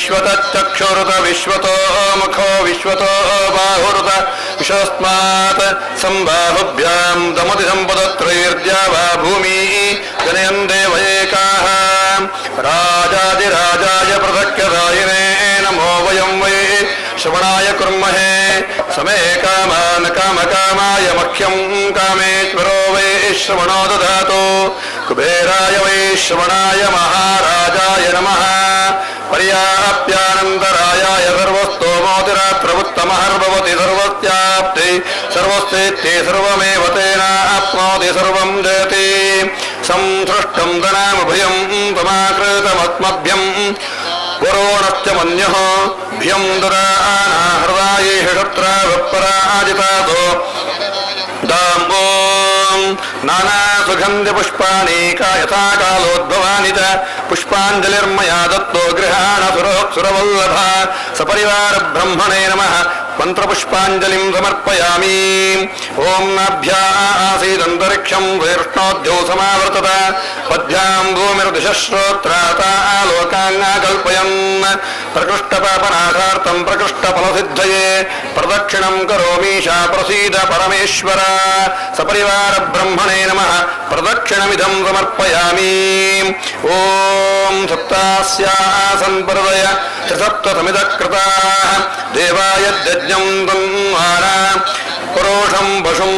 ವಿಶ್ವತಚ್ಚಕ್ಷುರುತ ವಿಶ್ವತೋ ಮುಖೋ ವಿಶ್ವತೋ ಬಾಹುರುತ ವಿಶ್ವಸ್ಮಾತ್ ಸಂಬಾಹುಭ್ಯಾಂ ದಮತಿ ಸಂಪದತ್ರೈರ್ದ್ಯಾವಾ ಭೂಮಿ ಜನಯನ್ ದೇವೈಕಾಃ ರಾಜಾದಿರಾಜಾಯ ಪೃಥಕ್ಯದಾಯಿನೇ ನಮೋ ವಯಂ ವೈ ಶ್ರವಣಾಯ ಕುರ್ಮಹೇ ಸಮೇ ಕಾಮಾನ್ ಕಾಮಕಾಮಾಯ ಮಖ್ಯಂ ಕಾಮೇಶ್ವರೋ ವೈ ಶ್ರವಣೋ ದಧಾತು ಕುಬೇರಾಯ ವೈ ಶ್ರವಣಾಯ ಮಹಾರಾಜಾಯ ನಮಃ ಪರ್ಯಾಪ್ಯಾನಂತರಾಯಾಯ ಸರ್ವಸ್ತೋಮೋತಿರಾತ್ರವೃತ್ತಮಹರ್ಭವತಿ ಸರ್ವಸ್ಯಾಪ್ತಿ ಸರ್ವಸ್ಥೇತ್ಯೆ ಸರ್ವಮೇವ ತೇನಾಪ್ನೋತಿ ಸರ್ವಂ ಜಯತಿ ಸಂಸೃಷ್ಟಂ ಧನಾಮಭಯಂ ತಮಾಕೃತಮಸ್ಮಭ್ಯಂ ವರುಣಶ್ಚ ಮನ್ಯಃ ಭ್ಯಂ ದುರಾನಾ ಹೃದಯೇಷ ಶತ್ರ ವಿಪರಾಜಿತಾತೋ ದಾಂಬೋಂ ನಾನಾ ಸುಗಂಧಿ ಪುಷ್ಪಾಣಿ ಯಥಾ ಕಾಲೋದ್ಭವಾನಿ ಚ ಪುಷ್ಪಾಂಜಲಿರ್ಮಯಾ ದತ್ತೋ ಗೃಹಾಣ ಸುರವಲ್ಲಭ ಸಪರಿವಾರ ಬ್ರಹ್ಮಣೇ ನಮಃ ಮಂತ್ರಪುಷ್ಪಾಂಜಲಿಂ ಸಮರ್ಪಯಾಮಿ. ಓಂ ನಾಭ್ಯಾಸೀದಂತರಿಕ್ಷಂ ವೈಷ್ಣೋದ್ಯೌ ಸಮಾವರ್ತತ ಪದ್ಭ್ಯಾಂ ಭೂಮಿರ್ದಿಶ್ರೋತ್ರಾತಾ ಲೋಕಾಂಗಲ್ಪಯನ್ ಪ್ರಕೃಷ್ಟಪಾಪನಾಶಾರ್ಥಂ ಪ್ರಕೃಷ್ಟಫಲಸಿದ್ಧಯೇ ಪ್ರದಕ್ಷಿಣಂ ಕರೋಮೀಶಾ ಪ್ರಸೀದ ಪರಮೇಶ್ವರ ಸಪರಿವಾರ ಬ್ರಹ್ಮಣೇ ನಮಃ ಪ್ರದಕ್ಷಿಣಮಿದಂ ಸಮರ್ಪಯಾಮಿ. ಓಂ ಸಪ್ತಾಸ್ಯಾಸನ್ ಪರದಯ ತ್ರಿಸಪ್ತಸಮಿದ ಕೃತಾಃ ದೇವಾಯ ಯಜ್ಞಂ ತನ್ವಾರ ಪುರೋಷಂ ಪಶುಂ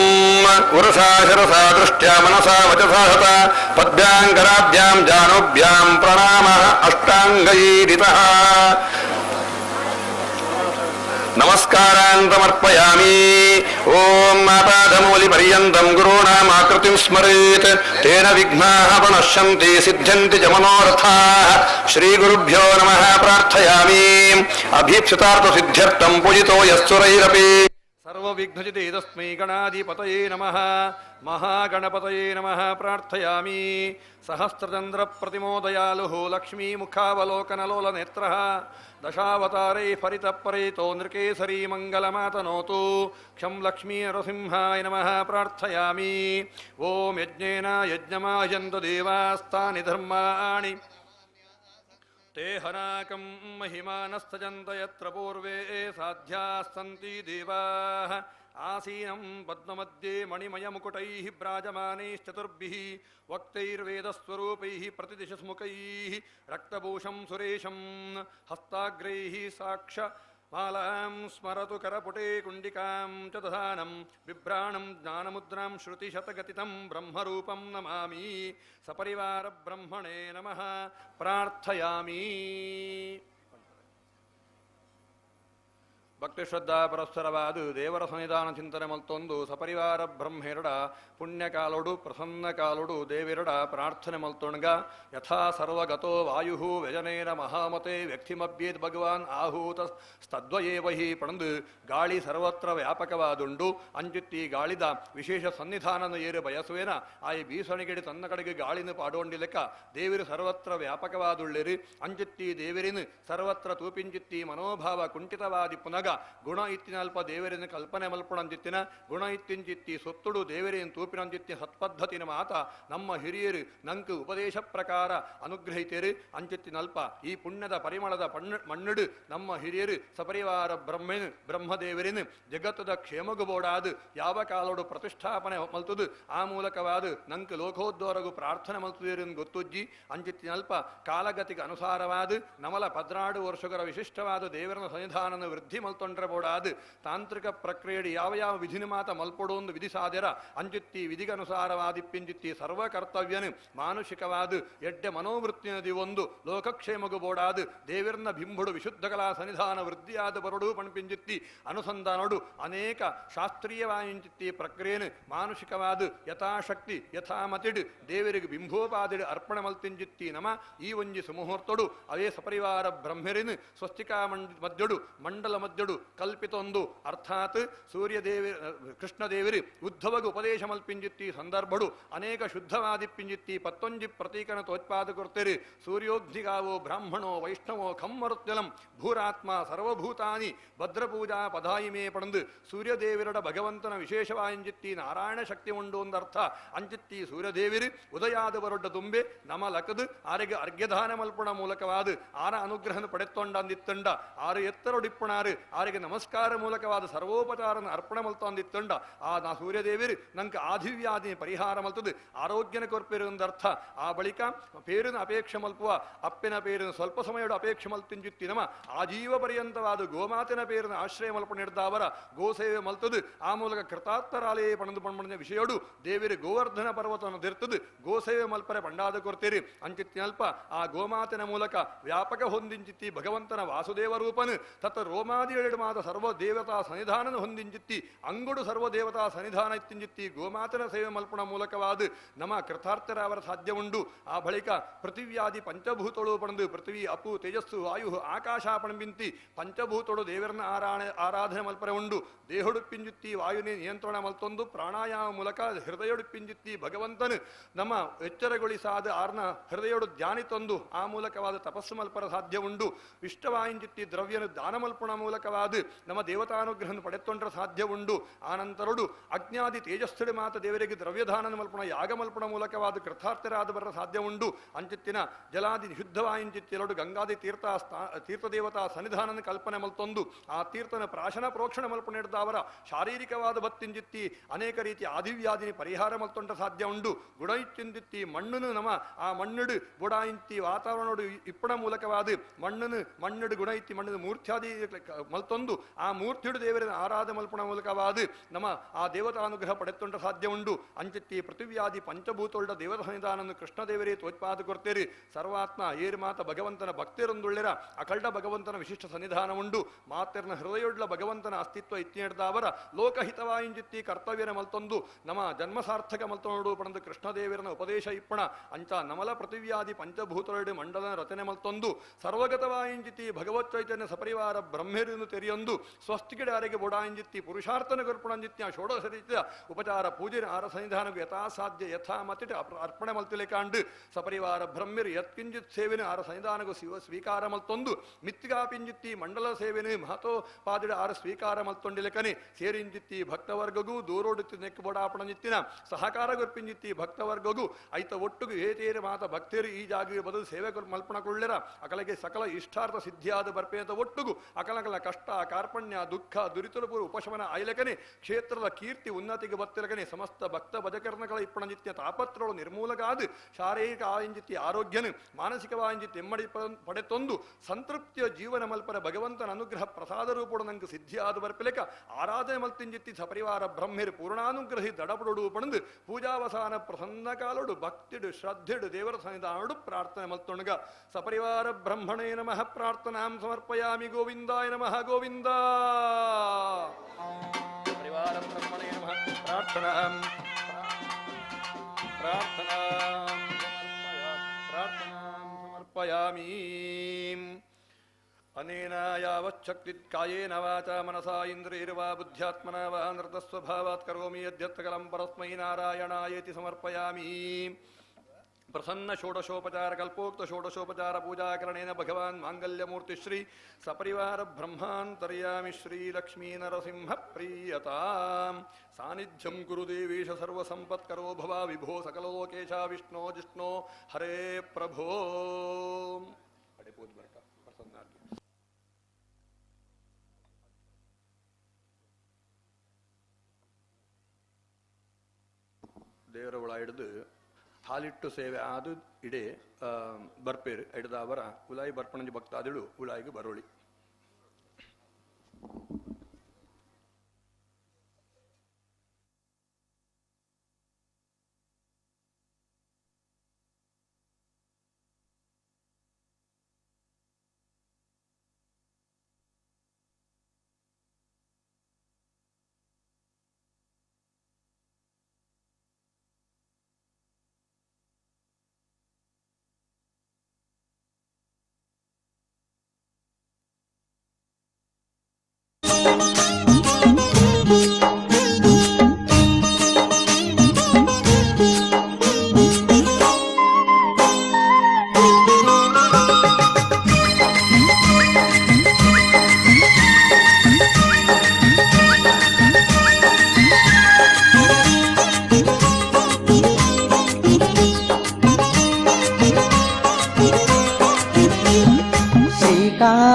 ಉರುಷಾ ಶಿರಸಾ ದೃಷ್ಟ್ಯಾ ಮನಸಾ ವಚಸಾ ಹತ ಪದ್ಭ್ಯಾಂ ಕರಾಭ್ಯಾಂ ಜಾನುಭ್ಯಾಂ ಪ್ರಣಾಮಃ ಅಷ್ಟಾಂಗೈರಿತಃ ನಮಸ್ಕಾರಾನ್ ಸಮರ್ಪಯಾಮಿ. ಓಂ ಆಪಾದಮೂಲಿಪರ್ಯಂತಂ ಗುರುಣಾಮಾಕೃತಿಂ ಸ್ಮರೇತ್ ತೇನ ವಿಘ್ನಾಃ ಪ್ರಣಶ್ಯಂತಿ ಸಿದ್ಧ್ಯಂತಿ ಚ ಮನೋರಥಾಃ. ಶ್ರೀಗುರುಭ್ಯೋ ನಮಃ ಪ್ರಾರ್ಥಯಾಮಿ. ಅಭೀಪ್ಸಿತಾರ್ಥಸಿದ್ಧ್ಯರ್ಥಂ ಪೂಜಿತೋ ಯಸ್ಸುರೈರಪಿ ಸರ್ವವಿಘ್ನಜಿತೆ ತಸ್ಮೈ ಗಣಾಧಿಪತಯೇ ನಮಃ ಮಹಾಗಣಪತಯೇ ನಮಃ ಪ್ರಾರ್ಥಯಾಮಿ. ಸಹಸ್ರಚಂದ್ರ ಪ್ರತಿಮೋ ದಯಾಲುಃ ಲಕ್ಷ್ಮೀಮುಖಾವಲೋಕನಲೋಲನೇತ್ರಃ ದಶಾವತಾರೈ ಫಲಿತಪರೇತೋ ನೃಕೇಸರಿ ಮಂಗಲಮಾತನೋತು. ಕ್ಷಂ ಲಕ್ಷ್ಮೀ ನರಸಿಂಹಾಯ ನಮಃ ಪ್ರಾರ್ಥಯಾಮಿ. ಓಂ ಯಜ್ಞೇನ ಯಜ್ಞಮಾಯಂತು ದೇವಾಸ್ತಾನಿ ಧರ್ಮಾಣಿ ತೇ ಹನಾಕಂ ಮಹಿಮಾನಸ್ತಜಂತ ಯತ್ರ ಪೂರ್ವೇ ಸಾಧ್ಯಾಸ್ಸಂತಿ ದೇವಾಃ. ಆಸೀನಂ ಪದ್ಮಮಧ್ಯೆ ಮಣಿಮಯಮುಕುಟೈಃ ಭ್ರಾಜಮಾನೈಶ್ಚತುರ್ಭಿಃ ವಕ್ತೈರ್ವೇದಸ್ವರೂಪೈಃ ಪ್ರತಿದಿಶ ಸ್ಮುಖೈಃ ರಕ್ತಭೂಷಂ ಸುರೇಶಂ ಹಸ್ತಾಗ್ರೈಃ ಸಾಕ್ಷ ಮಾಲಾಂ ಸ್ಮರತು ಕರಪುಟೇ ಕುಂಡಿಕಾಂ ಚ ದಧಾನಂ ಬಿಭ್ರಾಣಂ ಜ್ಞಾನಮುದ್ರಾಂ ಶ್ರುತಿಶತಗತಿತಂ ಬ್ರಹ್ಮರೂಪಂ ನಮಾಮಿ. ಸಪರಿವಾರ ಬ್ರಹ್ಮಣೇ ನಮಃ ಪ್ರಾರ್ಥಯಾಮಿ. ಭಕ್ತಿ ಶ್ರದ್ಧಾ ಪರಸ್ಪರವಾದು ದೇವರ ಸನ್ನಿಧಾನ ಚಿಂತನೆ ಮಲ್ತೊಂದು ಸಪರಿವಾರ ಬ್ರಹ್ಮೆರಡ ಪುಣ್ಯಕಾಲೊಡು ಪ್ರಸನ್ನ ಕಾಲೊಡು ದೇವಿರಡ ಪ್ರಾರ್ಥನೆ ಮಲ್ತೊಣ್ಗ ಯಥಾ ಸರ್ವಗತೋ ವಾಯು ವ್ಯಜನೇನ ಮಹಾಮತೆ ವ್ಯಕ್ತಿಮಭ್ಯೇತ್ ಭಗವಾನ್ ಆಹೂತ ಸ್ತದ್ವಯೇವ ಹಿ ಪಣಂದು ಗಾಳಿ ಸರ್ವತ್ರ ವ್ಯಾಪಕವಾದುಂಡು ಅಂಚಿತ್ತಿ ಗಾಳಿದ ವಿಶೇಷ ಸನ್ನಿಧಾನನ ಏರು ಬಯಸುವೇನ ಆಯಿ ಬೀಸಣಿಗೆಡಿ ತನ್ನ ಕಡೆಗೆ ಗಾಳಿನ ಪಾಡೋಂಡಿ ಲೆಕ್ಕ ದೇವಿರು ಸರ್ವತ್ರ ವ್ಯಾಪಕವಾದುಳ್ಳಿರಿ ಅಂಚಿತ್ತಿ ದೇವಿರಿನ ಸರ್ವತ್ರ ತೂಪಿಂಚಿತ್ತಿ ಮನೋಭಾವ ಕುಂಠಿತವಾದಿ ಪುನಗ ಗುಣ ಇತ್ತಿನಲ್ಪ ದೇವರಿನ ಕಲ್ಪನೆ ಮಲ್ಪಣಂಚಿತ್ತಿನ ಗುಣ ಇತ್ತಿಂಚಿತ್ತಿ ಸೊತ್ತುಡು ದೇವರಿನ ತೂಪಿನಂಚಿತ್ತಿ ಸತ್ಪದ್ಧತಿನ ಮಾತ ನಮ್ಮ ಹಿರಿಯರು ನಂಕು ಉಪದೇಶ ಪ್ರಕಾರ ಅನುಗ್ರಹಿತೇರು ಅಂಚಿತ್ತಿನಲ್ಪ ಈ ಪುಣ್ಯದ ಪರಿಮಳದ ಮಣ್ಣುಡು ನಮ್ಮ ಹಿರಿಯರು ಸಪರಿವಾರ ಬ್ರಹ್ಮದೇವರಿನ ಜಗತ್ತದ ಕ್ಷೇಮಗು ಬೋಡಾದು ಯಾವ ಕಾಲೋಡು ಪ್ರತಿಷ್ಠಾಪನೆ ಮಲ್ತುದು ಆ ಮೂಲಕವಾದು ನಂಕು ಲೋಕೋದ್ಧೋರಗು ಪ್ರಾರ್ಥನೆ ಮಲ್ತುದೇರಿನ ಗೊತ್ತುಜ್ಜಿ ಅಂಚಿತ್ತಿನಲ್ಪ ಕಾಲಗತಿಗೆ ಅನುಸಾರವಾದು ನಮಲ 14 ವರ್ಷಗಳ ವಿಶಿಷ್ಟವಾದ ದೇವರನ ಸನ್ನಿಧಾನನ ವೃದ್ಧಿ ಮಲ್ತೊಂಡ್ರೆ ಬೋಡಾದು ತಾಂತ್ರಿಕ ಪ್ರಕ್ರಿಯೆಡಿ ಯಾವ ವಿಧಿನ ಮಾತ ಮಲ್ಪೊಡೊಂದು ವಿಧಿ ಸಾಧ್ಯರ ಅಂಚಿತ್ತಿ ವಿಧಿಗನುಸಾರವಾದಿಪ್ಪಿಂಚಿತ್ತಿ ಸರ್ವ ಕರ್ತವ್ಯನು ಮಾನುಷಿಕವಾದು ಎಡ್ಡೆ ಮನೋವೃತ್ತಿನದಿ ಒಂದು ಲೋಕಕ್ಷೇಮಗು ಬೋಡಾದು ದೇವಿರ್ನ ಬಿಂಬುಡು ವಿಶುದ್ಧ ಕಲಾ ಸನ್ನಿಧಾನ ವೃದ್ಧಿಯಾದ ಬರಡು ಪಣ್ಪಿಂಚಿತ್ತಿ ಅನುಸಂಧಾನಡು ಅನೇಕ ಶಾಸ್ತ್ರೀಯವಾಯಿಂಚಿತ್ತಿ ಪ್ರಕ್ರಿಯೆನು ಮಾನುಷಿಕವಾದು ಯಥಾಶಕ್ತಿ ಯಥಾಮತಿಡು ದೇವರಿಗೆ ಬಿಂಬೋಪಾದಿಡು ಅರ್ಪಣೆ ಮಲ್ತಿಂಚಿತ್ತಿ ನಮ ಈ ಒಂಜಿ ಸುಮುಹೂರ್ತಡು ಅವೇ ಸಪರಿವಾರ ಬ್ರಹ್ಮರಿನು ಸ್ವಸ್ತಿಕಾ ಮಧ್ಯಡು ಮಂಡಲ ಮಧ್ಯಡು ಇದ್ದಡು ಕಲ್ಪಿತೊಂದು ಅರ್ಥಾತ್ ಸೂರ್ಯದೇವಿ ಕೃಷ್ಣದೇವಿರು ಉದ್ಧವಗ ಉಪದೇಶ ಮಲ್ಪಿಂಜಿತ್ತಿ ಸಂದರ್ಭಡು ಅನೇಕ ಶುದ್ಧವಾದಿ ಪಿಂಜಿತ್ತಿ ಪತ್ತೊಂಜಿ ಪ್ರತೀಕನ ತೋತ್ಪಾದ ಕೊಡ್ತೀರಿ ಸೂರ್ಯೋಗ್ಧಿಗಾವೋ ಬ್ರಾಹ್ಮಣೋ ವೈಷ್ಣವೋ ಖಮ್ಮರುತ್ಯಲಂ ಭೂರಾತ್ಮ ಸರ್ವಭೂತಾನಿ ಭದ್ರಪೂಜಾ ಪದಾಯಿಮೇ ಪಡಂದು ಸೂರ್ಯದೇವಿರಡ ಭಗವಂತನ ವಿಶೇಷವಾಯಿಂಜಿತ್ತಿ ನಾರಾಯಣ ಶಕ್ತಿ ಉಂಡು ಒಂದರ್ಥ ಅಂಜಿತ್ತಿ ಸೂರ್ಯದೇವಿರು ಉದಯಾದವರೊಡ್ಡ ತುಂಬೆ ನಮಲಕದು ಆರಿಗೆ ಅರ್ಘ್ಯದಾನ ಮಲ್ಪುಣ ಮೂಲಕವಾದ ಆರ ಅನುಗ್ರಹನ ಪಡೆತ್ತೊಂಡಂದಿತ್ತಂಡ ಆರು ಎತ್ತರೊಡಿಪ್ಪುಣಾರು ಆರಿಗೆ ನಮಸ್ಕಾರ ಮೂಲಕವಾದ ಸರ್ವೋಪಚಾರನ ಅರ್ಪಣ ಮಲ್ತೊಂದಿತ್ತಂಡ ಆ ನಾ ಸೂರ್ಯದೇವಿರು ನಂಗೆ ಆದಿವ್ಯಾಧಿ ಪರಿಹಾರ ಮಲ್ತದು ಆರೋಗ್ಯನ ಕೊರ್ಪಿರುವಂದರ್ಥ ಆ ಬಳಿಕ ಪೇರಿನ ಅಪೇಕ್ಷೆ ಮಲ್ಪುವ ಅಪ್ಪಿನ ಪೇರಿನ ಸ್ವಲ್ಪ ಸಮಯದ ಅಪೇಕ್ಷೆ ಮಲ್ತಿಂಜುತ್ತಿ ನಮ ಆಜೀವ ಪರ್ಯಂತವಾದ ಗೋಮಾತಿನ ಪೇರಿನ ಆಶ್ರಯ ಮಲ್ಪ ನಿರ್ದಾವರ ಗೋಸೇವೆ ಮಲ್ತದು ಆ ಮೂಲಕ ಕೃತಾರ್ಥರಾಲೇ ಪಣದು ಪಣ್ಮಣ ವಿಷಯಡು ದೇವಿರು ಗೋವರ್ಧನ ಪರ್ವತವನ್ನು ದಿರ್ತದು ಗೋಸೇವೆ ಮಲ್ಪರೆ ಪಂಡಾದ ಕೊರ್ತೀರಿ ಅಂಚಿತ್ತಿನಲ್ಪ ಆ ಗೋಮಾತಿನ ಮೂಲಕ ವ್ಯಾಪಕ ಹೊಂದಿಂಚಿತ್ತಿ ಭಗವಂತನ ವಾಸುದೇವ ರೂಪನು ತತ್ತ ರೋಮಾದಿ ಎರಡು ಮಾತ ಸರ್ವ ದೇವತಾ ಸನ್ನಿಧಾನನ ಹೊಂದಿಂಚಿತ್ತಿ ಅಂಗುಡು ಸರ್ವ ದೇವತಾ ಸನ್ನಿಧಾನ ಇತ್ತಿಂಜಿತ್ತಿ ಗೋಮಾತನ ಸೇವೆ ಮಲ್ಪಣ ಮೂಲಕವಾದ ನಮ್ಮ ಕೃತಾರ್ಥರಾವರ ಸಾಧ್ಯ ಉಂಡು ಆ ಬಳಿಕ ಪೃಥಿವ್ಯಾದಿ ಪಂಚಭೂತಳು ಪಣದು ಪೃಥ್ವಿ ಅಪು ತೇಜಸ್ಸು ವಾಯು ಆಕಾಶ ಪಣಬಿಂತಿ ಪಂಚಭೂತಳು ದೇವರನ್ನ ಆರಾಧನೆ ಮಲ್ಪರೆ ಉಂಡು ದೇಹಡುಪ್ಪಿಂಜುತ್ತಿ ವಾಯುನಿ ನಿಯಂತ್ರಣ ಮಲ್ತೊಂದು ಪ್ರಾಣಾಯಾಮ ಮೂಲಕ ಹೃದಯಡುಪ್ಪಿಂಜುತ್ತಿ ಭಗವಂತನು ನಮ್ಮ ಎಚ್ಚರಗೊಳಿಸಾದ ಆರ್ನ ಹೃದಯಡು ಧ್ಯಾನಿತೊಂದು ಆ ಮೂಲಕವಾದ ತಪಸ್ಸು ಮಲ್ಪರ ಸಾಧ್ಯ ಉಂಡು ಇಷ್ಟವಾಯಿಂಜಿತ್ತಿ ದ್ರವ್ಯನು ದಾನ ಮಲ್ಪಣ ಮೂಲಕವಾದ ನಮ್ಮ ದೇವತಾನುಗ್ರಹನ ಪಡೆತ್ತೊಂಡ್ರ ಸಾಧ್ಯ ಉಂಡು ಆನಂತರಡು ಅಜ್ಞಾದಿ ತೇಜಸ್ಥಿಡಿ ಮಾತ ದೇವರಿಗೆ ದ್ರವ್ಯದಾನ ಮಲ್ಪಣ ಯಾಗ ಮಲ್ಪಣ ಮೂಲಕವಾದ ಕೃತಾರ್ಥರಾದ ಬರ ಸಾಧ್ಯ ಉಂಡು ಅಂಚಿತ್ತಿನ ಜಲಾದಿ ಶುದ್ಧವಾಯಿಂಚಿತ್ತೆರಡು ಗಂಗಾದಿ ತೀರ್ಥದೇವತಾ ಸನ್ನಿಧಾನನ ಕಲ್ಪನೆ ಮಲ್ತೊಂದು ಆ ತೀರ್ಥನ ಪ್ರಾಶನ ಪ್ರೋಕ್ಷಣ ಮಲ್ಪನೆ ಹಿಡಿದವರ ಶಾರೀರಿಕವಾದ ಬತ್ತಿಂಜಿತ್ತಿ ಅನೇಕ ರೀತಿಯ ಆದಿವ್ಯಾದಿನಿ ಪರಿಹಾರ ಮಲ್ತೊಂಡ ಸಾಧ್ಯ ಉಂಡು ಗುಡೈಚ್ಚಿಂದಿತ್ತಿ ಮಣ್ಣನು ನಮ ಆ ಮಣ್ಣುಡು ಬುಡಾಯಿಂತಿ ವಾತಾವರಣೋಡು ಇಪ್ಪಣ ಮೂಲಕವಾದ ಮಣ್ಣುಡು ಗುಣೈತಿ ಮಣ್ಣು ಮೂರ್ತ್ಯಾದಿ ಮಲ್ತೊಂದು ಆ ಮೂರ್ತಿಡು ದೇವರ ಆರಾಧ ಮಲ್ಪಣ ಮೂಲಕವಾದ ನಮ್ಮ ಆ ದೇವತಾನುಗ್ರಹ ಪಡೆತ್ತೊಂಡ ಸಾಧ್ಯ ಉಂಡು ಅಂಚಿತ್ತಿ ಪೃಥಿವ್ಯಾದಿ ಪಂಚಭೂತೊಳ್ಳ ದೇವರ ಸನ್ನಿಧಾನನ್ನು ಕೃಷ್ಣದೇವರೇ ತೋತ್ಪಾದ ಕೊಡ್ತೇರಿ ಸರ್ವಾತ್ಮ ಏರು ಮಾತ ಭಗವಂತನ ಭಕ್ತಿರೊಂದುಳ್ಳೆರ ಅಕಲ್ಡ ಭಗವಂತನ ವಿಶಿಷ್ಟ ಸನ್ನಿಧಾನ ಉಂಡು ಮಾತೆರ್ನ ಹೃದಯೊಡ್ಲ ಭಗವಂತನ ಅಸ್ತಿತ್ವ ಇತ್ತಿನಿಡ್ದವರ ಲೋಕಹಿತವಾಯಿಂಜಿತ್ತಿ ಕರ್ತವ್ಯನ ಮಲ್ತೊಂದು ನಮ್ಮ ಜನ್ಮ ಸಾರ್ಥಕ ಮಲ್ತೊಂಡು ಪಡೆದು ಕೃಷ್ಣದೇವರನ ಉಪದೇಶ ಇಪ್ಪಣ ಅಂಚ ನಮಲ ಪೃಥಿವ್ಯಾದಿ ಪಂಚಭೂತೊರಡು ಮಂಡಲನ ರಚನೆ ಮಲ್ತೊಂದು ಸರ್ವಗತವಾಯಿಂಜಿತಿ ಭಗವತ್ ಚೈತನ್ಯ ಸಪರಿವಾರ ಬ್ರಹ್ಮೆರಿನು ತೆರೆಯೊಂದು ಸ್ವಸ್ತಿಗಿಡಾರಿಗೆ ಬೊಡಾಯಿಂಜಿತ್ತಿ ಪುರುಷಾರ್ಥನ ಗರ್ಪಣಂಜಿತ್ಯ ಷೋಡಶ ರೀತಿಯ ಉಪಚಾರ ಪೂಜೆನ ಆರ ಸನ್ನಿಧಾನಗೂ ಯಥಾಸಾಧ್ಯ ಯಥಾ ಮತ್ತಿಟ ಅರ್ಪಣೆ ಮಲ್ತಿಲೆ ಕಾಂಡು ಸಪರಿವಾರ ಬ್ರಹ್ಮಿರು ಯತ್ಕಿಂಜಿತ್ ಸೇವೆನ ಆರ ಸನ್ನಿಧಾನಗೂ ಸ್ವೀಕಾರ ಮಲ್ತೊಂದು ಮಿತ್ತಿಗಾಪಿಂಜಿತ್ತಿ ಮಂಡಲ ಸೇವೆನೆ ಮಹತೋಪಾದಿಡ ಆರ ಸ್ವೀಕಾರ ಮಲ್ತೊಂಡಿಲೆಕನೆ ಸೇರಿಂಜಿತ್ತಿ ಭಕ್ತವರ್ಗಗೂ ದೂರೋಡುತ್ತಿ ನೆಕ್ಕು ಬೊಡಾಪಣಜಿತ್ತಿನ ಸಹಕಾರ ಗೊರ್ಪಿಂಜಿತ್ತಿ ಭಕ್ತವರ್ಗಗೂ ಐತ ಒಟ್ಟುಗು ಏತೇರಿ ಮಾತ ಭಕ್ತೇರಿ ಈ ಜಾಗಿಗೆ ಬದಲು ಸೇವೆ ಮಲ್ಪಣಕೊಳ್ಳಿರ ಅಕಲಗೆ ಸಕಲ ಇಷ್ಟಾರ್ಥ ಸಿದ್ಧಿಯಾದ ಬರ್ಪೇತ ಒಟ್ಟುಗು ಅಕಲಕಲ ಕಷ್ಟ ಕಾರ್ಪಣ್ಯ ದುಃಖ ದುರಿತುಲಪುರ ಉಪಶಮನ ಆಯ್ಲಕನೆ ಕ್ಷೇತ್ರದ ಕೀರ್ತಿ ಉನ್ನತಿಗೆ ಬತ್ತಿಲಕನೆ ಸಮಸ್ತ ಭಕ್ತ ಭಜಕರ್ಣಗಳ ಇಪ್ಪಣಜಿತ್ಯ ತಾಪತ್ರಗಳು ನಿರ್ಮೂಲಗಾದ ಶಾರೀರಿಕ ಆಯಿಂಜಿತ್ತಿ ಆರೋಗ್ಯನು ಮಾನಸಿಕವಾಯಿಂಜಿತ್ತಿ ಎಮ್ಮಡಿ ಪಡೆತೊಂದು ಸಂತೃಪ್ತಿಯ ಜೀವನ ಮಲ್ಪರ ಭಗವಂತನ ಅನುಗ್ರಹ ಪ್ರಸಾದ ರೂಪಡು ನಂಗೆ ಸಿದ್ಧಿಯಾದ ಬರ್ಪಿಲೆಕ ಆರಾಧನೆ ಮಲ್ತಿಂಜಿತ್ತಿ ಸಪರಿವಾರ ಬ್ರಹ್ಮಿರು ಪೂರ್ಣಾನುಗ್ರಹಿ ದಡಪಡು ಪಣದು ಪೂಜಾವಸಾನ ಪ್ರಸನ್ನ ಕಾಲಡು ಭಕ್ತಿಡು ಶ್ರದ್ಧೆಡು ದೇವರ ಸನ್ನಿಧಾನಡು ಪ್ರಾರ್ಥನೆ ಮಲ್ತೊಣಗ ಸಪರಿವಾರ ಬ್ರಹ್ಮಣೇ ನಮಃ ಪ್ರಾರ್ಥನಾಂ ಸಮರ್ಪಯಾಮಿ ಗೋವಿಂದಾಯ ನಮಃ ಗೋವಿಂದ ಸಪರಿವಾರ ಬ್ರಹ್ಮಣೇ ನಮಃ ಪ್ರಾರ್ಥನಾಂ ಸಮರ್ಪಯಾಮಿ ಅನೇನ ಯಾವಚ್ಛಕ್ತಿತ್ ಕಾಯೇನ ವಾಚಾ ಮನಸಾ ಇಂದ್ರಿಯರ್ವಾ ಬುದ್ಧ್ಯಾತ್ಮನಾ ವಾ ನೃತಸ್ವಭಾವಾತ್ ಕರೋಮಿ ಯದ್ಯತ್ತಕಲಂ ಪರಸ್ಮೈ ನಾರಾಯಣಾಯೇತಿ ಸಮರ್ಪಯಾಮಿ ಪ್ರಸನ್ನ ಷೋಡಶೋಪಚಾರ ಕಲ್ಪೋಕ್ತ ಷೋಡಶೋಪಚಾರ ಪೂಜಾಕರಣೇನ ಭಗವಾನ್ ಮಾಂಗಲ್ಯಮೂರ್ತಿ ಶ್ರೀ ಸಪರಿವಾರ ಬ್ರಹ್ಮಾಂತರ್ಯಾಮಿ ಶ್ರೀ ಲಕ್ಷ್ಮೀ ನರಸಿಂಹ ಪ್ರೀಯತಾಂ ಸಾನ್ನಿಧ್ಯಂ ಕುರು ದೇವೇಶ ಸರ್ವಸಂಪತ್ಕರೋ ಭವ ವಿಭೋ ಸಕಲೋಕೇಶ ವಿಷ್ಣೋ ಜಿಷ್ಣೋ ಹರೇ ಪ್ರಭೋ ಅಡೆಪೋದು ಬರ್ಕ ಪ್ರಸನ್ನಾಗಿ ದೇವರ ಒಳ ಹಿಡಿದು ಹಾಲಿಟ್ಟು ಸೇವೆ ಆದು ಇಡೇ ಬರ್ಪೇರು ಹಿಡಿದ ಅವರ ಉಲಾಯಿ ಬರ್ಪಣಂಜಿ ಭಕ್ತಾದಿಳು ಉಲಾಯಿಗೆ ಬರೋಳಿ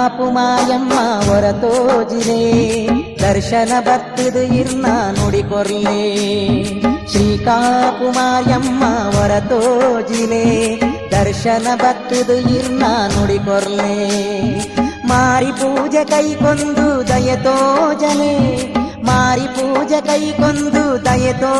ಕಾಪು ಮಾಯಮ್ಮ ಹೊರತೋಜಿಲೆ ದರ್ಶನ ಬತ್ತದು ಇರ್ನ ನುಡಿಕೊರ್ಲೆ ಶ್ರೀ ಕಾಪು ಮಾಯಮ್ಮ ಹೊರತೋಜಿಲೆ ದರ್ಶನ ಬತ್ತದು ಇರ್ನ ನುಡಿಕೊರ್ಲೆ ಮಾರಿ ಪೂಜೆ ಕೈಕೊಂದು ದಯತೋಜಲೆ ಮಾರಿ ಪೂಜೆ ಕೈಕೊಂದು ದಯತೋ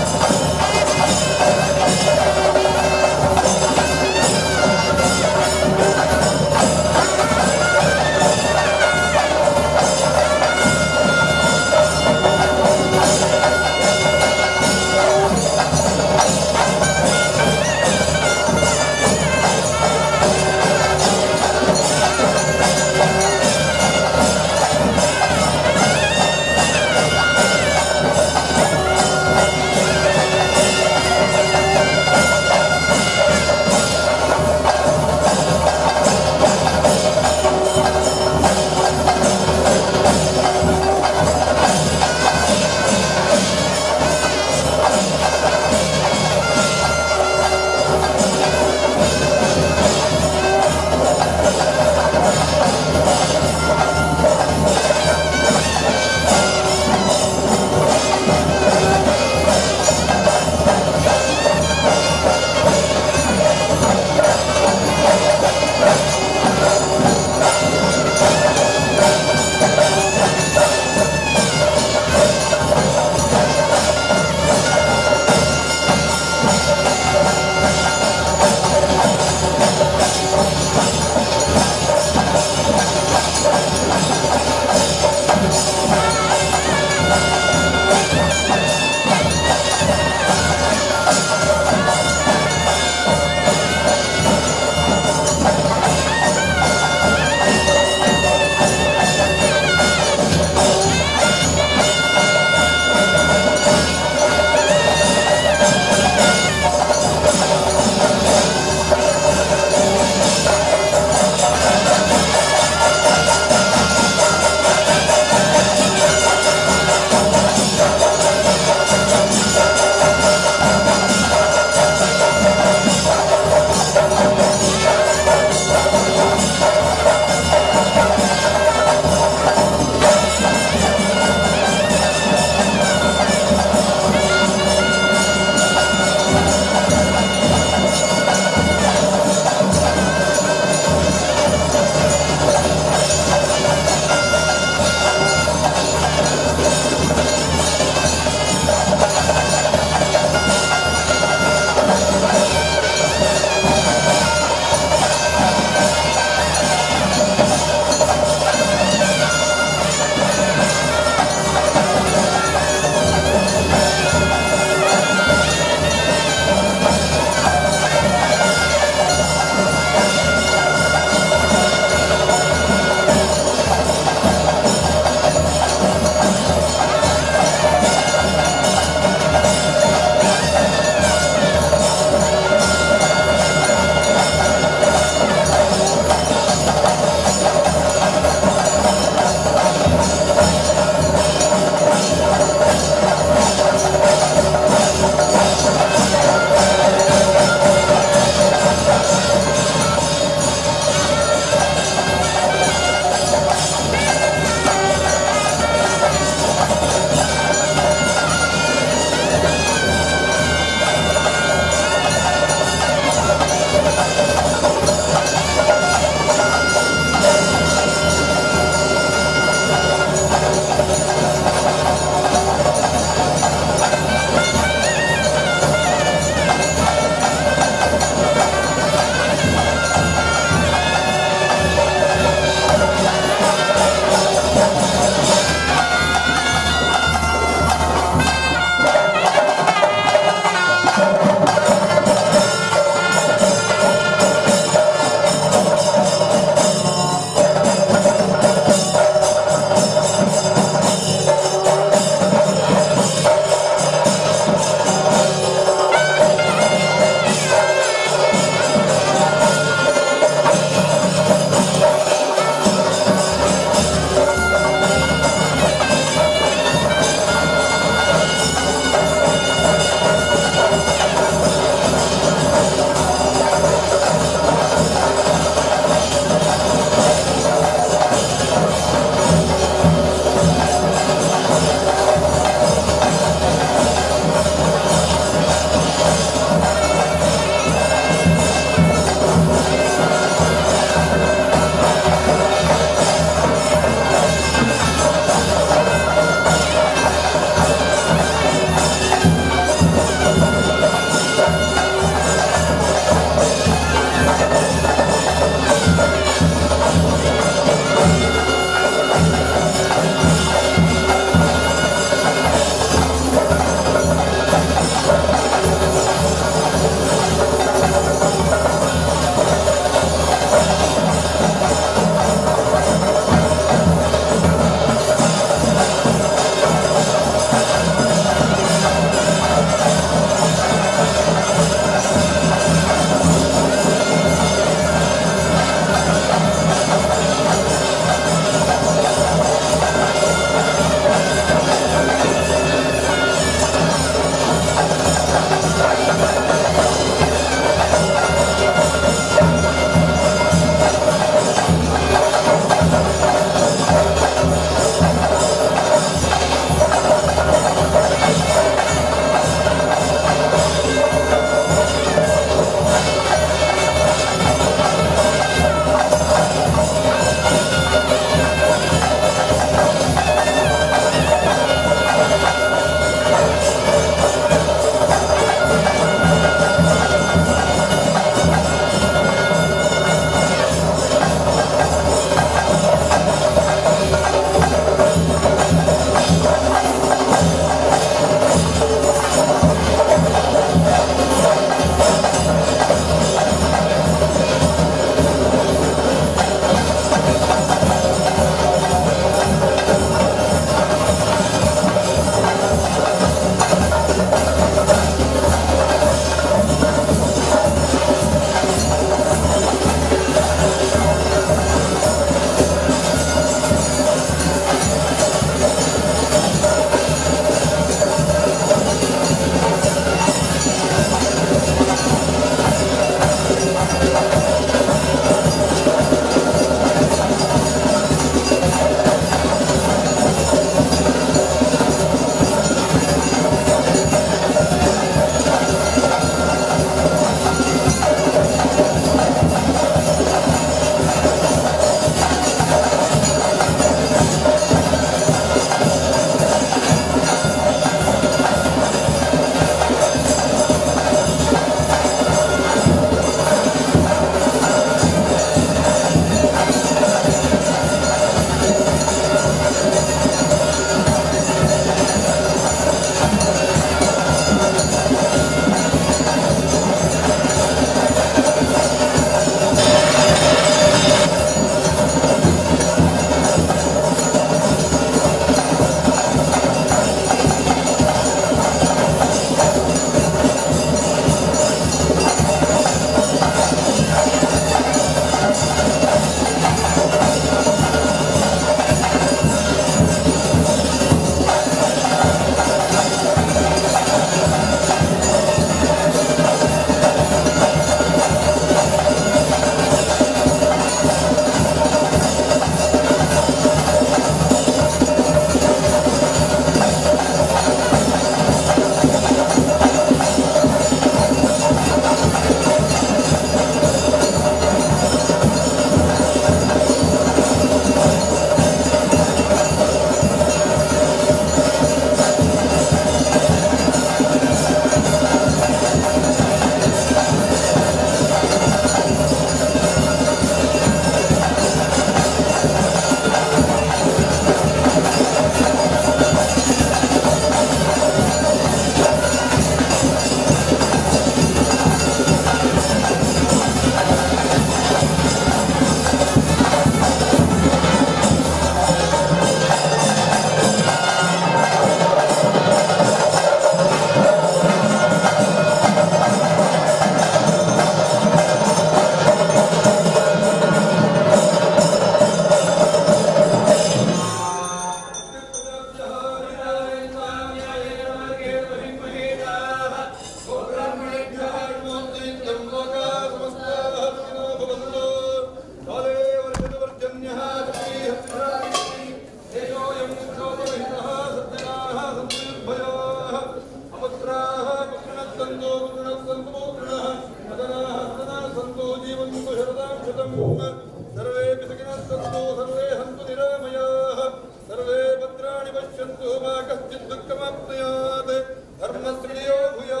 ಧರ್ಮಸ್ತ್ರೀಯೋ ಭೂಯೋ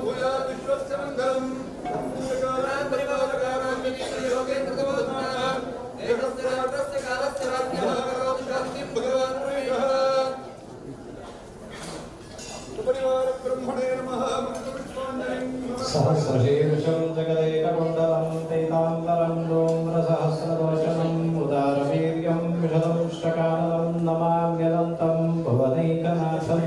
ಭೂಯೋ ವಿಶ್ವಸ್ಯ ಮಂಗಲಂ सहस्रशीर्षं जगदेककुण्डलं तैतान्तरं डोम्रसहस्रदोषणं उदारवीर्यं विशदंष्टकानलं नमाम्यनन्तं भुवनैकनाथं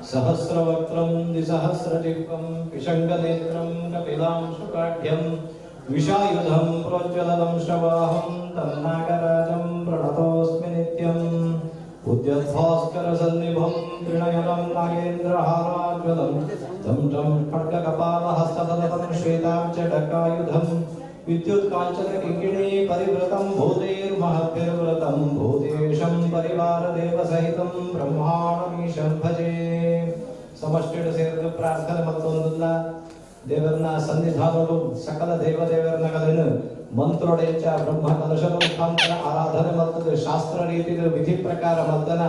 सहस्रवक्त्रं द्विसहस्रजिह्वं पिशङ्गनेत्रं कपिलांशुकाढ्यं विषायुधं प्रोज्ज्वलनं श्रवाहं तन्नागराजं प्रणतोऽस्मि नित्यम् उद्यद्भास्करसन्निभं त्रिणयनं नागेन्द्रहाराज्वलं तं तं खड्गकपालहस्तदलतं श्वेताब्जटकायुधं विद्युत्काञ्चनकिङ्किणी परिवृतं भूतेर्महद्भिर्वृतं भूतेशं परिवारदेवसहितं ब्रह्माणमीशं भजे ಸಮಷ್ಟಿಡು ಸೇರಿದು ಪ್ರಾರ್ಥನೆ ಮತ್ತೊಂದಿಲ್ಲ ದೇವರನ್ನ ಸನ್ನಿಧಾನಗಳು ಸಕಲ ದೇವದೇವರನ್ನ ಮಂತ್ರೋಡೆಂಚ ಬ್ರಹ್ಮ ಕಲಶದ ಮುಖಾಂತರ ಆರಾಧನೆ ಮತ್ತದು ಶಾಸ್ತ್ರ ರೀತಿಯ ವಿಧಿ ಪ್ರಕಾರ ಮದ್ದನ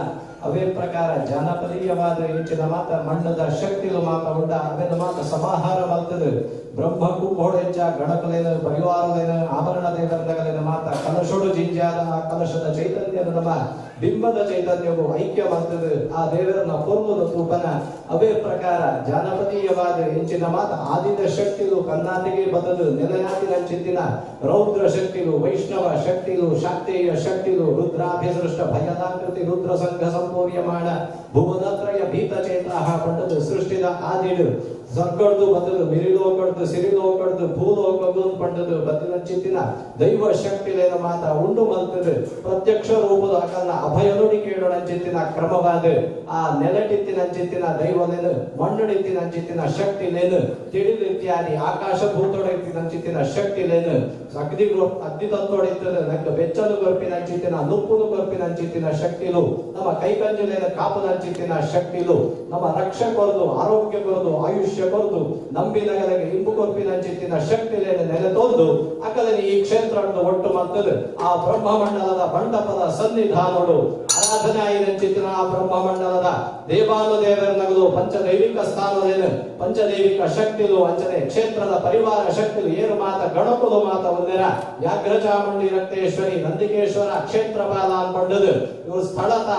ಅವೇ ಪ್ರಕಾರ ಜಾನಪದೀಯವಾದ ಇಂಚಿನ ಮಾತ ಮಣ್ಣದ ಶಕ್ತಿಲು ಮಾತ ಉಂಡ ಅವೆಲ್ಲ ಮಾತ ಸಮಾಹಾರ ಮತ್ತದು ಬ್ರಹ್ಮ ಕುಂಭೋಡೆಂಚ ಗಣಕಲೇನ ಪರಿವಾರಲೇನ ಆಭರಣ ದೇವರನ್ನ ಮಾತ ಕಲಶೋಡು ಜಿಂಜಾದ ಆ ಕಲಶದ ಚೈತನ್ಯದ ನಮ್ಮ ಬಿಂಬದ ಚೈತನ್ಯವು ಐಕ್ಯ ಮತ್ತದು ಆ ದೇವರನ್ನ ಪೂರ್ವದ ರೂಪನ ಅವೇ ಪ್ರಕಾರ ಜಾನಪದೀಯವಾದ ಇಂಚಿನ ಮಾತ ಆದಿದ ಶಕ್ತಿಲು ಕನ್ನಾದಿಗೆ ಬದಲು ನೆಲೆಯಾದಿನ ಚಿತ್ತಿನ ರೌದ್ರ ಶಕ್ತಿಲು ವೈಷ್ಣವ ಶಕ್ತಿಲು ಶಾಕ್ತೇಯ ಶಕ್ತಿಲು ರುದ್ರಾಭಿಸೃಷ್ಟ ಭಯದಾಕೃತಿ ರುದ್ರ ಸಂಘ ಸಂಪೂರ್ಯಮಾಣ ಭುವನತ್ರಯ ಭೀತಚೇತ ಪಂಡದು ಸೃಷ್ಟಿದ ಆದಿಡು ಸರ್ಗಡ್ದು ಬದಲು ಮಿರಿಲೋಕಡ್ದು ಸಿರಿಲೋಕಡ್ದು ಭೂಲೋಕದ್ದು ಪಂಡದು ಬದಲ ಚಿತ್ತಿನ ದೈವ ಶಕ್ತಿಲೇನ ಮಾತ ಉಂಡು ಮಲ್ತದು ಪ್ರತ್ಯಕ್ಷ ರೂಪದ ಅಕಲ್ನ ಅಭಯನುಡಿ ಕೇಳೋಣ ಚಿತ್ತಿನ ಕ್ರಮವಾದ ಆ ನೆಲಟಿತ್ತಿನ ಚಿತ್ತಿನ ದೈವಲೇನು ಮಣ್ಣುಡಿತ್ತಿನ ಚಿತ್ತಿನ ಶಕ್ತಿಲೇನು ತಿಳಿದು ಇತ್ಯಾದಿ ಆಕಾಶ ಭೂತೊಡೆತ್ತಿನ ಚಿತ್ತಿನ ಶಕ್ತಿಲೇನು ಅಗ್ನಿ ತತ್ತೋಡಿತ್ತದ ನಂಗೆ ಬೆಚ್ಚಲು ಗೊರ್ಪಿನ ಚಿತ್ತಿನ ನುಪ್ಪುನು ಗೊರ್ಪಿನ ಚಿತ್ತಿನ ಶಕ್ತಿಲು ನಮ್ಮ ಕೈಕಂಜಲೇನ ಕಾಪುನ ಚಿತ್ತಿನ ಶಕ್ತಿಲು ನಮ್ಮ ರಕ್ಷೆ ಕೊರದು ಆರೋಗ್ಯ ಕೊರದು ಆಯುಷ್ಯ ಕೊರದು ನಂಬಿನಗರಿಗೆ ಇಂಬು ಕೊರ್ಪಿನ ಚಿತ್ತಿನ ಶಕ್ತಿಲೇನ ನೆಲೆತೊಂದು ಅಕಲನಿ ಈ ಕ್ಷೇತ್ರವನ್ನು ಒಟ್ಟು ಮತ್ತದು ಆ ಬ್ರಹ್ಮಮಂಡಲದ ಮಂಡಪದ ಸನ್ನಿಧಾನಗಳು ಆರಾಧನಾಯಿನ ಚಿತ್ತಿನ ಆ ಬ್ರಹ್ಮಮಂಡಲದ ದೇವಾನುದೇವರ ನಗದು ಪಂಚದೈವಿಕ ಸ್ಥಾನದೇನು ಪಂಚದೈವಿಕ ಶಕ್ತಿಲು ಅಂಚನೆ ಕ್ಷೇತ್ರದ ಪರಿವಾರ ಶಕ್ತಿಲು ಏನು ಮಾತ ಗಣಪದು ಮಾತ ಒಂದೇರ ವ್ಯಾಘ್ರಚಾಮುಂಡಿ ರಕ್ತೇಶ್ವರಿ ನಂದಿಕೇಶ್ವರ ಕ್ಷೇತ್ರಪಾಲ ಅನ್ಕೊಂಡದು ಇವು ಸ್ಥಳದ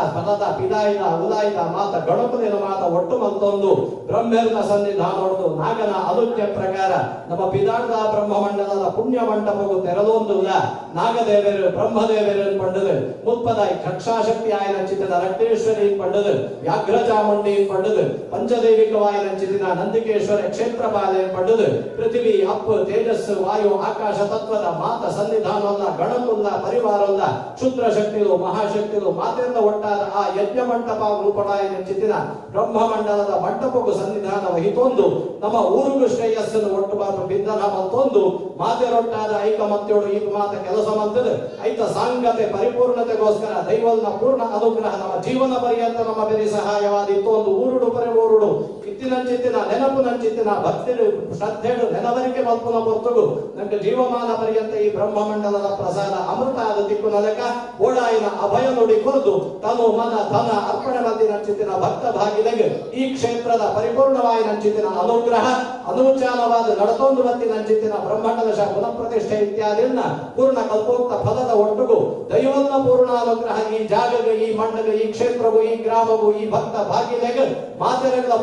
ಪಿದಾಯಿದ ಉದಾಯಿದ ಮಾತ ಗಣಪತಿನ ಮಾತ ಒಟ್ಟು ಮತ್ತೊಂದು ಬ್ರಹ್ಮರ್ನ ಸನ್ನಿಧಾನ ಹೊಡೆದು ನಾಗನ ಅನುಜ್ಞೆ ಪ್ರಕಾರ ನಮ್ಮ ಪಿದಾಂಡ ಬ್ರಹ್ಮಮಂಡಲದ ಪುಣ್ಯ ಮಂಟಪವು ತೆರಲೊಂದುಲ್ಲ ನಾಗದೇವರು ಬ್ರಹ್ಮದೇವರು ಪಂಡದು ಮುತ್ಪದ ಕಕ್ಷಾಶಕ್ತಿ ಆಯನ ಚಿತ್ತದ ರಕ್ತೇಶ್ವರಿ ಪಂಡದು ವ್ಯಾಘ್ರಚಾಮುಂಡಿ ಪಂಡದು ಪಂಚದೈವಿಕವಾಯನ ಚಿತ್ತಿನ ನಂದಿಕೇಶ್ವರ ಕ್ಷೇತ್ರಪಾಲ ಪಂಡದು ಪೃಥ್ವಿ ಅಪ್ಪು ತೇಜಸ್ಸು ವಾಯು ಆಕಾಶ ತತ್ವದ ಮಾತ ಸನ್ನಿಧಾನವಲ್ಲ ಗಣಪುಲ್ಲ ಪರಿವಾರವಲ್ಲ ಕ್ಷುದ್ರ ಶಕ್ತಿಲು ಮಹಾಶಕ್ತಿಲು ಮಾತೆಯಿಂದ ಒಟ್ಟಾದ ಆ ಯಜ್ಞ ಮಂಟಪ ರೂಪಣಾಯನ ಚಿತ್ತಿನ ಬ್ರಹ್ಮಮಂಡಲದ ಮಂಟಪಕ್ಕೂ ಸನ್ನಿಧಾನ ವಹಿತೊಂದು ನಮ್ಮ ಊರಿಗೂ ಶ್ರೇಯಸ್ಸನ್ನು ಒಟ್ಟು ಬಾರು ಬಿಂದನ ಮತ್ತೊಂದು ಮಾತೆರೊಟ್ಟಾದ ಐಕಮತ್ಯೋಡು ಈ ಮಾತ ಕೆಲಸ ಮಂತದ ಐತ ಸಾಂಗತೆ ಪರಿಪೂರ್ಣತೆಗೋಸ್ಕರ ದೈವಲ್ನ ಪೂರ್ಣ ಅನುಗ್ರಹ ನಮ್ಮ ಜೀವನ ಪರ್ಯಂತ ನಮ್ಮ ಬೆರಿ ಸಹಾಯವಾದಿತ್ತು ಒಂದು ಊರುಡು ಪರಿ ಊರುಡು ಇತ್ತಿನಂಚಿತ್ತಿನ ನೆನಪುನಂಚಿತ್ತಿನ ಭಕ್ತಿಡು ಶ್ರದ್ಧೆಡು ನೆನವರಿಕೆ ಮಲ್ಪುನ ಹೊರತುಗು ನಮಗೆ ಜೀವಮಾನ ಪರ್ಯಂತ ಈ ಬ್ರಹ್ಮಮಂಡಲದ ಪ್ರಸಾದ ಅಮೃತ ಆದ ದಿಕ್ಕು ನಲಕ ಓಡಾಯಿನ ಅಭಯ ನುಡಿ ಕುರಿತು ತನು ಮನ ಧನ ಅರ್ಪಣೆ ಮದ್ದಿನಂಚಿತ್ತಿನ ಭಕ್ತ ಭಾಗಿಲೆಗೆ ಈ ಕ್ಷೇತ್ರದ ಪರಿಪೂರ್ಣವಾಯಿನಂಚಿತ್ತಿನ ಅನುಗ್ರಹ ಅನುಚಾನವಾದ ನಡತೊಂದು ಬತ್ತಿನಂಚಿತ್ತಿನ ಬ್ರಹ್ಮಾಂಡದ ಪುನಃಪ್ರತಿಷ್ಠೆ ಇತ್ಯಾದಿಯನ್ನ ಪೂರ್ಣ ಕಲ್ಪೋಕ್ತ ಫಲದ ಒಟ್ಟುಗು ದೈವನ್ನ ಪೂರ್ಣ ಅನುಗ್ರಹ ಈ ಜಾಗಗೆ ಈ ಮಣ್ಣಗೆ ಈ ಕ್ಷೇತ್ರವು ಈ ಗ್ರಾಮವು ಈ ಭಕ್ತ ಭಾಗಿಲೆಗೆ ಮಾತೆರೆಗಳ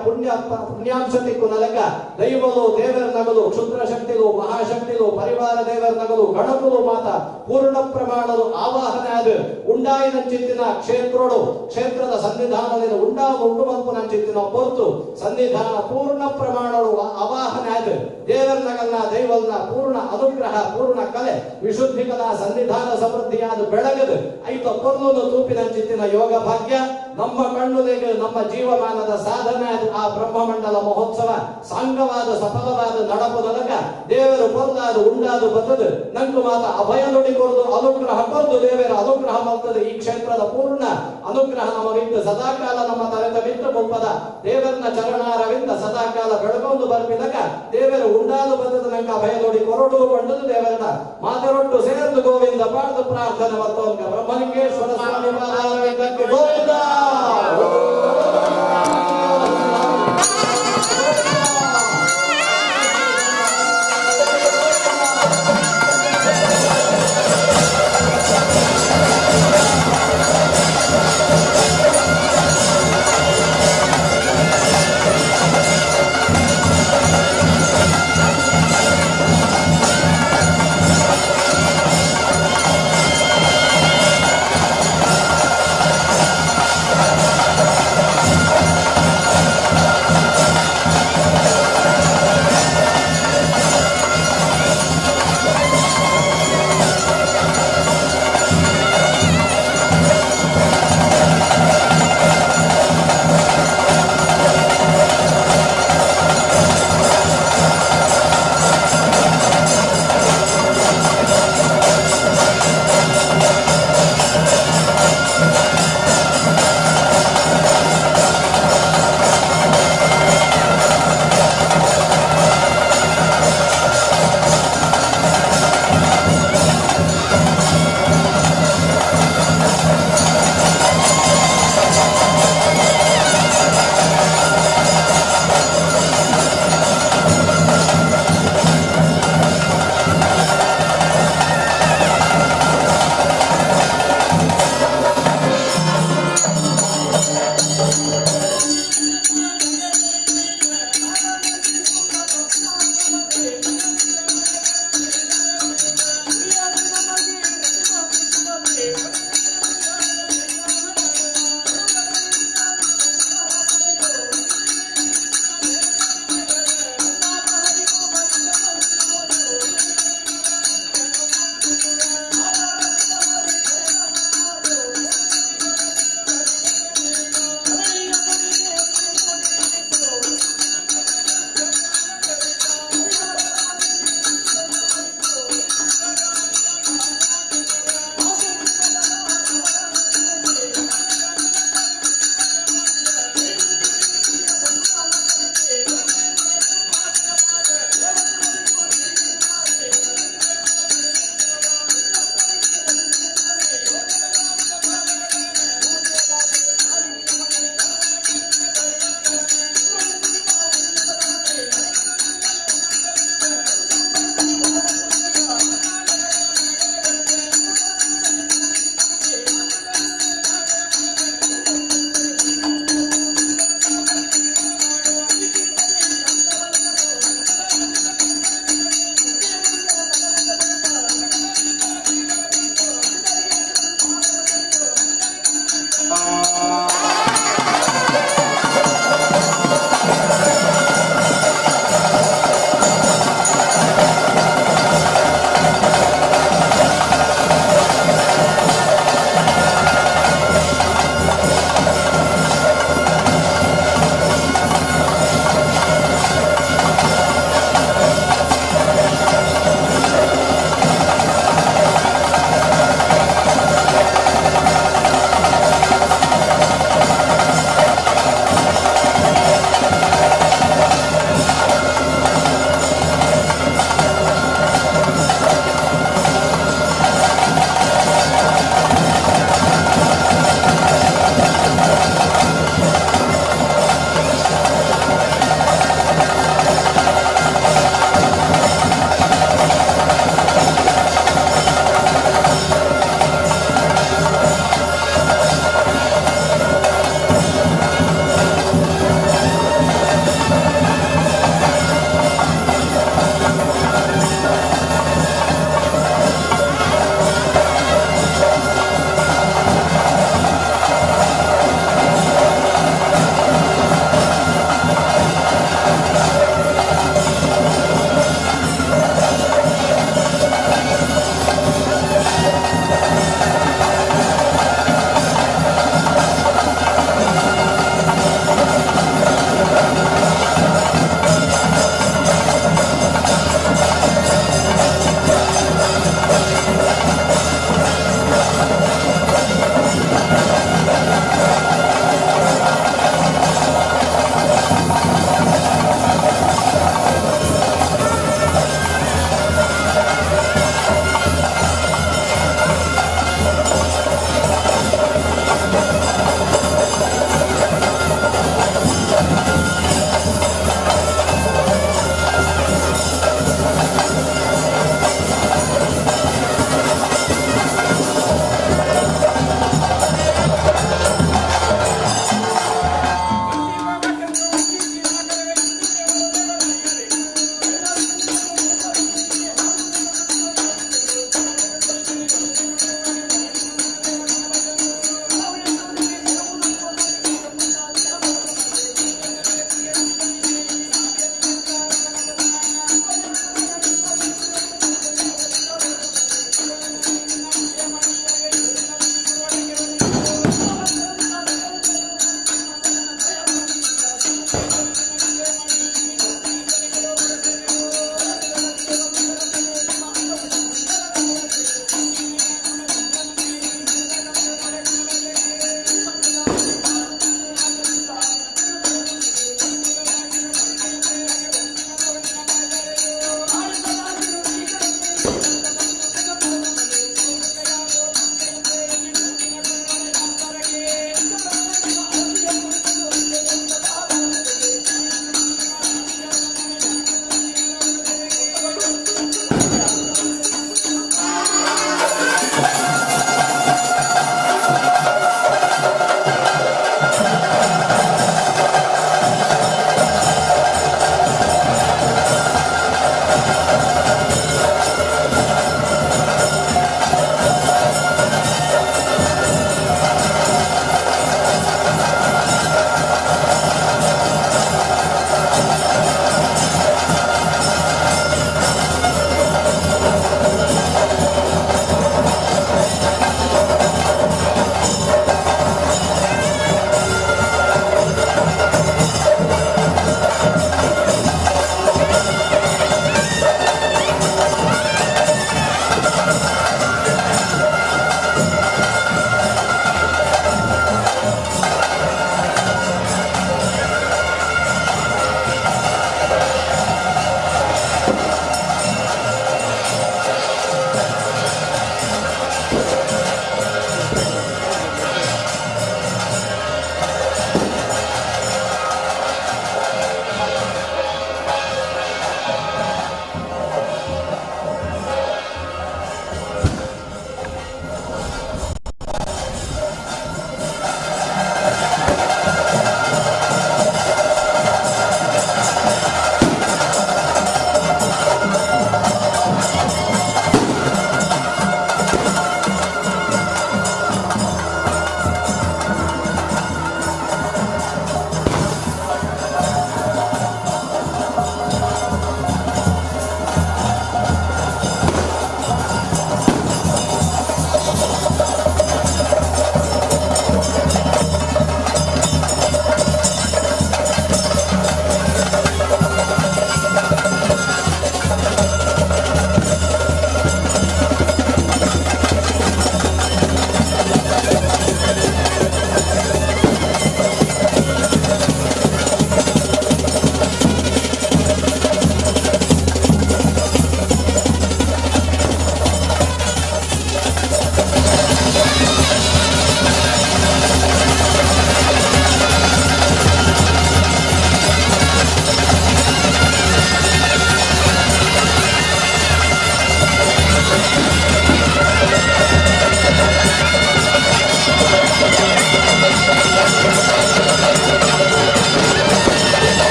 ಪುಣ್ಯಾಂಶತಿ ಕುನಲಕ ದೈವಲು ದೇವರ ನಗಲು ಕ್ಷುದ್ರ ಶಕ್ತಿಲು ಮಹಾಶಕ್ತಿಲು ಪರಿವಾರ ದೇವರ ನಗಲು ಗಣಪುಲು ಮಾತ ಪೂರ್ಣ ಪ್ರಮಾಣದ ಆವಾಹನೆ ಅದು ಉಂಡಾಯಿನ ಚಿತ್ತಿನ ಕ್ಷೇತ್ರದ ಸನ್ನಿಧಾನದಿಂದ ಉಂಟು ಮಲ್ಪುನ ಚಿತ್ತಿನ ಹೊರತು ಸನ್ನಿಧಾನ ಪೂರ್ಣ ಪ್ರಮಾಣವು ಆವಾಹನೆ ಅದು ದೇವರ ನಗಲ್ನ ದೈವಲ್ನ ಪೂರ್ಣ ಅನುಗ್ರಹ ಪೂರ್ಣ ಕಲೆ ವಿಶುದ್ಧಿ ಕಲಾ ಸನ್ನಿಧಾನ ಸಮೃದ್ಧಿಯಾದ ಬೆಳಗದು ಐತ ಕೊರ್ಲೊಂದು ತೂಪಿನ ಚಿತ್ತಿನ ಯೋಗ ಭಾಗ್ಯ ನಮ್ಮ ಕಣ್ಣುಲೆಗೆ ನಮ್ಮ ಜೀವಮಾನದ ಸಾಧನೆ ಆ ಬ್ರಹ್ಮಮಂಡಲ ಮಹೋತ್ಸವ ಸಾಂಗವಾದ ಸಫಲವಾದ ನಡಪು ನನಗ ದೇವರು ಕೊಲ್ಲಾದ ಉಂಡಾದು ಬರ್ತದೆ ನಂಗೆ ಮಾತ ಅಭಯ ನುಡಿ ಕೊರದು ಅನುಗ್ರಹ ಕೊರದು ದೇವರ ಅನುಗ್ರಹ ಮಾಡ್ತದೆ ಈ ಕ್ಷೇತ್ರದ ಪೂರ್ಣ ಅನುಗ್ರಹ ನಮಗಿಂದ ಸದಾಕಾಲ ನಮ್ಮ ತಲೆತ ಮಿತ್ರ ಮುಪ್ಪದ ದೇವರನ್ನ ಚರಣಾರವಿಂದ ಸದಾಕಾಲ ಬೆಳಗೊಂದು ಬರ್ಪಿದಾಗ ದೇವರ ಉಂಡಾದು ಬಂದದ ನಂಗೆ ಅಭಯ ನುಡಿ ಕೊರಡು ಕೊಂಡದು ದೇವರನ್ನ ಮಾತರೊಟ್ಟು ಸೇರ್ದು ಗೋವಿಂದ ಪಾಡ್ದು ಪ್ರಾರ್ಥನೆ ಮತ್ತೊಂದು ಬ್ರಹ್ಮಲಿಂಗೇಶ್ವರ ಸ್ವಾಮಿ ಗೋವಿಂದ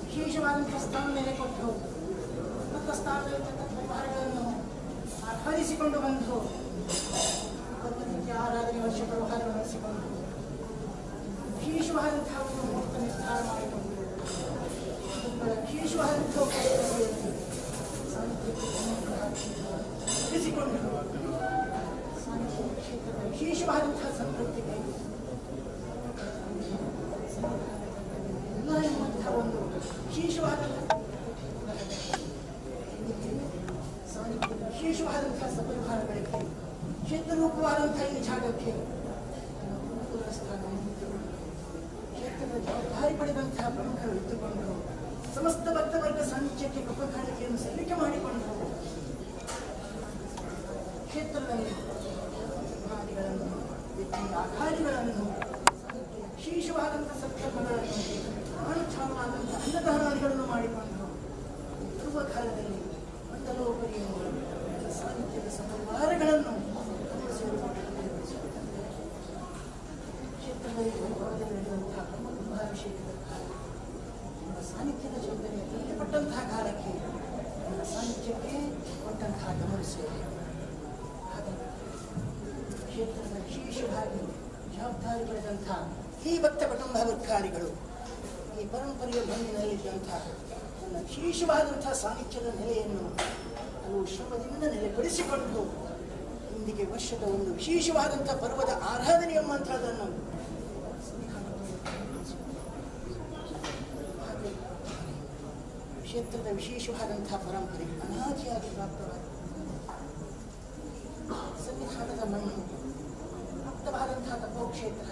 ವಿಶೇಷವಾದಂತಹ ಸ್ಥಾನ ಮೇಲೆ ಕೊಟ್ಟು ಮತ್ತು ಸ್ಥಾನದಲ್ಲಿ ವ್ಯವಹಾರಗಳನ್ನು ಆಹ್ವಾನಿಸಿಕೊಂಡು ಬಂದು ಆರಾಧನೆ ವರ್ಷ ವ್ಯವಹಾರವನ್ನು ನಡೆಸಿಕೊಂಡು ವಿಶೇಷವಾದಂತಹ ಒಂದು ಮುಹೂರ್ತ ನಿರ್ಧಾರ ಮಾಡಿಕೊಂಡು ವಿಶೇಷವಾದಂತಹ ತಿಳಿಸಿಕೊಂಡು ಕ್ಷೇತ್ರದ ವಿಶೇಷವಾದಂತಹ ಸಂತೃಪ್ತಿಗೆ ಎಲ್ಲ ಎಂಬಂತಹ ಒಂದು ವಿಶೇಷವಾದಂತಹ ಸಪರಿವಾರಗಳಿಗೆ ಕ್ಷೇತ್ರರೂಪವಾದಂತಹ ಈ ಜಾಗಕ್ಕೆ ಕ್ಷೇತ್ರದ ಜವಾಬ್ದಾರಿ ಪಡೆದಂತಹ ಪ್ರಮುಖರು ಇದ್ದುಕೊಂಡು ಸಮಸ್ತ ಭಕ್ತವರ್ಗ ಸಾನ್ನಿಧ್ಯಕ್ಕೆ ಕೃಪಾ ಕಾಣಿಕೆಯನ್ನು ಸಲ್ಲಿಕೆ ಮಾಡಿಕೊಂಡು ಕ್ಷೇತ್ರದಲ್ಲಿ ಆದಿಗಳನ್ನು ಆಘಾದಿಗಳನ್ನು ವಿಶೇಷವಾದಂತಹ ಸತ್ಕರ್ಮಗಳನ್ನು ಅನುಷ್ಠಾನವಾದಂತಹ ಅನ್ನದಾನಾದಿಗಳನ್ನು ಮಾಡಿಕೊಂಡು ಬರುವ ಕಾಲದಲ್ಲಿ ಮಂಡಲೋಪರಿಯನ್ನು ಸಾಹಿತ್ಯದ ಸಪರಿವಾರಗಳನ್ನು ಕ್ಷೇತ್ರದಲ್ಲಿ ನಡೆಯುವಂತಹ ಬ್ರಹ್ಮಕುಂಭಾಭಿಷೇಕದ ಕಾಲ ಸಾನ್ನಿಧ್ಯದ ಚೈತನ್ಯ ತಿಳಿಯಪಟ್ಟಂತಹ ಕಾಲಕ್ಕೆ ಸಾನ್ನಿಧ್ಯಕ್ಕೆ ಕೊಟ್ಟಂತಹ ಗಮನ ಸೇವೆ ಹಾಗಾಗಿ ಕ್ಷೇತ್ರದ ವಿಶೇಷವಾಗಿ ಜವಾಬ್ದಾರಿ ಪಡೆದಂತಹ ಈ ಭಕ್ತ ಕುಟುಂಬಾಧಿಕಾರಿಗಳು ಈ ಪರಂಪರೆಯ ಬಂದಿನಲ್ಲಿದ್ದಂತಹ ನನ್ನ ವಿಶೇಷವಾದಂತಹ ಸಾನ್ನಿಧ್ಯದ ನೆಲೆಯನ್ನು ಹಲವು ಶ್ರಮದಿಂದ ನೆಲೆಪಡಿಸಿಕೊಂಡು ಇಂದಿಗೆ ವರ್ಷದ ಒಂದು ವಿಶೇಷವಾದಂತಹ ಪರ್ವದ ಆರಾಧನೆ ಎಂಬಂತಹದನ್ನು ಕ್ಷೇತ್ರದ ವಿಶೇಷವಾದಂತಹ ಪರಂಪರೆ ಅನಾದಿಯಾಗಿ ಪ್ರಾಪ್ತವಾದ ಸನ್ನಿಧಾನದ ಮಣ್ಣು ಮುಕ್ತವಾದಂತಹ ತಪೋಕ್ಷೇತ್ರ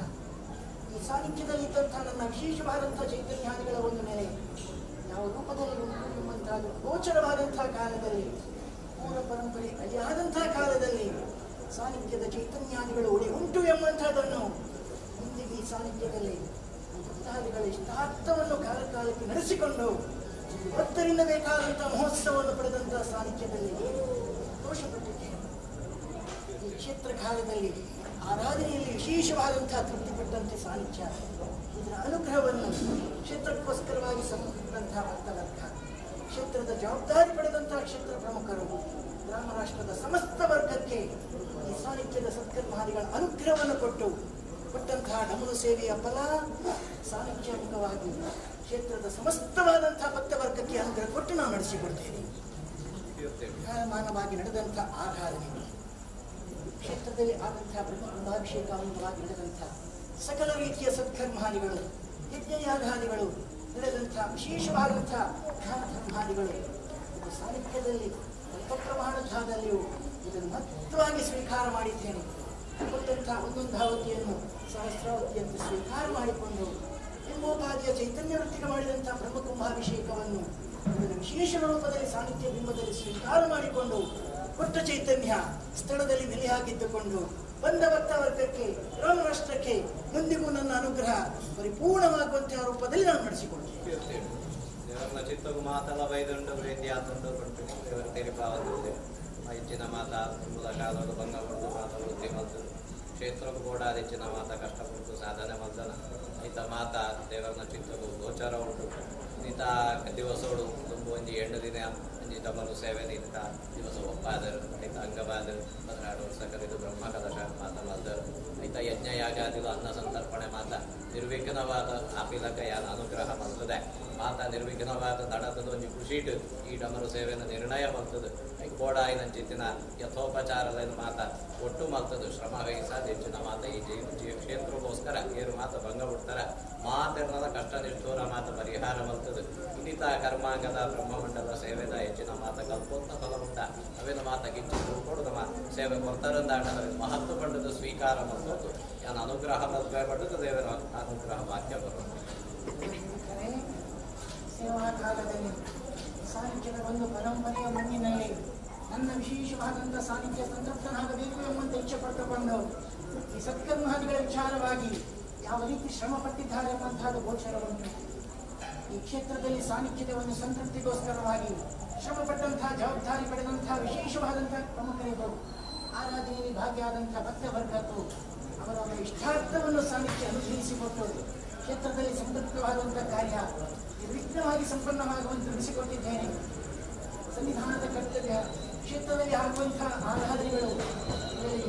ಈ ಸಾನ್ನಿಧ್ಯದಲ್ಲಿ ಇದ್ದಂತಹ ನನ್ನ ವಿಶೇಷವಾದಂತಹ ಚೈತನ್ಯಾದಿಗಳ ಒಂದು ನೆಲೆ ಯಾವ ರೂಪದಲ್ಲಿ ಉಂಟು ಎಂಬಂತಹ ಗೋಚರವಾದಂತಹ ಕಾಲದಲ್ಲಿ ಪೂರ್ವ ಪರಂಪರೆ ಅಳಿಯಾದಂತಹ ಕಾಲದಲ್ಲಿ ಸಾನ್ನಿಧ್ಯದ ಚೈತನ್ಯಾದಿಗಳು ಉಳಿ ಉಂಟು ಎಂಬಂತಹದನ್ನು ಇಂದಿಗೆ ಈ ಸಾನ್ನಿಧ್ಯದಲ್ಲಿ ಭಕ್ತಾದಿಗಳ ಇಷ್ಟಾರ್ಥವನ್ನು ಕಾಲಕಾಲಕ್ಕೆ ನಡೆಸಿಕೊಂಡು ಭಕ್ತರಿಂದ ಬೇಕಾದಂತಹ ಮಹೋತ್ಸವವನ್ನು ಪಡೆದಂತಹ ಸಾನ್ನಿಧ್ಯದಲ್ಲಿ ದೋಷಪಟ್ಟಿದ್ದೇನೆ. ಈ ಕ್ಷೇತ್ರ ಕಾಲದಲ್ಲಿ ಆರಾಧನೆಯಲ್ಲಿ ವಿಶೇಷವಾದಂತಹ ತೃಪ್ತಿಪಟ್ಟಂತೆ ಸಾನ್ನಿಧ್ಯ ಇದರ ಅನುಗ್ರಹವನ್ನು ಕ್ಷೇತ್ರಕ್ಕೋಸ್ಕರವಾಗಿ ಸಮರ್ಪಿಸಿದಂತಹ ಭಕ್ತವರ್ಗ ಕ್ಷೇತ್ರದ ಜವಾಬ್ದಾರಿ ಪಡೆದಂತಹ ಕ್ಷೇತ್ರ ಪ್ರಮುಖರು ಗ್ರಾಮ ರಾಷ್ಟ್ರದ ಸಮಸ್ತ ವರ್ಗಕ್ಕೆ ಈ ಸಾನ್ನಿಧ್ಯದ ಸತ್ಕರ್ಮಾದಿಗಳ ಅನುಗ್ರಹವನ್ನು ಕೊಟ್ಟಂತಹ ಡಮರು ಸೇವೆಯ ಫಲ ಸಾನ್ನಿಧ್ಯಾತ್ಮಕವಾಗಿ ಕ್ಷೇತ್ರದ ಸಮಸ್ತವಾದಂತಹ ಭಕ್ತವರ್ಗಕ್ಕೆ ಅನುಗ್ರಹ ಕೊಟ್ಟು ನಾವು ನಡೆಸಿಕೊಡ್ತೇವೆ. ಕಾಲಮಾನವಾಗಿ ನಡೆದಂತಹ ಆರಾಧನೆ ಕ್ಷೇತ್ರದಲ್ಲಿ ಆದಂತಹ ಬ್ರಹ್ಮಕುಂಭಾಭಿಷೇಕ ಅಂಗವಾಗಿ ನಡೆದಂತಹ ಸಕಲ ರೀತಿಯ ಸತ್ಕರ್ಮಾದಿಗಳು ಯಜ್ಞಯಾಗಾದಿಗಳು ನಡೆದಂತಹ ವಿಶೇಷವಾದಂತಹ ಧರ್ಮಾದಿಗಳು ಇದು ಸಾಹಿತ್ಯದಲ್ಲಿ ಅಲ್ಪ ಪ್ರಮಾಣದಲ್ಲಿಯೂ ಇದನ್ನು ಮಹತ್ವವಾಗಿ ಸ್ವೀಕಾರ ಮಾಡಿದ್ದೇನೆ. ಕೊಟ್ಟಂತಹ ಒಂದೊಂದು ಧಾವತಿಯನ್ನು ಸಹಸ್ರಾವತಿಯಂತೆ ಸ್ವೀಕಾರ ಮಾಡಿಕೊಂಡು ಎಂಬೋಪಾದಿಯ ಚೈತನ್ಯ ವೃತ್ತಿಗೆ ಮಾಡಿದಂತಹ ಬ್ರಹ್ಮಕುಂಭಾಭಿಷೇಕವನ್ನು ಇದನ್ನು ವಿಶೇಷ ರೂಪದಲ್ಲಿ ಸಾಹಿತ್ಯ ಬಿಂಬದಲ್ಲಿ ಸ್ವೀಕಾರ ಮಾಡಿಕೊಂಡು ಕೊಟ್ಟ ಚೈತನ್ಯ ಸ್ಥಳದಲ್ಲಿ ನೆಲೆಯಾಗಿದ್ದುಕೊಂಡು ಬಂದ ಭಕ್ತವರ್ಗಕ್ಕೆ ಗ್ರಾಮ ರಾಷ್ಟ್ರಕ್ಕೆ ಮುಂದಿಗೂ ನನ್ನ ಅನುಗ್ರಹ ಪರಿಪೂರ್ಣವಾಗುವಂತಹ ರೂಪದಲ್ಲಿ ನಾನು ನಡೆಸಿಕೊಳ್ತೇನೆ. ದೇವರ ಚಿತ್ತವು ಮಾತಲ್ಲ ಬೈದುಂಡು ಪ್ರೀತಿಯಾದುಂಡು ಕೊಟ್ಟು ದೇವರ ತೆರಿಪಾವದು ಹೆಚ್ಚಿನ ಮಾತ ಮೂಲ ಕಾಲದ ಭಂಗಪಡ್ದು ಮಾತ ವೃತ್ತಿ ಮತ್ತು ಕ್ಷೇತ್ರಕ್ಕೂ ಕೂಡ ಹೆಚ್ಚಿನ ಮಾತ ಕಷ್ಟಪಟ್ಟು ಸಾಧನೆ ಮಲ್ದನ ಈತ ಮಾತ ದೇವರನ ಚಿತ್ತವು ಗೋಚರ ಉಂಟು ಈತ ದಿವಸಗಳು ತುಂಬ ಒಂದು 8 ದಿನ ಡಬಲು ಸೇವೆ ನಿಂತ ದಿವಸ ಒಪ್ಪಾದರು ಐತ ಅಂಗವಾದರು 16 ವರ್ಷ ಕರೆದು ಬ್ರಹ್ಮ ಕಲಶ ಮಾತ ಮಲ್ದರು ಐತ ಯಜ್ಞ ಯಾಗಾದಿಲು ಅನ್ನ ಸಂತರ್ಪಣೆ ಮಾತ ನಿರ್ವಿಘ್ನವಾದ ಆಪಿಲಕ ಯಾನ ಅನುಗ್ರಹ ಮಲ್ತದೆ ಮಾತ ನಿರ್ವಿಘ್ನವಾದ ನಡತದ ಒಂದು ಖುಷಿಟ್ಟು ಈ ಡಮರು ಸೇವೆಯನ್ನು ನಿರ್ಣಯ ಮಲ್ತದೆ ಕೋಡ ಚಿತ್ತಿನ ಯಥೋಪಚಾರದ ಮಾತ ಒಟ್ಟು ಮಲ್ತದು ಶ್ರಮ ವಹಿಸ ಹೆಚ್ಚಿನ ಮಾತ ಈ ಜೀವ ಕ್ಷೇತ್ರಕ್ಕೋಸ್ಕರ ಏರು ಮಾತ ಭಂಗ ಬಿಡ್ತಾರೆ ಮಾತೆರ್ನದ ಕಷ್ಟ ನಿಷ್ಠೂರ ಮಾತ ಪರಿಹಾರ ಮಲ್ತದು ಇನ್ನಿತ ಕರ್ಮಾಂಗದ ಬ್ರಹ್ಮಮಂಡಲ ಸೇವೆದ ಹೆಚ್ಚಿನ ಮಾತ ಕಲ್ಪೋತ್ತ ಫಲ ಉಂಟ ಅವೇನು ಮಾತ ಕಿಚ್ಚು ಕೊಡುದ ಸೇವೆ ಕೊಡ್ತಾರಂದಾಟ ಮಹತ್ವ ಪಂಡದ ಸ್ವೀಕಾರ ಮಲ್ತದ್ದು ಯಾನ ಅನುಗ್ರಹ ಮಲ್ಪೆ ಪಡೆದು ದೇವರ ಅನುಗ್ರಹ ವಾಕ್ಯ ಬರೋದು. ಸೇವಾ ಕಾಲದಲ್ಲಿ ಸಾಹಿತ್ಯದ ಒಂದು ಪರಂಪರೆಯ ಮಣ್ಣಿನಲ್ಲಿ ನನ್ನ ವಿಶೇಷವಾದಂತಹ ಸಾಹಿತ್ಯ ಸಂತೃಪ್ತನಾಗಬೇಕು ಎಂಬಂತೆ ಇಚ್ಛೆ ಪಟ್ಟುಕೊಂಡು ಈ ಸತ್ಕರ್ಮಾದಿಗಳ ವಿಚಾರವಾಗಿ ಯಾವ ರೀತಿ ಶ್ರಮ ಪಟ್ಟಿದ್ದಾರೆ ಎಂಬಂತಹದ್ದು ಗೋಚರವನ್ನು ಈ ಕ್ಷೇತ್ರದಲ್ಲಿ ಸಾನ್ನಿಧ್ಯದ ಒಂದು ಸಂತೃಪ್ತಿಗೋಸ್ಕರವಾಗಿ ಶ್ರಮಪಟ್ಟಂತಹ ಜವಾಬ್ದಾರಿ ಪಡೆದಂತಹ ವಿಶೇಷವಾದಂತಹ ಪ್ರಮುಖರಿಗೂ ಆರಾಧನೆಯಲ್ಲಿ ಭಾಗಿಯಾದಂತಹ ಭಕ್ತವರ್ಗಕ್ಕೂ ಅವರ ಇಷ್ಟಾರ್ಥವನ್ನು ಸಾನ್ನಿಧ್ಯ ಅನುಗ್ರಹಿಸಿಕೊಟ್ಟು ಕ್ಷೇತ್ರದಲ್ಲಿ ಸಂತೃಪ್ತವಾದಂತಹ ಕಾರ್ಯ ನಿರ್ವಿಘ್ನವಾಗಿ ಸಂಪನ್ನವಾಗುವಂತೆ ತಿಳಿಸಿಕೊಟ್ಟಿದ್ದೇನೆ. ಸನ್ನಿಧಾನದ ಕರ್ತವ್ಯ ಕ್ಷೇತ್ರದಲ್ಲಿ ಆಗುವಂತಹ ಆರಾಧನೆಗಳು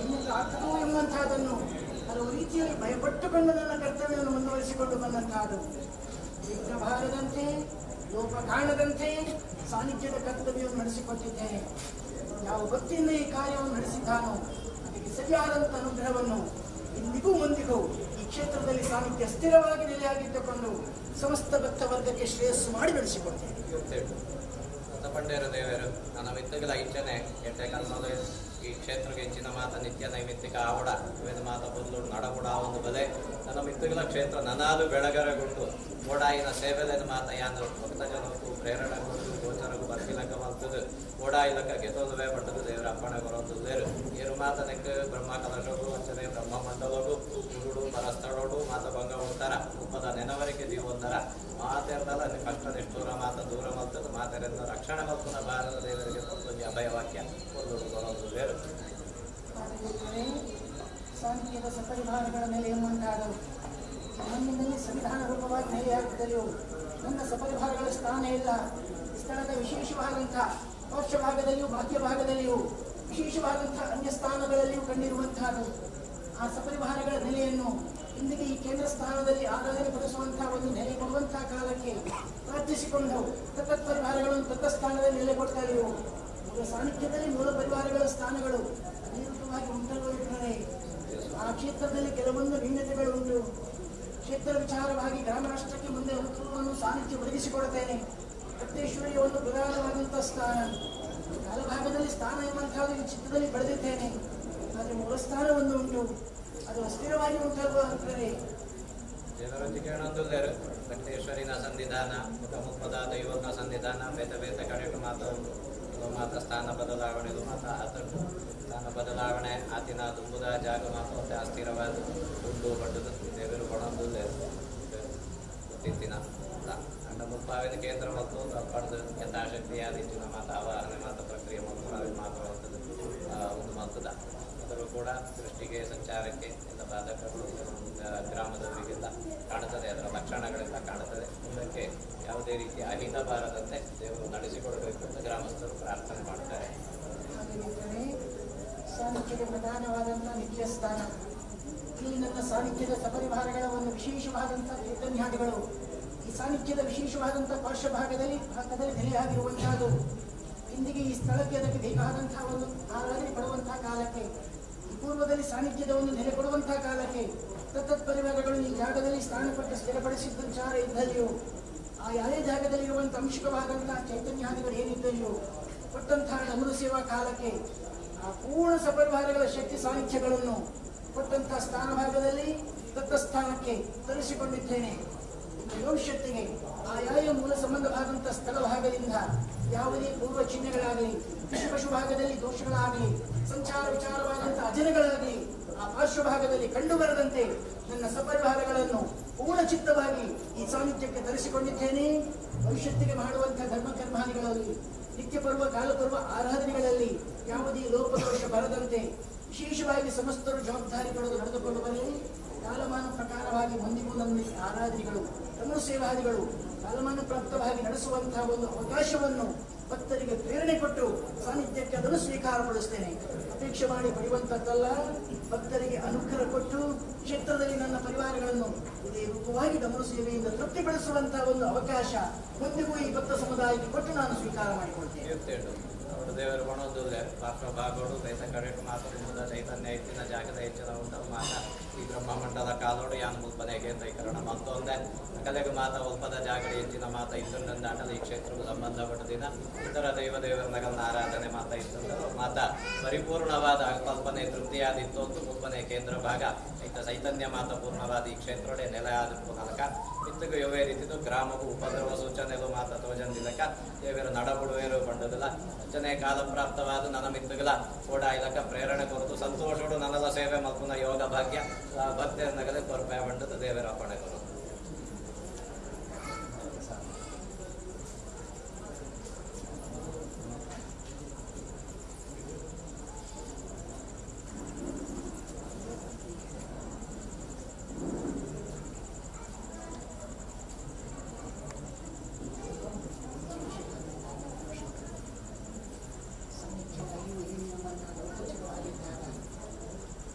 ಇನ್ನೊಂದು ಆಗ್ತದೋ ಎಂಬಂತಹದನ್ನು ಹಲವು ರೀತಿಯಲ್ಲಿ ಭಯಪಟ್ಟುಕೊಂಡು ನನ್ನ ಕರ್ತವ್ಯವನ್ನು ಮುಂದುವರಿಸಿಕೊಂಡು ಬಂದಂತಹದ್ದು ವಿಘ್ನ ಬಾರದಂತೆ ಲೋಪ ಕಾಣದಂತೆ ಸಾನ್ನಿಧ್ಯದ ಕರ್ತವ್ಯವನ್ನು ನಡೆಸಿಕೊಟ್ಟಿದ್ದೇನೆ. ಯಾವ ಭಕ್ತಿಯಿಂದ ಈ ಕಾರ್ಯವನ್ನು ನಡೆಸಿದ್ದಾನೋ ಅದಕ್ಕೆ ಸರಿಯಾದಂಥ ಅನುಗ್ರಹವನ್ನು ಇಂದಿಗೂ ಮುಂದಿಗೂ ಈ ಕ್ಷೇತ್ರದಲ್ಲಿ ಸಾನ್ನಿಧ್ಯ ಸ್ಥಿರವಾಗಿ ನೆಲೆಯಾಗಿದ್ದುಕೊಂಡು ಸಮಸ್ತ ಭಕ್ತ ವರ್ಗಕ್ಕೆ ಶ್ರೇಯಸ್ಸು ಮಾಡಿ ನಡೆಸಿಕೊಡ್ತೇನೆ. ಪಂಡೇರು ದೇವರು ನನ್ನ ಮಿತ್ತಗಳ ಇಚ್ಛನೆ ಎಟ್ಟೆ ಕಲ್ಮಲು ಈ ಕ್ಷೇತ್ರಕ್ಕೆ ಹೆಚ್ಚಿನ ಮಾತ ನಿತ್ಯ ನೈಮಿತ್ತಿಕ ಆವಡ ವೇದ ಮಾತ ಬದಲು ನಡಬುಡ ಒಂದು ಬಲೆ ನನ್ನ ಮಿತ್ತಗಳ ಕ್ಷೇತ್ರ ನನಾಲು ಬೆಳಗರಗೊಂಡು ಓಡಾಯಿನ ಸೇವೆಲೆನ ಮಾತ ಯಾನು ಭಕ್ತ ಜನಕ್ಕೂ ಪ್ರೇರಣೆಗೊಂಡು ಗೋಚರಗೂ ಬರ್ಕಿಲಕ್ಕ ಮಲ್ತದು ಓಡಾಯಿಲಕ್ಕ ಗೆದ್ದೋದುವೆ ಪಟ್ಟದು ದೇವರ ಅಪ್ಪಣೆ ಬರೋದು ದೇರು ಏರು ಮಾತ ನೆಕ್ಕ ಬ್ರಹ್ಮ ಕಲಶೋಡು ಅಂಚನೆ ಬ್ರಹ್ಮ ಮಂಡಲೋಡು ಗುರುಡು ಪರಸ್ಥಳೋಡು ಮಾತ ಭಂಗ ಉಂಟಾರ ಉಪ್ಪದ ನೆನವರಿಗೆ ದೀವೊಂದರ ಮಾತೆರ್ದಲ್ಲ ಕಷ್ಟ ನಿಷ್ಠೂರ ಮಾತ ದೂರ ಮಲ್ತದು ಮಾತೆರೆಂದು ರಕ್ಷಣೆ ಮಲ್ಪುನ ಭಾರತ ದೇವರಿಗೆ ಒಂದು ಅಭಯವಾಕ್ಯ ಒಂದು ಬರೋದು ಬೇರು ಸಾನ್ನಿಧ್ಯದ ಸಪರಿವಾರಗಳ ಮೇಲೆ ಎಂಬಂತಾದರು ಮಣ್ಣಿನಲ್ಲಿ ಸಂವಿಧಾನ ರೂಪವಾಗಿ ನೆಲೆಯಾಗುತ್ತದೆಯೋ ನನ್ನ ಸಪರಿವಾರಗಳ ಸ್ಥಾನ ಇಲ್ಲ. ಸ್ಥಳದ ವಿಶೇಷವಾದಂತಹ ಪಕ್ಷ ಭಾಗದಲ್ಲಿಯೂ ಬಾಹ್ಯ ಭಾಗದಲ್ಲಿಯೂ ವಿಶೇಷವಾದಂತಹ ಅನ್ಯ ಸ್ಥಾನಗಳಲ್ಲಿಯೂ ಕಂಡಿರುವಂತಹದ್ದು ಆ ಸಪರಿವಾರಗಳ ನೆಲೆಯನ್ನು ಇಂದಿಗೆ ಈ ಕೇಂದ್ರ ಸ್ಥಾನದಲ್ಲಿ ಆರಾಧನೆ ಪಡಿಸುವಂತಹ ಒಂದು ನೆಲೆ ಕೊಡುವಂತಹ ಕಾಲಕ್ಕೆ ಪ್ರಾರ್ಥಿಸಿಕೊಂಡು ತತ್ತತ್ ಪರಿವಾರಗಳನ್ನು ತತ್ತಸ್ಥಾನದಲ್ಲಿ ನೆಲೆಗೊಳ್ತಾರೆಯೋ ಮೂಲ ಸಾನ್ನಿಧ್ಯದಲ್ಲಿ ಮೂಲ ಪರಿವಾರಗಳ ಸ್ಥಾನಗಳು ಅನಿರುದ್ಧವಾಗಿ ಉಂಟಲ್ವೇ ಆ ಕ್ಷೇತ್ರದಲ್ಲಿ ಕೆಲವೊಂದು ಭಿನ್ನತೆಗಳು ಉಂಟು. ಕ್ಷೇತ್ರ ವಿಚಾರವಾಗಿ ಗ್ರಾಮ ರಾಷ್ಟ್ರಕ್ಕೆ ಮುಂದೆ ಅನುಕೂಲವನ್ನು ಸಾನ್ನಿಧ್ಯ ಒದಗಿಸಿಕೊಡುತ್ತೇನೆ. ಕರ್ತೇಶ್ವರಿಯ ಒಂದು ಪ್ರಧಾನವಾದಂತಹ ಸ್ಥಾನ ಕಾಲಭಾಗದಲ್ಲಿ ಸ್ಥಾನ ಎಂಬಂತಹದ್ದು ಚಿತ್ರದಲ್ಲಿ ಪಡೆದಿದ್ದೇನೆ. ಆದರೆ ಮೂಲ ಸ್ಥಾನ ಒಂದು ಉಂಟು, ಅದು ಅಸ್ಥಿರವಾಗಿ ಉಂಟಲ್ವ ಅಂತಾರೆ. ದೇವರೊಂದಿಗೆ ಹೇಳೋದಿಲ್ಲೇರು ಕಟ್ಟೇಶ್ವರಿನ ಸಂವಿಧಾನ ಮುಖಮುಖದ ದೈವನ ಸಂವಿಧಾನ ಬೇತ ಬೇತ ಕಡೆಗೂ ಮಾತ್ರ ಉಂಟು. ಮಾತ್ರ ಸ್ಥಾನ ಬದಲಾವಣೆಗೂ ಮಾತ್ರ ಆತಟ್ಟು ಸ್ಥಾನ ಬದಲಾವಣೆ ಆತಿನ ತುಂಬುದ ಜಾಗ ಮಾತ್ರ ಮತ್ತೆ ಅಸ್ಥಿರವಾದ ಉಂಡು ಪಟ್ಟದು ದೇವರು ಕೊಡೋದಿಲ್ಲೇರು ಗೊತ್ತಿತ್ತಿನ ಅಂಡ ಮುಪ್ಪಾವಿನ ಕೇಂದ್ರ ಮತ್ತು ಪಡೆದು ಯಥಾಶಕ್ತಿಯಾದಿತ್ತಿನ ಮಾತ ಆವಾಹನೆ ಮಾತ ಪ್ರಕ್ರಿಯೆ ಮತ್ತು ಮಾತ್ರ ಒಂದು ಮತ್ತದ ಅದರಲ್ಲೂ ಕೂಡ ದೃಷ್ಟಿಗೆ ಸಂಚಾರಕ್ಕೆ ಎಲ್ಲ ಬಾಧಕಗಳು ಗ್ರಾಮದವರಿಗೆಲ್ಲ ಕಾಣುತ್ತದೆ, ಅದರ ಲಕ್ಷಣಗಳೆಲ್ಲ ಕಾಣುತ್ತದೆ. ಇದಕ್ಕೆ ಯಾವುದೇ ರೀತಿಯ ಅಹಿತ ಬಾರದಂತೆ ದೇವರು ನಡೆಸಿಕೊಡಬೇಕು ಅಂತ ಗ್ರಾಮಸ್ಥರು ಪ್ರಾರ್ಥನೆ ಮಾಡ್ತಾರೆ. ಸಾನ್ನಿಧ್ಯದ ಪ್ರಧಾನವಾದಂತಹ ನಿತ್ಯ ಸ್ಥಾನ ಇಲ್ಲಿ ನನ್ನ ಸಾನ್ನಿಧ್ಯದ ಸಪರಿವಾರಗಳ ಒಂದು ವಿಶೇಷವಾದಂತಹ ಚೈತನ್ಯಾದಿಗಳು ಈ ಸಾನ್ನಿಧ್ಯದ ವಿಶೇಷವಾದಂತಹ ಪಾರ್ಶ್ವಭಾಗದಲ್ಲಿ ನೆಲೆಯಾಗಿರುವಂತಹದ್ದು ಇಂದಿಗೆ ಈ ಸ್ಥಳಕ್ಕೆ ಅದಕ್ಕೆ ಬೇಕಾದಂತಹ ಒಂದು ಆರಾಧನೆ ಪಡುವಂತಹ ಕಾಲಕ್ಕೆ ಈ ಪೂರ್ವದಲ್ಲಿ ಸಾನ್ನಿಧ್ಯದ ಒಂದು ನೆಲೆ ಕೊಡುವಂತಹ ಕಾಲಕ್ಕೆ ತತ್ತತ್ ಪರಿವಾರಗಳು ಈ ಜಾಗದಲ್ಲಿ ಸ್ಥಾನಪಟ್ಟು ಸ್ಥಿರಪಡಿಸಿದ್ದ ವಿಚಾರ ಇದ್ದಲ್ಲಿಯೂ ಆ ಯಾವುದೇ ಜಾಗದಲ್ಲಿರುವಂತಹ ಅಂಶಿಕವಾದಂತಹ ಚೈತನ್ಯಾದಿಗಳು ಏನಿದ್ದಲ್ಲಿಯೂ ಕೊಟ್ಟಂತಹ ಡಮರು ಸೇವಾ ಕಾಲಕ್ಕೆ ಆ ಪೂರ್ಣ ಸಪರಿವಾರಗಳ ಶಕ್ತಿ ಸಾನ್ನಿಧ್ಯಗಳನ್ನು ಕೊಟ್ಟಂತಹ ಸ್ಥಾನ ಭಾಗದಲ್ಲಿ ತತ್ತಸ್ಥಾನಕ್ಕೆ ತರಿಸಿಕೊಂಡಿದ್ದೇನೆ. ಭವಿಷ್ಯತ್ತಿಗೆ ಆಯಾಯ ಮೂಲ ಸಂಬಂಧವಾದಂತಹ ಸ್ಥಳ ಭಾಗದಿಂದ ಯಾವುದೇ ಪೂರ್ವ ಚಿಹ್ನೆಗಳಾಗಲಿ ಪಶು ಭಾಗದಲ್ಲಿ ದೋಷಗಳಾಗಲಿ ಸಂಚಾರ ವಿಚಾರವಾದಂತಹ ಅಜನಗಳಾಗಲಿ ಆ ಪಾರ್ಶ್ವಭಾಗದಲ್ಲಿ ಕಂಡುಬರದಂತೆ ನನ್ನ ಸಪರಿವಾರಗಳನ್ನು ಪೂರ್ಣ ಚಿತ್ತವಾಗಿ ಈ ಸಾನ್ನಿಧ್ಯಕ್ಕೆ ತರಿಸಿಕೊಂಡಿದ್ದೇನೆ. ಭವಿಷ್ಯತ್ತಿಗೆ ಮಾಡುವಂತಹ ಧರ್ಮಕರ್ಮಾದಿಗಳಲ್ಲಿ ನಿತ್ಯ ಪರ್ವ ಕಾಲಪರ್ವ ಆರಾಧನೆಗಳಲ್ಲಿ ಯಾವುದೇ ಲೋಪದೋಷ ಬರದಂತೆ ವಿಶೇಷವಾಗಿ ಸಮಸ್ತರು ಜವಾಬ್ದಾರಿ ಪಡೆದು ನಡೆದುಕೊಂಡು ಬರಲಿ. ಕಾಲಮಾನ ಪ್ರಕಾರವಾಗಿ ಮುಂದಿಗೂ ನನ್ನ ಆರಾಧನೆಗಳು ತಮ್ಮ ಸೇವಾದಿಗಳು ಕಾಲಮಾನ ಪ್ರಾಪ್ತವಾಗಿ ನಡೆಸುವಂತಹ ಒಂದು ಅವಕಾಶವನ್ನು ಭಕ್ತರಿಗೆ ಪ್ರೇರಣೆ ಕೊಟ್ಟು ಸಾನ್ನಿಧ್ಯಕ್ಕೆ ಅದನ್ನು ಸ್ವೀಕಾರಪಡಿಸ್ತೇನೆ. ಅಪೇಕ್ಷೆ ಮಾಡಿ ಪಡೆಯುವಂಥದ್ದಲ್ಲ, ಭಕ್ತರಿಗೆ ಅನುಗ್ರಹ ಕೊಟ್ಟು ಕ್ಷೇತ್ರದಲ್ಲಿ ನನ್ನ ಪರಿವಾರಗಳನ್ನು ಇದೇ ರೂಪವಾಗಿ ಡಮರು ಸೇವೆಯಿಂದ ತೃಪ್ತಿಪಡಿಸುವಂತಹ ಒಂದು ಅವಕಾಶ ಮುಂದಿಗೂ ಈ ಭಕ್ತ ಸಮುದಾಯಕ್ಕೆ ಕೊಟ್ಟು ನಾನು ಸ್ವೀಕಾರ ಮಾಡಿಕೊಳ್ತೇನೆ. ಅವರು ದೇವರು ಕೊಡೋದಿಲ್ಲ ಪಾರ್ಶ್ವಭಾಗಗಳು ರೈತ ಕಡೆಗೆ ಮಾತ್ರ ತುಂಬದ ಚೈತನ್ಯ ಹೆಚ್ಚಿನ ಜಾಗದ ಹೆಚ್ಚಿನ ಉಂಟು ಮಾತ ಈ ಬ್ರಹ್ಮಮಂಡಲ ಕಾಲೋಡು ಯಾನು ಮುಲ್ಪನೆಗೆ ದೈಕರಣ ಮತ್ತೊಂದೇ ಕಲೆಗೆ ಮಾತ ಒಪ್ಪದ ಜಾಗದ ಹೆಚ್ಚಿನ ಮಾತ ಇದ್ದುಂಡಂದ ಆಟದ ಈ ಕ್ಷೇತ್ರಕ್ಕೂ ಸಂಬಂಧಪಟ್ಟದಿನ ಇತರ ದೇವರ ನಗರನ ಆರಾಧನೆ ಮಾತ ಇದ್ದುಂಟರು ಮಾತ ಪರಿಪೂರ್ಣವಾದ ಕಲ್ಪನೆ ತೃಪ್ತಿಯಾದಿತ್ತು ಅಂತ ಮುಲ್ಪನೆ ಕೇಂದ್ರ ಭಾಗ ಇತ್ತ ಚೈತನ್ಯ ಮಾತ ಪೂರ್ಣವಾದ ಈ ಕ್ಷೇತ್ರಡೆ ನೆಲೆ ಆದಿತ್ತು ನಲಕ ಇತ್ತಿಗೂ ಇವೇ ರೀತಿದು ಗ್ರಾಮಕ್ಕೂ ಉಪದ್ರವ ಸೂಚನೆಗಳು ಮಾತ ತೋಜಂದಿಲಕ ದೇವರ ನಡಬುಡುವೇರು ಬಂಡದಿಲ್ಲ ಅಂಚನೆ ಕಾಲ ಪ್ರಾಪ್ತವಾದ ನನ್ನ ಮಿತ್ತುಗಳ ಕೂಡ ಇದಕ್ಕೆ ಪ್ರೇರಣೆ ಕೊರತು ಸಂತೋಷಡು ನನ್ನದ ಸೇವೆ ಮಲ್ಪುನ ಯೋಗ ಭಾಗ್ಯ ಭಕ್ತಿ ಅಂದಾಗಲೇ ಕೊರಪಾಯ ಬಂಡದ ದೇವರ ಅಪ್ಪಣೆಗಳು.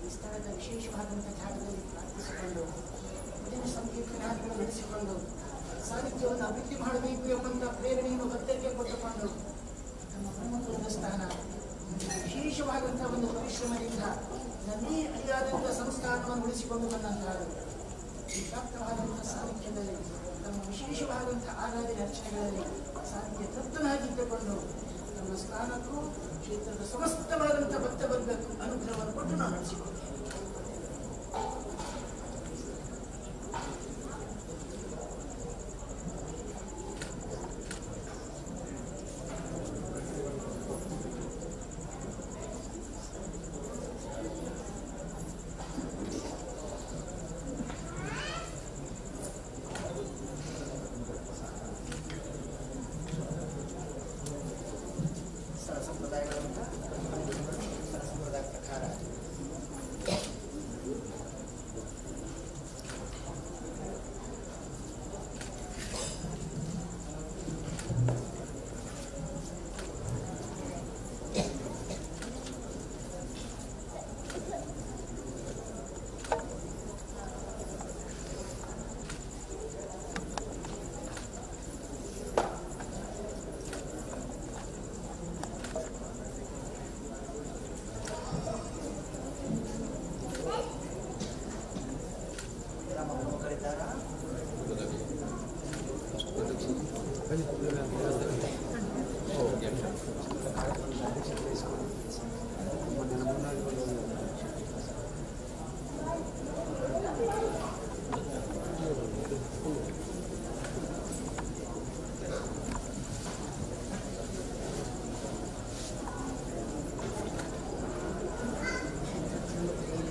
ಈ ಸ್ಥಳದ ವಿಶೇಷವಾದಂಥ ಜಾಗದಲ್ಲಿ ಪ್ರಾರ್ಥಿಸಿಕೊಂಡು ಭಜನ ಸಂಕೀರ್ತನಾದಿಗಳು ನಡೆಸಿಕೊಂಡು ಸಾಹಿತ್ಯವನ್ನು ಅಭಿವೃದ್ಧಿ ಮಾಡಬೇಕು ಎಂಬಂಥ ಪ್ರೇರಣೆಯನ್ನು ಭಕ್ತರಿಗೆ ಕೊಟ್ಟುಕೊಂಡು ನಮ್ಮ ಬ್ರಹ್ಮಕುಲದ ಸ್ಥಾನ ವಿಶೇಷವಾದಂಥ ಒಂದು ಪರಿಶ್ರಮದಿಂದ ನನ್ನೇ ಅರಿಯಾದಂಥ ಸಂಸ್ಥಾನವನ್ನು ಉಳಿಸಿಕೊಂಡು ಬಂದಂತಹದ್ದು. ಈ ಪ್ರಾಪ್ತವಾದಂಥ ಸಾಹಿತ್ಯದಲ್ಲಿ ನಮ್ಮ ವಿಶೇಷವಾದಂಥ ಆರಾಧನೆ ಅರ್ಚನೆಗಳಲ್ಲಿ ಸಾಹಿತ್ಯ ತೃಪ್ತನಾಗಿದ್ದುಕೊಂಡು ನಮ್ಮ ಸ್ಥಾನಕ್ಕೂ ಕ್ಷೇತ್ರದ ಸಮಸ್ತವಾದಂಥ ಭಕ್ತವರ್ಗಕ್ಕೂ ಅನುಗ್ರಹವನ್ನು ಕೊಟ್ಟು ನಾವು ನಡೆಸಿಕೊಂಡು ಸಂಪ್ರದಾಯಗಳಂತ ಸಂಪ್ರದಾಯ ಪ್ರಕಾರ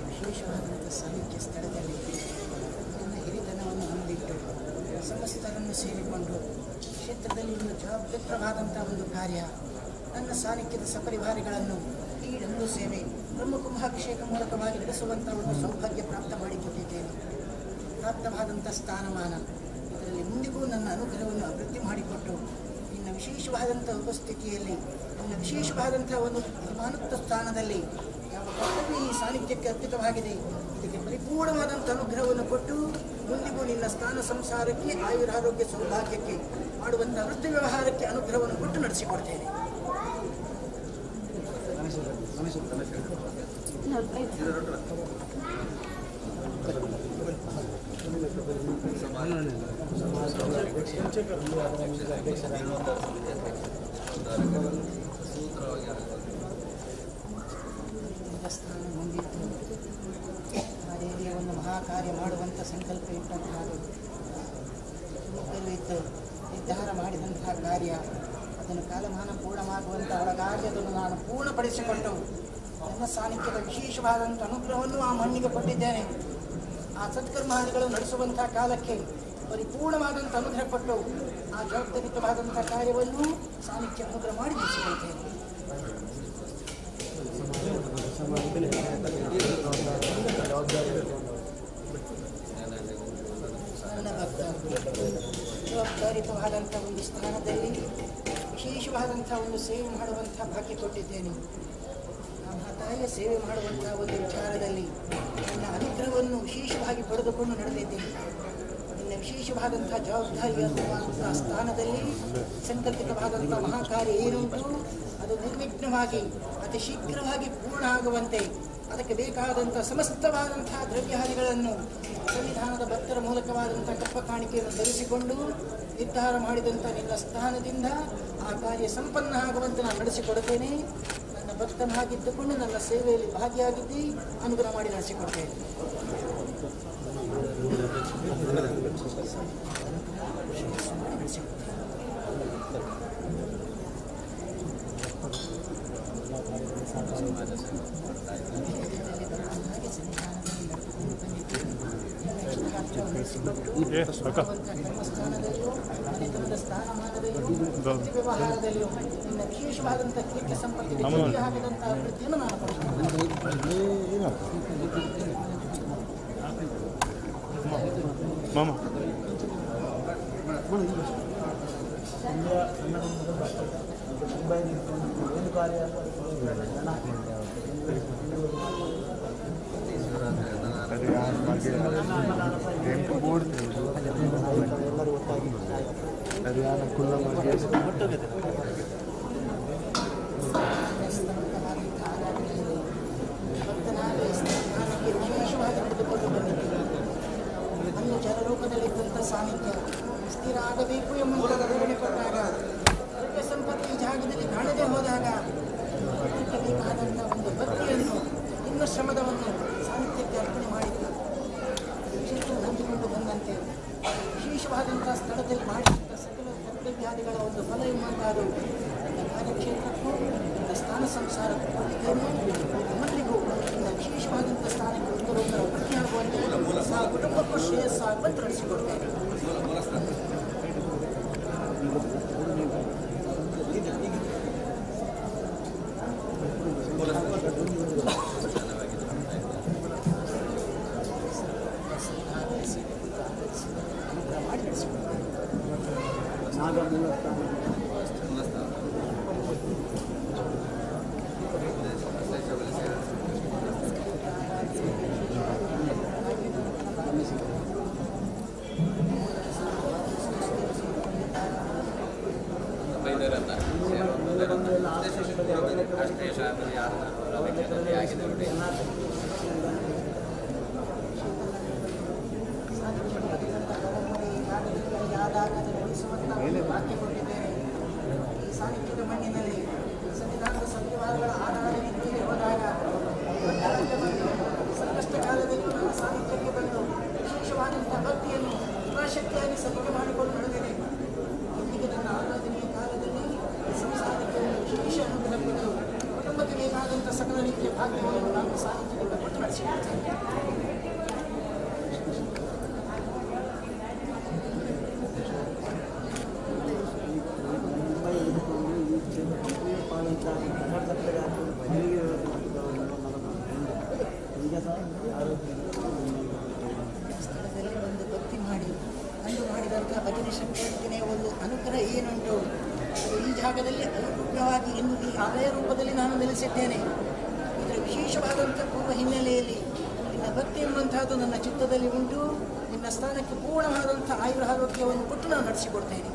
ವಿಶೇಷವಾದಂಥ ಸಾಹಿತ್ಯ ಸ್ಥಳದಲ್ಲಿ ನನ್ನ ಹಿರಿತನವನ್ನು ಹೊಂದಿಟ್ಟು ಸಮಸ್ತರನ್ನು ಸೇರಿಕೊಂಡು ಕ್ಷೇತ್ರದಲ್ಲಿ ಒಂದು ಜವಾಬ್ದಾರವಾದಂಥ ಒಂದು ಕಾರ್ಯ ನನ್ನ ಸಾನ್ನಿಧ್ಯದ ಸಪರಿವಾರಗಳನ್ನು ಈ ಒಂದು ಸೇವೆ ಬ್ರಹ್ಮಕುಂಭಾಭಿಷೇಕ ಮೂಲಕವಾಗಿ ನಡೆಸುವಂಥ ಒಂದು ಸೌಭಾಗ್ಯ ಪ್ರಾಪ್ತ ಮಾಡಿಕೊಟ್ಟಿದ್ದೇನೆ. ಪ್ರಾಪ್ತವಾದಂಥ ಸ್ಥಾನಮಾನ ಇದರಲ್ಲಿ ಮುಂದಿಗೂ ನನ್ನ ಅನುಗ್ರಹವನ್ನು ಅಭಿವೃದ್ಧಿ ಮಾಡಿಕೊಟ್ಟು ಇನ್ನು ವಿಶೇಷವಾದಂಥ ಉಪಸ್ಥಿತಿಯಲ್ಲಿ ನನ್ನ ವಿಶೇಷವಾದಂಥ ಒಂದು ಅಭಿಮಾನುಕ್ತ ಸ್ಥಾನದಲ್ಲಿ ಯಾವ ಕರ್ತವ್ಯ ಈ ಸಾನ್ನಿಧ್ಯಕ್ಕೆ ಅರ್ಪಿತವಾಗಿದೆ ಇದಕ್ಕೆ ಪರಿಪೂರ್ಣವಾದಂಥ ಅನುಗ್ರಹವನ್ನು ಕೊಟ್ಟು ಮುಂದಿಗೂ ನಿನ್ನ ಸ್ಥಾನ ಸಂಸಾರಕ್ಕೆ ಆಯುರಾರೋಗ್ಯ ಸೌಭಾಗ್ಯಕ್ಕೆ ಮಾಡುವಂಥ ವೃತ್ತಿ ವ್ಯವಹಾರಕ್ಕೆ ಅನುಗ್ರಹವನ್ನು ಕೊಟ್ಟು ನಡೆಸಿಕೊಡ್ತೇನೆ. ಸ್ಥಾನ ಹೊಂದಿದ್ದು ಅದೇ ಒಂದು ಮಹಾಕಾರ್ಯ ಮಾಡುವಂಥ ಸಂಕಲ್ಪ ಇಟ್ಟಂತಹ ಇದ್ದು ನಿರ್ಧಾರ ಮಾಡಿದಂತಹ ಕಾರ್ಯ ಅದನ್ನು ಕಾಲಮಾನ ಪೂರ್ಣವಾಗುವಂಥ ಒಳಗಾಗಿ ಅದನ್ನು ನಾನು ಪೂರ್ಣಪಡಿಸಿಕೊಂಡು ನನ್ನ ಸಾನ್ನಿಧ್ಯದ ವಿಶೇಷವಾದಂಥ ಅನುಗ್ರಹವನ್ನು ಆ ಮಣ್ಣಿಗೆ ಕೊಟ್ಟಿದ್ದೇನೆ. ಆ ಸತ್ಕರ್ಮಾದಿಗಳು ನಡೆಸುವಂಥ ಕಾಲಕ್ಕೆ ಪರಿಪೂರ್ಣವಾದಂಥ ಅನುಗ್ರಹ ಕೊಟ್ಟು ಆ ಜವಾಬ್ದಾರಿತವಾದಂಥ ಕಾರ್ಯವನ್ನು ಸಾನ್ನಿಧ್ಯ ಅನುಗ್ರಹ ಮಾಡಿ ನಡೆಸಿಕೊಳ್ತೇನೆ. ನನ್ನ ಭಕ್ತ ಜವಾಬ್ದಾರಿತವಾದಂಥ ಒಂದು ಸ್ಥಾನದಲ್ಲಿ ವಿಶೇಷವಾದಂಥ ಒಂದು ಸೇವೆ ಮಾಡುವಂಥ ಭಾಗ್ಯ ಕೊಟ್ಟಿದ್ದೇನೆ. ಆ ತಾಯಿಯ ಸೇವೆ ಮಾಡುವಂಥ ಒಂದು ವಿಚಾರದಲ್ಲಿ ನನ್ನ ಅನುಗ್ರಹವನ್ನು ವಿಶೇಷವಾಗಿ ಪಡೆದುಕೊಂಡು ನಡೆದಿದ್ದೇನೆ. ನಿನ್ನ ವಿಶೇಷವಾದಂಥ ಜವಾಬ್ದಾರಿಯಾದಂಥ ಸ್ಥಾನದಲ್ಲಿ ಸಂಕಲ್ಪಿತವಾದಂಥ ಮಹಾಕಾರ್ಯ ಏನುಂಟು ಅದು ನಿರ್ವಿಘ್ನವಾಗಿ ಅತಿ ಶೀಘ್ರವಾಗಿ ಪೂರ್ಣ ಆಗುವಂತೆ ಅದಕ್ಕೆ ಬೇಕಾದಂಥ ಸಮಸ್ತವಾದಂಥ ದ್ರವ್ಯಾದಿಗಳನ್ನು ಸಂವಿಧಾನದ ಭಕ್ತರ ಮೂಲಕವಾದಂಥ ಕಪ್ಪ ಕಾಣಿಕೆಯನ್ನು ಧರಿಸಿಕೊಂಡು ನಿರ್ಧಾರ ಮಾಡಿದಂಥ ನಿನ್ನ ಸ್ಥಾನದಿಂದ ಆ ಕಾರ್ಯ ಸಂಪನ್ನ ಆಗುವಂತೆ ನಾನು ನಡೆಸಿಕೊಡುತ್ತೇನೆ. ನನ್ನ ಭಕ್ತನಾಗಿದ್ದುಕೊಂಡು ನನ್ನ ಸೇವೆಯಲ್ಲಿ ಭಾಗಿಯಾಗಿದ್ದಿ ಅನುಗ್ರಹ ಮಾಡಿ ನಡೆಸಿಕೊಡ್ತೇನೆ. ಕರ್ಮಸ್ಥಾನದಲ್ಲಿಯೂ ಮನೆತನದ ಸ್ಥಾನಮಾನದಲ್ಲಿಯೂ ವ್ಯವಹಾರದಲ್ಲಿಯೂ ನಿನ್ನ ವಿಶೇಷವಾದಂಥ ಕೀರ್ತಿ ಸಂಪತ್ತಿಗೆ ಹಾಕಿದಂಥ ಅಭಿವೃದ್ಧಿಯನ್ನು ನಾನು ಪಡಿಸ್ತೇನೆ. ವಿಶೇಷವಾಗಿ ನಡೆದುಕೊಂಡು ಬಂದಿದ್ದೇವೆ. ಅನ್ನು ಜಲಲೋಕದಲ್ಲಿದ್ದಂಥ ಸಾನ್ನಿಧ್ಯ ಸ್ಥಿರ ಆಗಬೇಕು ಎಂಬಂಥ ವಿವರಣೆ ಕೊಟ್ಟಾಗ ದ್ರವ್ಯ ಸಂಪತ್ತು ಈ ಜಾಗದಲ್ಲಿ ಕಾಣದೇ ಹೋದಾಗ ಅದಕ್ಕೆ ಬೇಕಾದಂಥ ಒಂದು ಭಕ್ತಿಯನ್ನು ಇನ್ನು ಶ್ರಮದವನ್ನು ಸಾನ್ನಿಧ್ಯಕ್ಕೆ ಅರ್ಪಣೆ ಮಾಡಿದ್ದು ಕ್ಷೇತ್ರ ನಂಬಿಕೊಂಡು ಬಂದಂತೆ ವಿಶೇಷವಾದಂಥ ಸ್ಥಳದಲ್ಲಿ ಮಾಡಿದಂಥ ಸಕಲ ಕರ್ತವ್ಯಾದಿಗಳ ಒಂದು ಫಲ ಎಂಬಂತಾದ ಕಾರ್ಯಕ್ಷೇತ್ರಕ್ಕೂ ಸ್ಥಾನ ಸಂಸಾರಕ್ಕೂ ನಮ್ಮಲ್ಲಿಗೂ ವಿಶೇಷವಾದಂಥ ಸ್ಥಾನಕ್ಕೆ ಉತ್ತರೋತ್ತರ ಅಭಿವೃದ್ಧಿಯಾಗುವಂತೆ ಕುಟುಂಬಕ್ಕೂ ಶ್ರೇಯಸ್ಸಾಗುವಂತೆ ನಡೆಸಿಕೊಡ್ತೇನೆ. ಈ ಸಾನ್ನಿಧ್ಯದ ಮಣ್ಣಿನಲ್ಲಿ ಸಂವಿಧಾನದ ಸಂವಿಧಾನಗಳ ಆರಾಧನೆಗೆ ಹೋದಾಗ ಸಂಕಷ್ಟ ಕಾಲದಲ್ಲಿ ನನ್ನ ಸಾನ್ನಿಧ್ಯಕ್ಕೆ ಬಂದು ವಿಶೇಷವಾದಂಥ ಭಕ್ತಿಯನ್ನು ಯಥಾಶಕ್ತಿಯಾಗಿ ಸಲ್ಲಿಕೆ ಮಾಡಿಕೊಂಡು ನಡೆದಿದೆ. ಇಂದಿಗೆ ನನ್ನ ಆರಾಧನೆಯ ಕಾಲದಲ್ಲಿ ಸಂಸಾರಕ್ಕೆ ವಿಶೇಷ ಅನುಗ್ರಹ ಕೊಟ್ಟು ಕುಟುಂಬಕ್ಕೆ ಬೇಕಾದಂಥ ಸಕಲ ರೀತಿಯ ಭಾಗ್ಯವನ್ನು ನಾನು ಸಾನ್ನಿಧ್ಯದಿಂದ ಕೊಟ್ಟು ನಡೆಸಿಕೊಳ್ತೇನೆ. ಸ್ಥಳದಲ್ಲಿ ಒಂದು ಭಕ್ತಿ ಮಾಡಿ ಅಂದು ಮಾಡಿದಂಥ ಭಜನೆ ಶಕ್ತಿಯ ಒಂದು ಅನುಗ್ರಹ ಏನುಂಟು ಅದು ಈ ಜಾಗದಲ್ಲಿ ಅನುಗ್ರಹವಾಗಿ ಇಂದು ಈ ಆಲಯ ರೂಪದಲ್ಲಿ ನಾನು ನೆಲೆಸಿದ್ದೇನೆ. ಇದರ ವಿಶೇಷವಾದಂಥ ಪೂರ್ವ ಹಿನ್ನೆಲೆಯಲ್ಲಿ ನಿನ್ನ ಭಕ್ತಿ ಎಂಬಂತಹದ್ದು ನನ್ನ ಚಿತ್ತದಲ್ಲಿ ಉಂಟು. ನಿನ್ನ ಸ್ಥಾನಕ್ಕೆ ಪೂರ್ಣವಾದಂಥ ಆಯುರಾರೋಗ್ಯವನ್ನು ಕೊಟ್ಟು ನಾನು ನಡೆಸಿಕೊಡ್ತೇನೆ.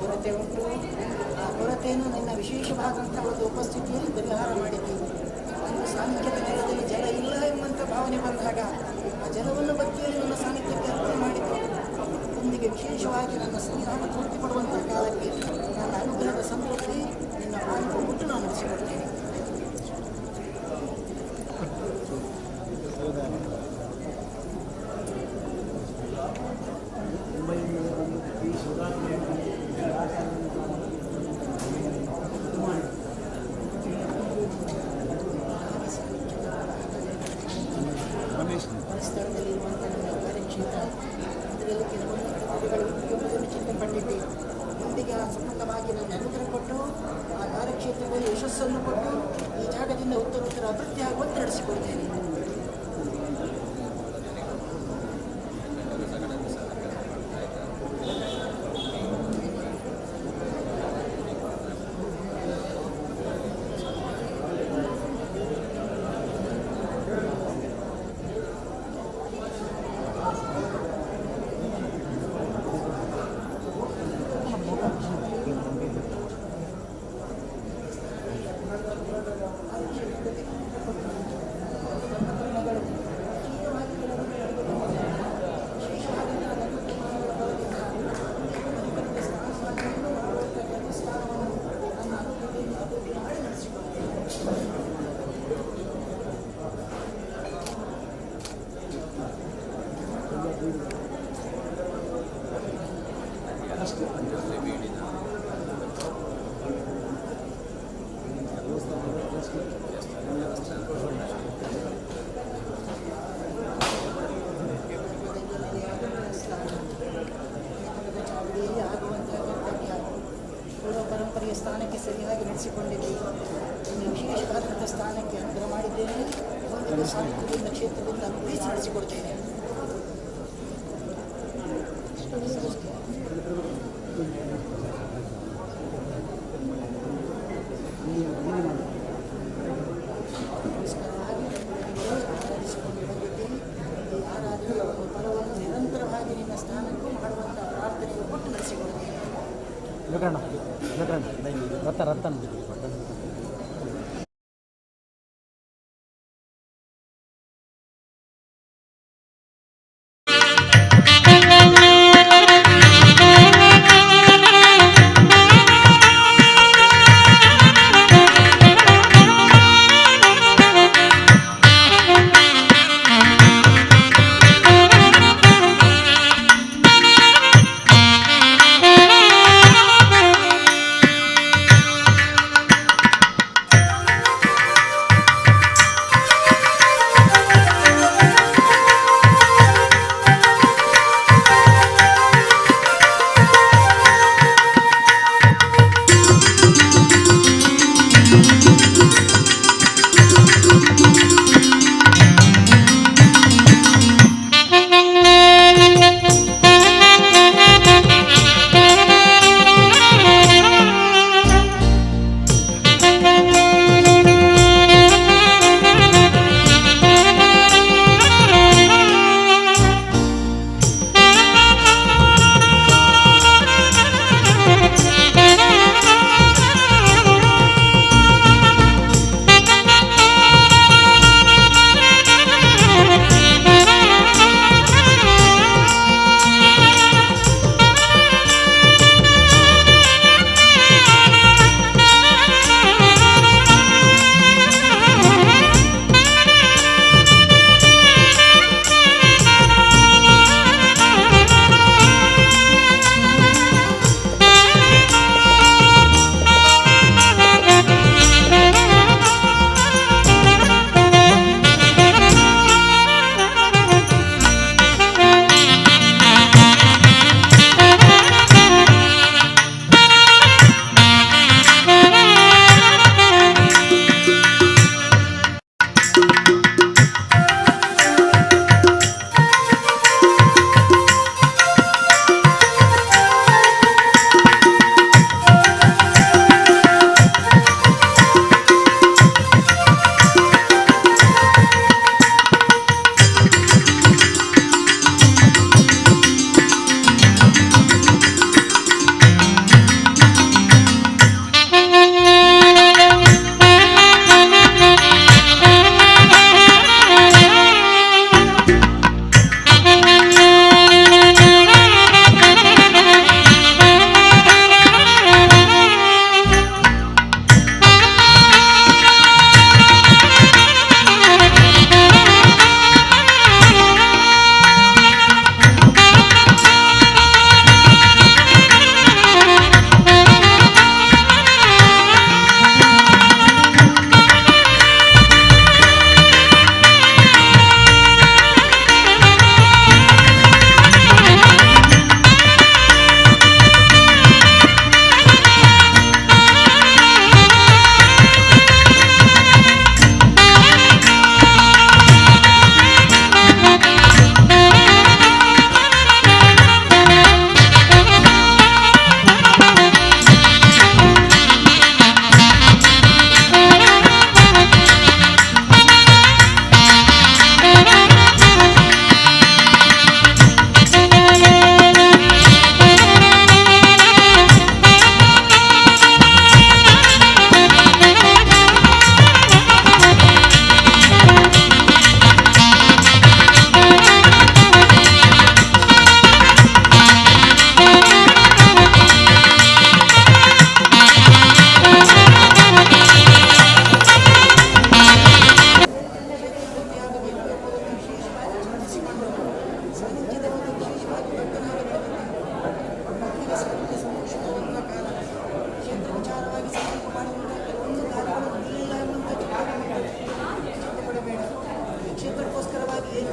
ಕೊರತೆ ಉಂಟು, ಆ ಕೊರತೆಯನ್ನು ನಿನ್ನ ವಿಶೇಷವಾದಂಥ ಒಂದು ಉಪಸ್ಥಿತಿಯಲ್ಲಿ ಪರಿಹಾರ ಮಾಡಿದ್ದೀವಿ. ಒಂದು ಸಾನ್ನಿಧ್ಯದ ನೆಲದಲ್ಲಿ ಜಲ ಇಲ್ಲ ಎಂಬಂಥ ಭಾವನೆ ಬಂದಾಗ ಆ ಜಲವನ್ನು ಭಕ್ತಿಯಲ್ಲಿ ನನ್ನ ಸಾನ್ನಿಧ್ಯಕ್ಕೆ ಅರ್ಪಣೆ ಮಾಡಿದ್ದು ಇಂದಿಗೆ ವಿಶೇಷವಾಗಿ ನನ್ನ ಸಂವಿಧಾನ ತೃಪ್ತಿ ಪಡುವಂಥ ಕಾಲಕ್ಕೆ ನನ್ನ ಅನುಗ್ರಹದ ಸಂತೃಪ್ತಿ ನಿನ್ನ ಮಾರ್ಗ ಬಿಟ್ಟು ನಾನು ನಡೆಸಿಕೊಡ್ತೇನೆ. ಸ್ಥಳದಲ್ಲಿರುವಂಥ ನನ್ನ ಕಾರ್ಯಕ್ಷೇತ್ರ ಇದರಲ್ಲಿ ಕೆಲವೊಂದು ಉಪಯೋಗವನ್ನು ಚಿಂತಪಟ್ಟಿದ್ದೆ. ಮುಂದಿಗೆ ಆ ಸಂಪೂರ್ಣವಾಗಿ ನನ್ನ ಅನುಗ್ರಹ ಕೊಟ್ಟು ಆ ಕಾರ್ಯಕ್ಷೇತ್ರದಲ್ಲಿ ಯಶಸ್ಸನ್ನು ಕೊಟ್ಟು ಈ ಜಾಗದಿಂದ ಉತ್ತರೋತ್ತರ ಅಭಿವೃದ್ಧಿ ಆಗುವಂತೆ ನಡೆಸಿಕೊಡ್ತೇನೆ. ಪರಂಪರೆಯ ಸ್ಥಾನಕ್ಕೆ ಸರಿಯಾಗಿ ನಡೆಸಿಕೊಂಡಿದ್ದೀವಿ. ಒಂದು ವಿಶೇಷವಾದಂಥ ಸ್ಥಾನಕ್ಕೆ ಅನುಗ್ರಹ ಮಾಡಿದ್ದೇನೆ. ಒಂದು ಸಾಹಿತ್ಯದಿಂದ ಕ್ಷೇತ್ರದಿಂದ ಅನುಗ್ರಹಿಸಿ ನಡೆಸಿಕೊಡ್ತೇನೆ. ಆರಾಧನೆ ಫಲವನ್ನು ನಿರಂತರವಾಗಿ ನಿನ್ನ ಸ್ಥಾನಕ್ಕೂ ಮಾಡುವಂಥ ಪ್ರಾರ್ಥನೆಯನ್ನು ಕೊಟ್ಟು ನಡೆಸಿಕೊಡ್ತೇನೆ.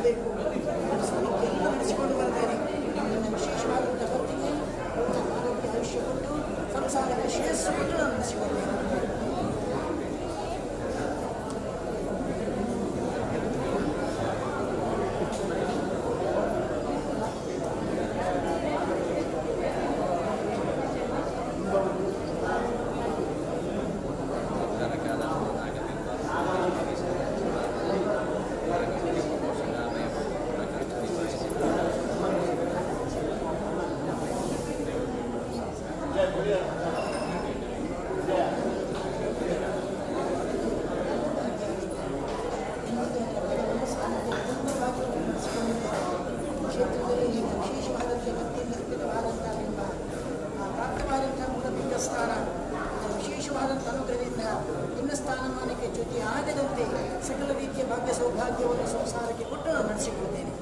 ನಡೆಸಬೇಕು. ಸಾನಿಧ್ಯ ಎಲ್ಲ ನಡೆಸಿಕೊಂಡು ಬರ್ತೇನೆ. ನನ್ನ ವಿಶೇಷವಾದಂಥ ಭಕ್ತಿಗೆ ಆರೋಗ್ಯ ಆಯುಷ್ಯ ಕೊಟ್ಟು ಸಂಸಾರಕ್ಕೆ ಶ್ರೇಯಸ್ಸು ಕೊಟ್ಟು ನಾನು ನಡೆಸಿಕೊಳ್ತೇನೆ. ಕ್ಷೇತ್ರದಲ್ಲಿ ನಿಮ್ಮ ವಿಶೇಷವಾದಂಥ ಭಕ್ತಿಯಿಂದ ಅರ್ಪಿತವಾದಂಥ ನಿಮ್ಮ ಪ್ರಾಪ್ತವಾದಂಥ ಮೂಲಭೂತ ಸ್ಥಾನ ವಿಶೇಷವಾದಂಥ ಅನುಗ್ರಹದಿಂದ ನಿನ್ನ ಸ್ಥಾನಮಾನಕ್ಕೆ ಜೊತೆ ಆಗದಂತೆ ಸಕಲ ರೀತಿಯ ಭಾಗ್ಯ ಸೌಭಾಗ್ಯವನ್ನು ಸಂಸಾರಕ್ಕೆ ಕೊಟ್ಟು ನಾನು ನಡೆಸಿಕೊಳ್ತೇನೆ.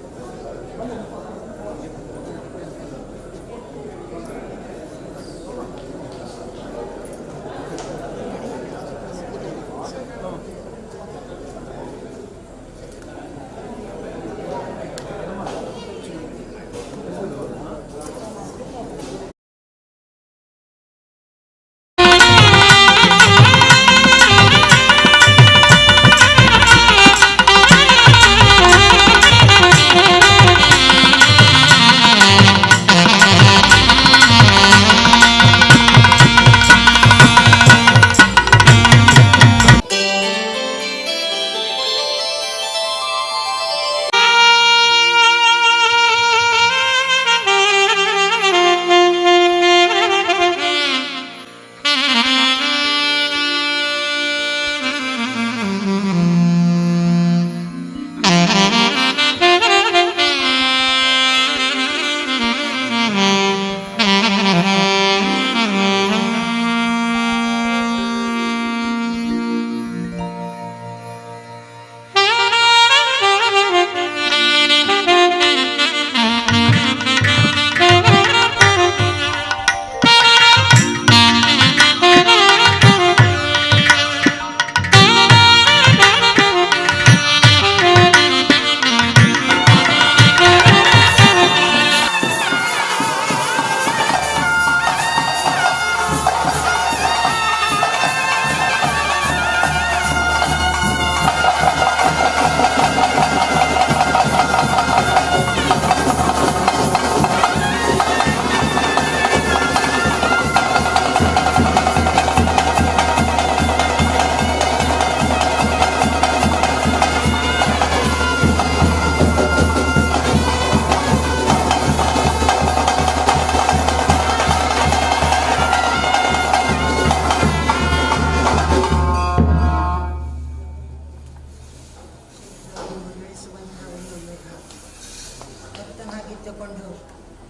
ಭಕ್ತನಾಗಿದ್ದುಕೊಂಡು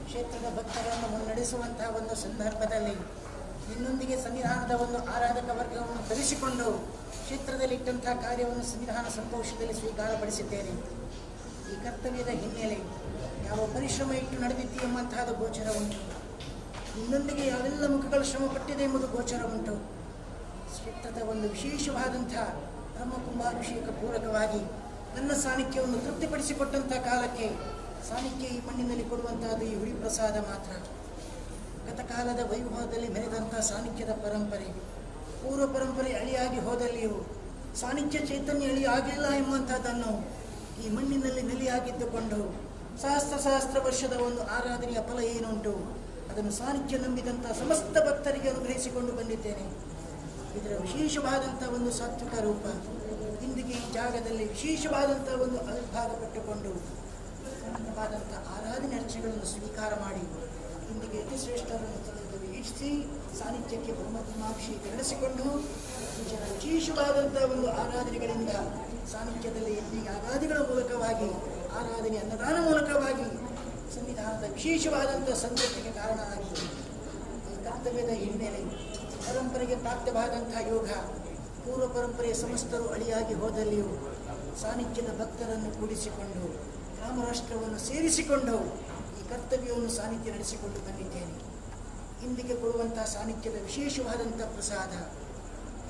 ಕ್ಷೇತ್ರದ ಭಕ್ತರನ್ನು ಮುನ್ನಡೆಸುವಂತಹ ಒಂದು ಸಂದರ್ಭದಲ್ಲಿ ನಿನ್ನೊಂದಿಗೆ ಸಂವಿಧಾನದ ಒಂದು ಆರಾಧಕ ವರ್ಗವನ್ನು ತರಿಸಿಕೊಂಡು ಕ್ಷೇತ್ರದಲ್ಲಿ ಇಟ್ಟಂತಹ ಕಾರ್ಯವನ್ನು ಸಂವಿಧಾನ ಸಂತೋಷದಲ್ಲಿ ಸ್ವೀಕಾರಪಡಿಸಿದ್ದೇನೆ. ಈ ಕರ್ತವ್ಯದ ಹಿನ್ನೆಲೆ ಯಾವ ಪರಿಶ್ರಮ ಇಟ್ಟು ನಡೆದಿದ್ದೀ ಎಂಬಂತಹದ್ದು ಗೋಚರ ಉಂಟು. ನಿನ್ನೊಂದಿಗೆ ಯಾವೆಲ್ಲ ಮುಖಗಳು ಶ್ರಮ ಪಟ್ಟಿದೆ ಎಂಬುದು ಗೋಚರ ಉಂಟು. ಕ್ಷೇತ್ರದ ಒಂದು ವಿಶೇಷವಾದಂಥ ಬ್ರಹ್ಮಕುಂಭಾಭಿಷೇಕ ಪೂರಕವಾಗಿ ನನ್ನ ಸಾನ್ನಿಧ್ಯವನ್ನು ತೃಪ್ತಿಪಡಿಸಿಕೊಟ್ಟಂಥ ಕಾಲಕ್ಕೆ ಸಾನ್ನಿಧ್ಯ ಈ ಮಣ್ಣಿನಲ್ಲಿ ಕೊಡುವಂತಹದ್ದು ಈ ಹುಳಿ ಪ್ರಸಾದ ಮಾತ್ರ. ಗತಕಾಲದ ವೈಭವದಲ್ಲಿ ಮೆರೆದಂಥ ಸಾನ್ನಿಧ್ಯದ ಪರಂಪರೆ, ಪೂರ್ವ ಪರಂಪರೆ ಅಳಿಯಾಗಿ ಹೋದಲ್ಲಿಯೂ ಸಾನ್ನಿಧ್ಯ ಚೈತನ್ಯ ಅಳಿಯಾಗಿಲ್ಲ ಎಂಬಂಥದ್ದನ್ನು ಈ ಮಣ್ಣಿನಲ್ಲಿ ನೆಲೆಯಾಗಿದ್ದುಕೊಂಡು ಸಹಸ್ರ ವರ್ಷದ ಒಂದು ಆರಾಧನೆಯ ಫಲ ಏನುಂಟು ಅದನ್ನು ಸಾನ್ನಿಧ್ಯ ನಂಬಿದಂಥ ಸಮಸ್ತ ಭಕ್ತರಿಗೆ ಅನುಗ್ರಹಿಸಿಕೊಂಡು ಬಂದಿದ್ದೇನೆ. ಇದರ ವಿಶೇಷವಾದಂಥ ಒಂದು ಸಾತ್ವಿಕ ರೂಪ ಇಂದಿಗೆ ಈ ಜಾಗದಲ್ಲಿ ವಿಶೇಷವಾದಂಥ ಒಂದು ಅವಿರ್ಭಾಗ ಪಟ್ಟುಕೊಂಡು ಆದಂಥ ಆರಾಧನೆ ಅರ್ಚನೆಗಳನ್ನು ಸ್ವೀಕಾರ ಮಾಡಿ ಇಂದಿಗೆ ಅತಿ ಶ್ರೇಷ್ಠರನ್ನು ತಂದು ವೀಕ್ಷಿಸಿ ಸಾನ್ನಿಧ್ಯಕ್ಕೆ ಬ್ರಹ್ಮಕುಂಭಾಭಿಷೇಕ ನಡೆಸಿಕೊಂಡು ವಿಶೇಷವಾದಂಥ ಒಂದು ಆರಾಧನೆಗಳಿಂದ ಸಾನ್ನಿಧ್ಯದಲ್ಲಿ ಯಾಗಾದಿಗಳ ಮೂಲಕವಾಗಿ ಆರಾಧನೆ ಅನ್ನದಾನ ಮೂಲಕವಾಗಿ ಸಂವಿಧಾನದ ವಿಶೇಷವಾದಂಥ ಸಂತೃಪ್ತಿಗೆ ಕಾರಣ ಆಗಿದೆ. ಈ ಕರ್ತವ್ಯದ ಹಿನ್ನೆಲೆ ಪರಂಪರೆಗೆ ಪ್ರಾಪ್ತವಾದಂಥ ಯೋಗ ಪೂರ್ವ ಪರಂಪರೆಯ ಸಮಸ್ತರು ಅಳಿಯಾಗಿ ಹೋದಲ್ಲಿಯೂ ಸಾನ್ನಿಧ್ಯದ ಭಕ್ತರನ್ನು ಕೂಡಿಸಿಕೊಂಡು ರಾಮರಾಷ್ಟ್ರವನ್ನು ಸೇರಿಸಿಕೊಂಡು ಈ ಕರ್ತವ್ಯವನ್ನು ಸಾನ್ನಿಧ್ಯ ನಡೆಸಿಕೊಂಡು ಬಂದಿದ್ದೇನೆ. ಇಂದಿಗೆ ಕೊಡುವಂತಹ ಸಾನ್ನಿಧ್ಯದ ವಿಶೇಷವಾದಂಥ ಪ್ರಸಾದ,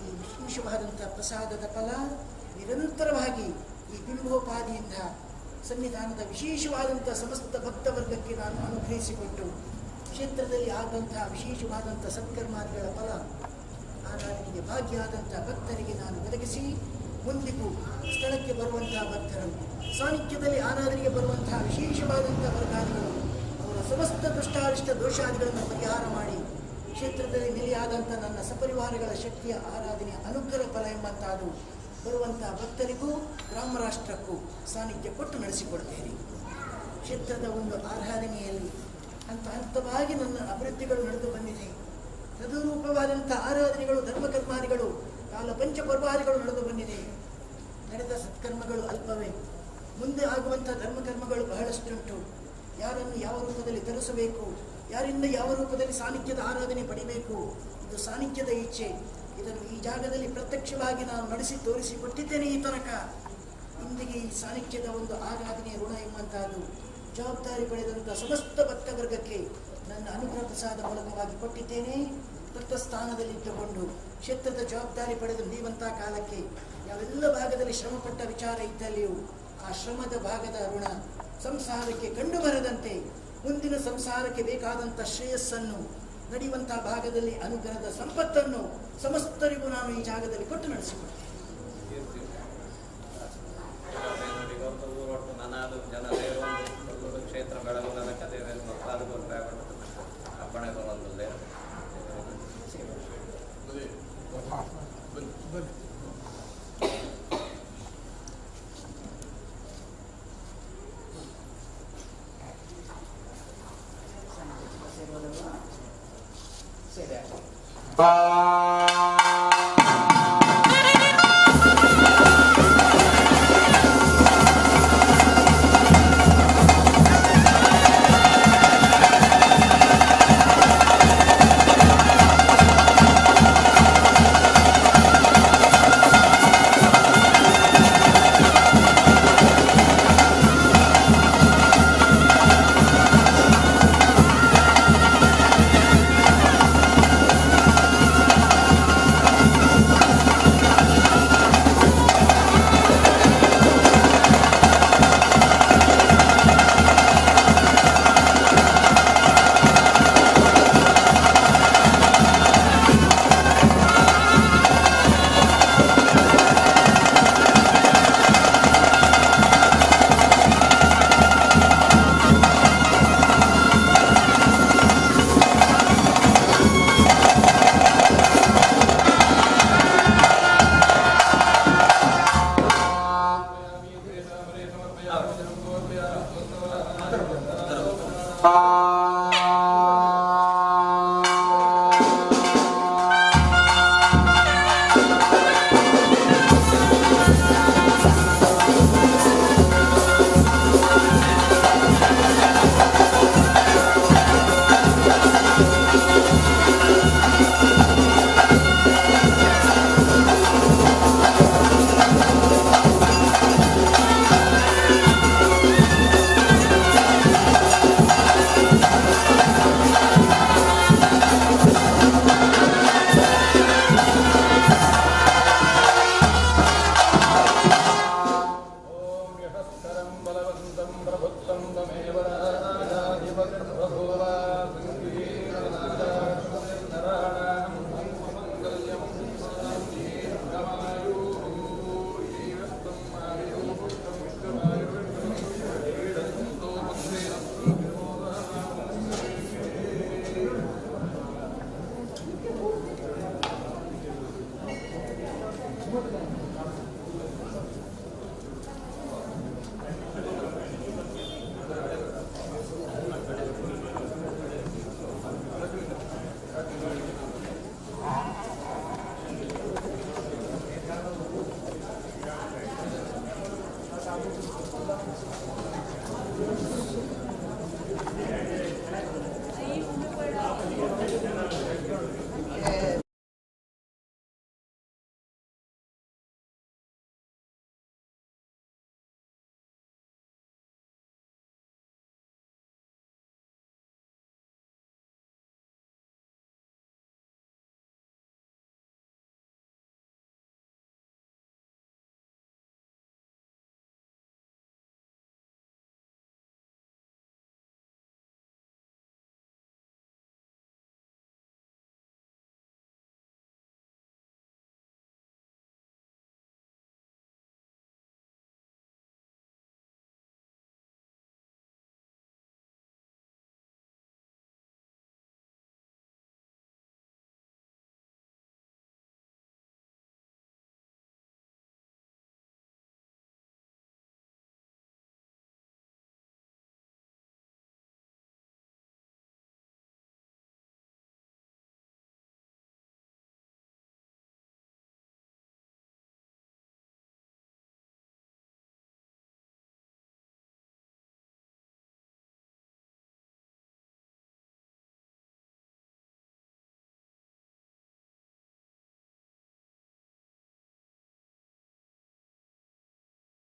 ಈ ವಿಶೇಷವಾದಂಥ ಪ್ರಸಾದದ ಫಲ ನಿರಂತರವಾಗಿ ಈ ಬಿಂಬೋಪಾದಿಯಿಂದ ಸನ್ನಿಧಾನದ ವಿಶೇಷವಾದಂಥ ಸಮಸ್ತ ಭಕ್ತವರ್ಗಕ್ಕೆ ನಾನು ಅನುಗ್ರಹಿಸಿಕೊಟ್ಟು ಕ್ಷೇತ್ರದಲ್ಲಿ ಆದಂತಹ ವಿಶೇಷವಾದಂಥ ಸತ್ಕರ್ಮಾದಿಗಳ ಫಲ ಆರಾಧನೆಗೆ ಭಾಗ್ಯ ಭಕ್ತರಿಗೆ ನಾನು ಒದಗಿಸಿ ಮುಂದಿಗೂ ಸ್ಥಳಕ್ಕೆ ಬರುವಂತಹ ಭಕ್ತರು ಸಾನ್ನಿಧ್ಯದಲ್ಲಿ ಆರಾಧನೆಗೆ ಬರುವಂತಹ ವಿಶೇಷವಾದಂಥ ವರ್ಗಾದಿಗಳು ಅವರ ಸಮಸ್ತ ದುಷ್ಟಾರಿಷ್ಟ ದೋಷಾದಿಗಳನ್ನು ಪರಿಹಾರ ಮಾಡಿ ಕ್ಷೇತ್ರದಲ್ಲಿ ನೆಲೆಯಾದಂಥ ನನ್ನ ಸಪರಿವಾರಗಳ ಶಕ್ತಿಯ ಆರಾಧನೆಯ ಅನುಗ್ರಹ ಫಲ ಎಂಬಂತಾದು ಬರುವಂತಹ ಭಕ್ತರಿಗೂ ಗ್ರಾಮ ರಾಷ್ಟ್ರಕ್ಕೂ ಸಾನ್ನಿಧ್ಯ ಕೊಟ್ಟು ನಡೆಸಿಕೊಡ್ತೇನೆ. ಕ್ಷೇತ್ರದ ಒಂದು ಆರಾಧನೆಯಲ್ಲಿ ಹಂತವಾಗಿ ನನ್ನ ಅಭಿವೃದ್ಧಿಗಳು ನಡೆದು ಬಂದಿದೆ. ತದರೂಪವಾದಂಥ ಆರಾಧನೆಗಳು ಧರ್ಮಕರ್ಮಾದಿಗಳು ಕಾಲ ಪಂಚಪರ್ವಾದಿಗಳು ನಡೆದು ಬಂದಿದೆ. ನಡೆದ ಸತ್ಕರ್ಮಗಳು ಅಲ್ಪವೇ, ಮುಂದೆ ಆಗುವಂಥ ಧರ್ಮಕರ್ಮಗಳು ಬಹಳಷ್ಟುಂಟು. ಯಾರನ್ನು ಯಾವ ರೂಪದಲ್ಲಿ ತರಿಸಬೇಕು, ಯಾರಿಂದ ಯಾವ ರೂಪದಲ್ಲಿ ಸಾನ್ನಿಧ್ಯದ ಆರಾಧನೆ ಪಡಿಬೇಕು, ಇದು ಸಾನ್ನಿಧ್ಯದ ಇಚ್ಛೆ. ಇದನ್ನು ಈ ಜಾಗದಲ್ಲಿ ಪ್ರತ್ಯಕ್ಷವಾಗಿ ನಾನು ನಡೆಸಿ ತೋರಿಸಿಕೊಟ್ಟಿದ್ದೇನೆ ಈ ತನಕ. ಇಂದಿಗೆ ಈ ಸಾನ್ನಿಧ್ಯದ ಒಂದು ಆರಾಧನೆಯ ಋಣ ಎಂಬಂತಹದ್ದು ಜವಾಬ್ದಾರಿ ಪಡೆದಂಥ ಸಮಸ್ತ ಭಕ್ತವರ್ಗಕ್ಕೆ ನನ್ನ ಅನುಗ್ರಹ ಪ್ರಸಾದ ಮೂಲಕವಾಗಿ ಕೊಟ್ಟಿದ್ದೇನೆ. ಭಕ್ತ ಸ್ಥಾನದಲ್ಲಿಟ್ಟುಕೊಂಡು ಕ್ಷೇತ್ರದ ಜವಾಬ್ದಾರಿ ಪಡೆದು ನೀವಂತಹ ಕಾಲಕ್ಕೆ ಯಾವೆಲ್ಲ ಭಾಗದಲ್ಲಿ ಶ್ರಮಪಟ್ಟ ವಿಚಾರ ಇದ್ದಲ್ಲಿಯೂ ಆ ಶ್ರಮದ ಭಾಗದ ಋಣ ಸಂಸಾರಕ್ಕೆ ಕಂಡು ಬರದಂತೆ ಮುಂದಿನ ಸಂಸಾರಕ್ಕೆ ಬೇಕಾದಂಥ ಶ್ರೇಯಸ್ಸನ್ನು ನಡೆಯುವಂತಹ ಭಾಗದಲ್ಲಿ ಅನುಗ್ರಹದ ಸಂಪತ್ತನ್ನು ಸಮಸ್ತರಿಗೂ ನಾನು ಈ ಜಾಗದಲ್ಲಿ ಕೊಟ್ಟು ನಡೆಸಿಕೊಡ್ತೇನೆ. ನಾನಾದ ಜನ ಕ್ಷೇತ್ರ ಬೆಳಗುವುದರ ಕಥೆಯನ್ನು ಅಪ್ಪಣೆ ತಗೊಂಡಲ್ಲೇ Ah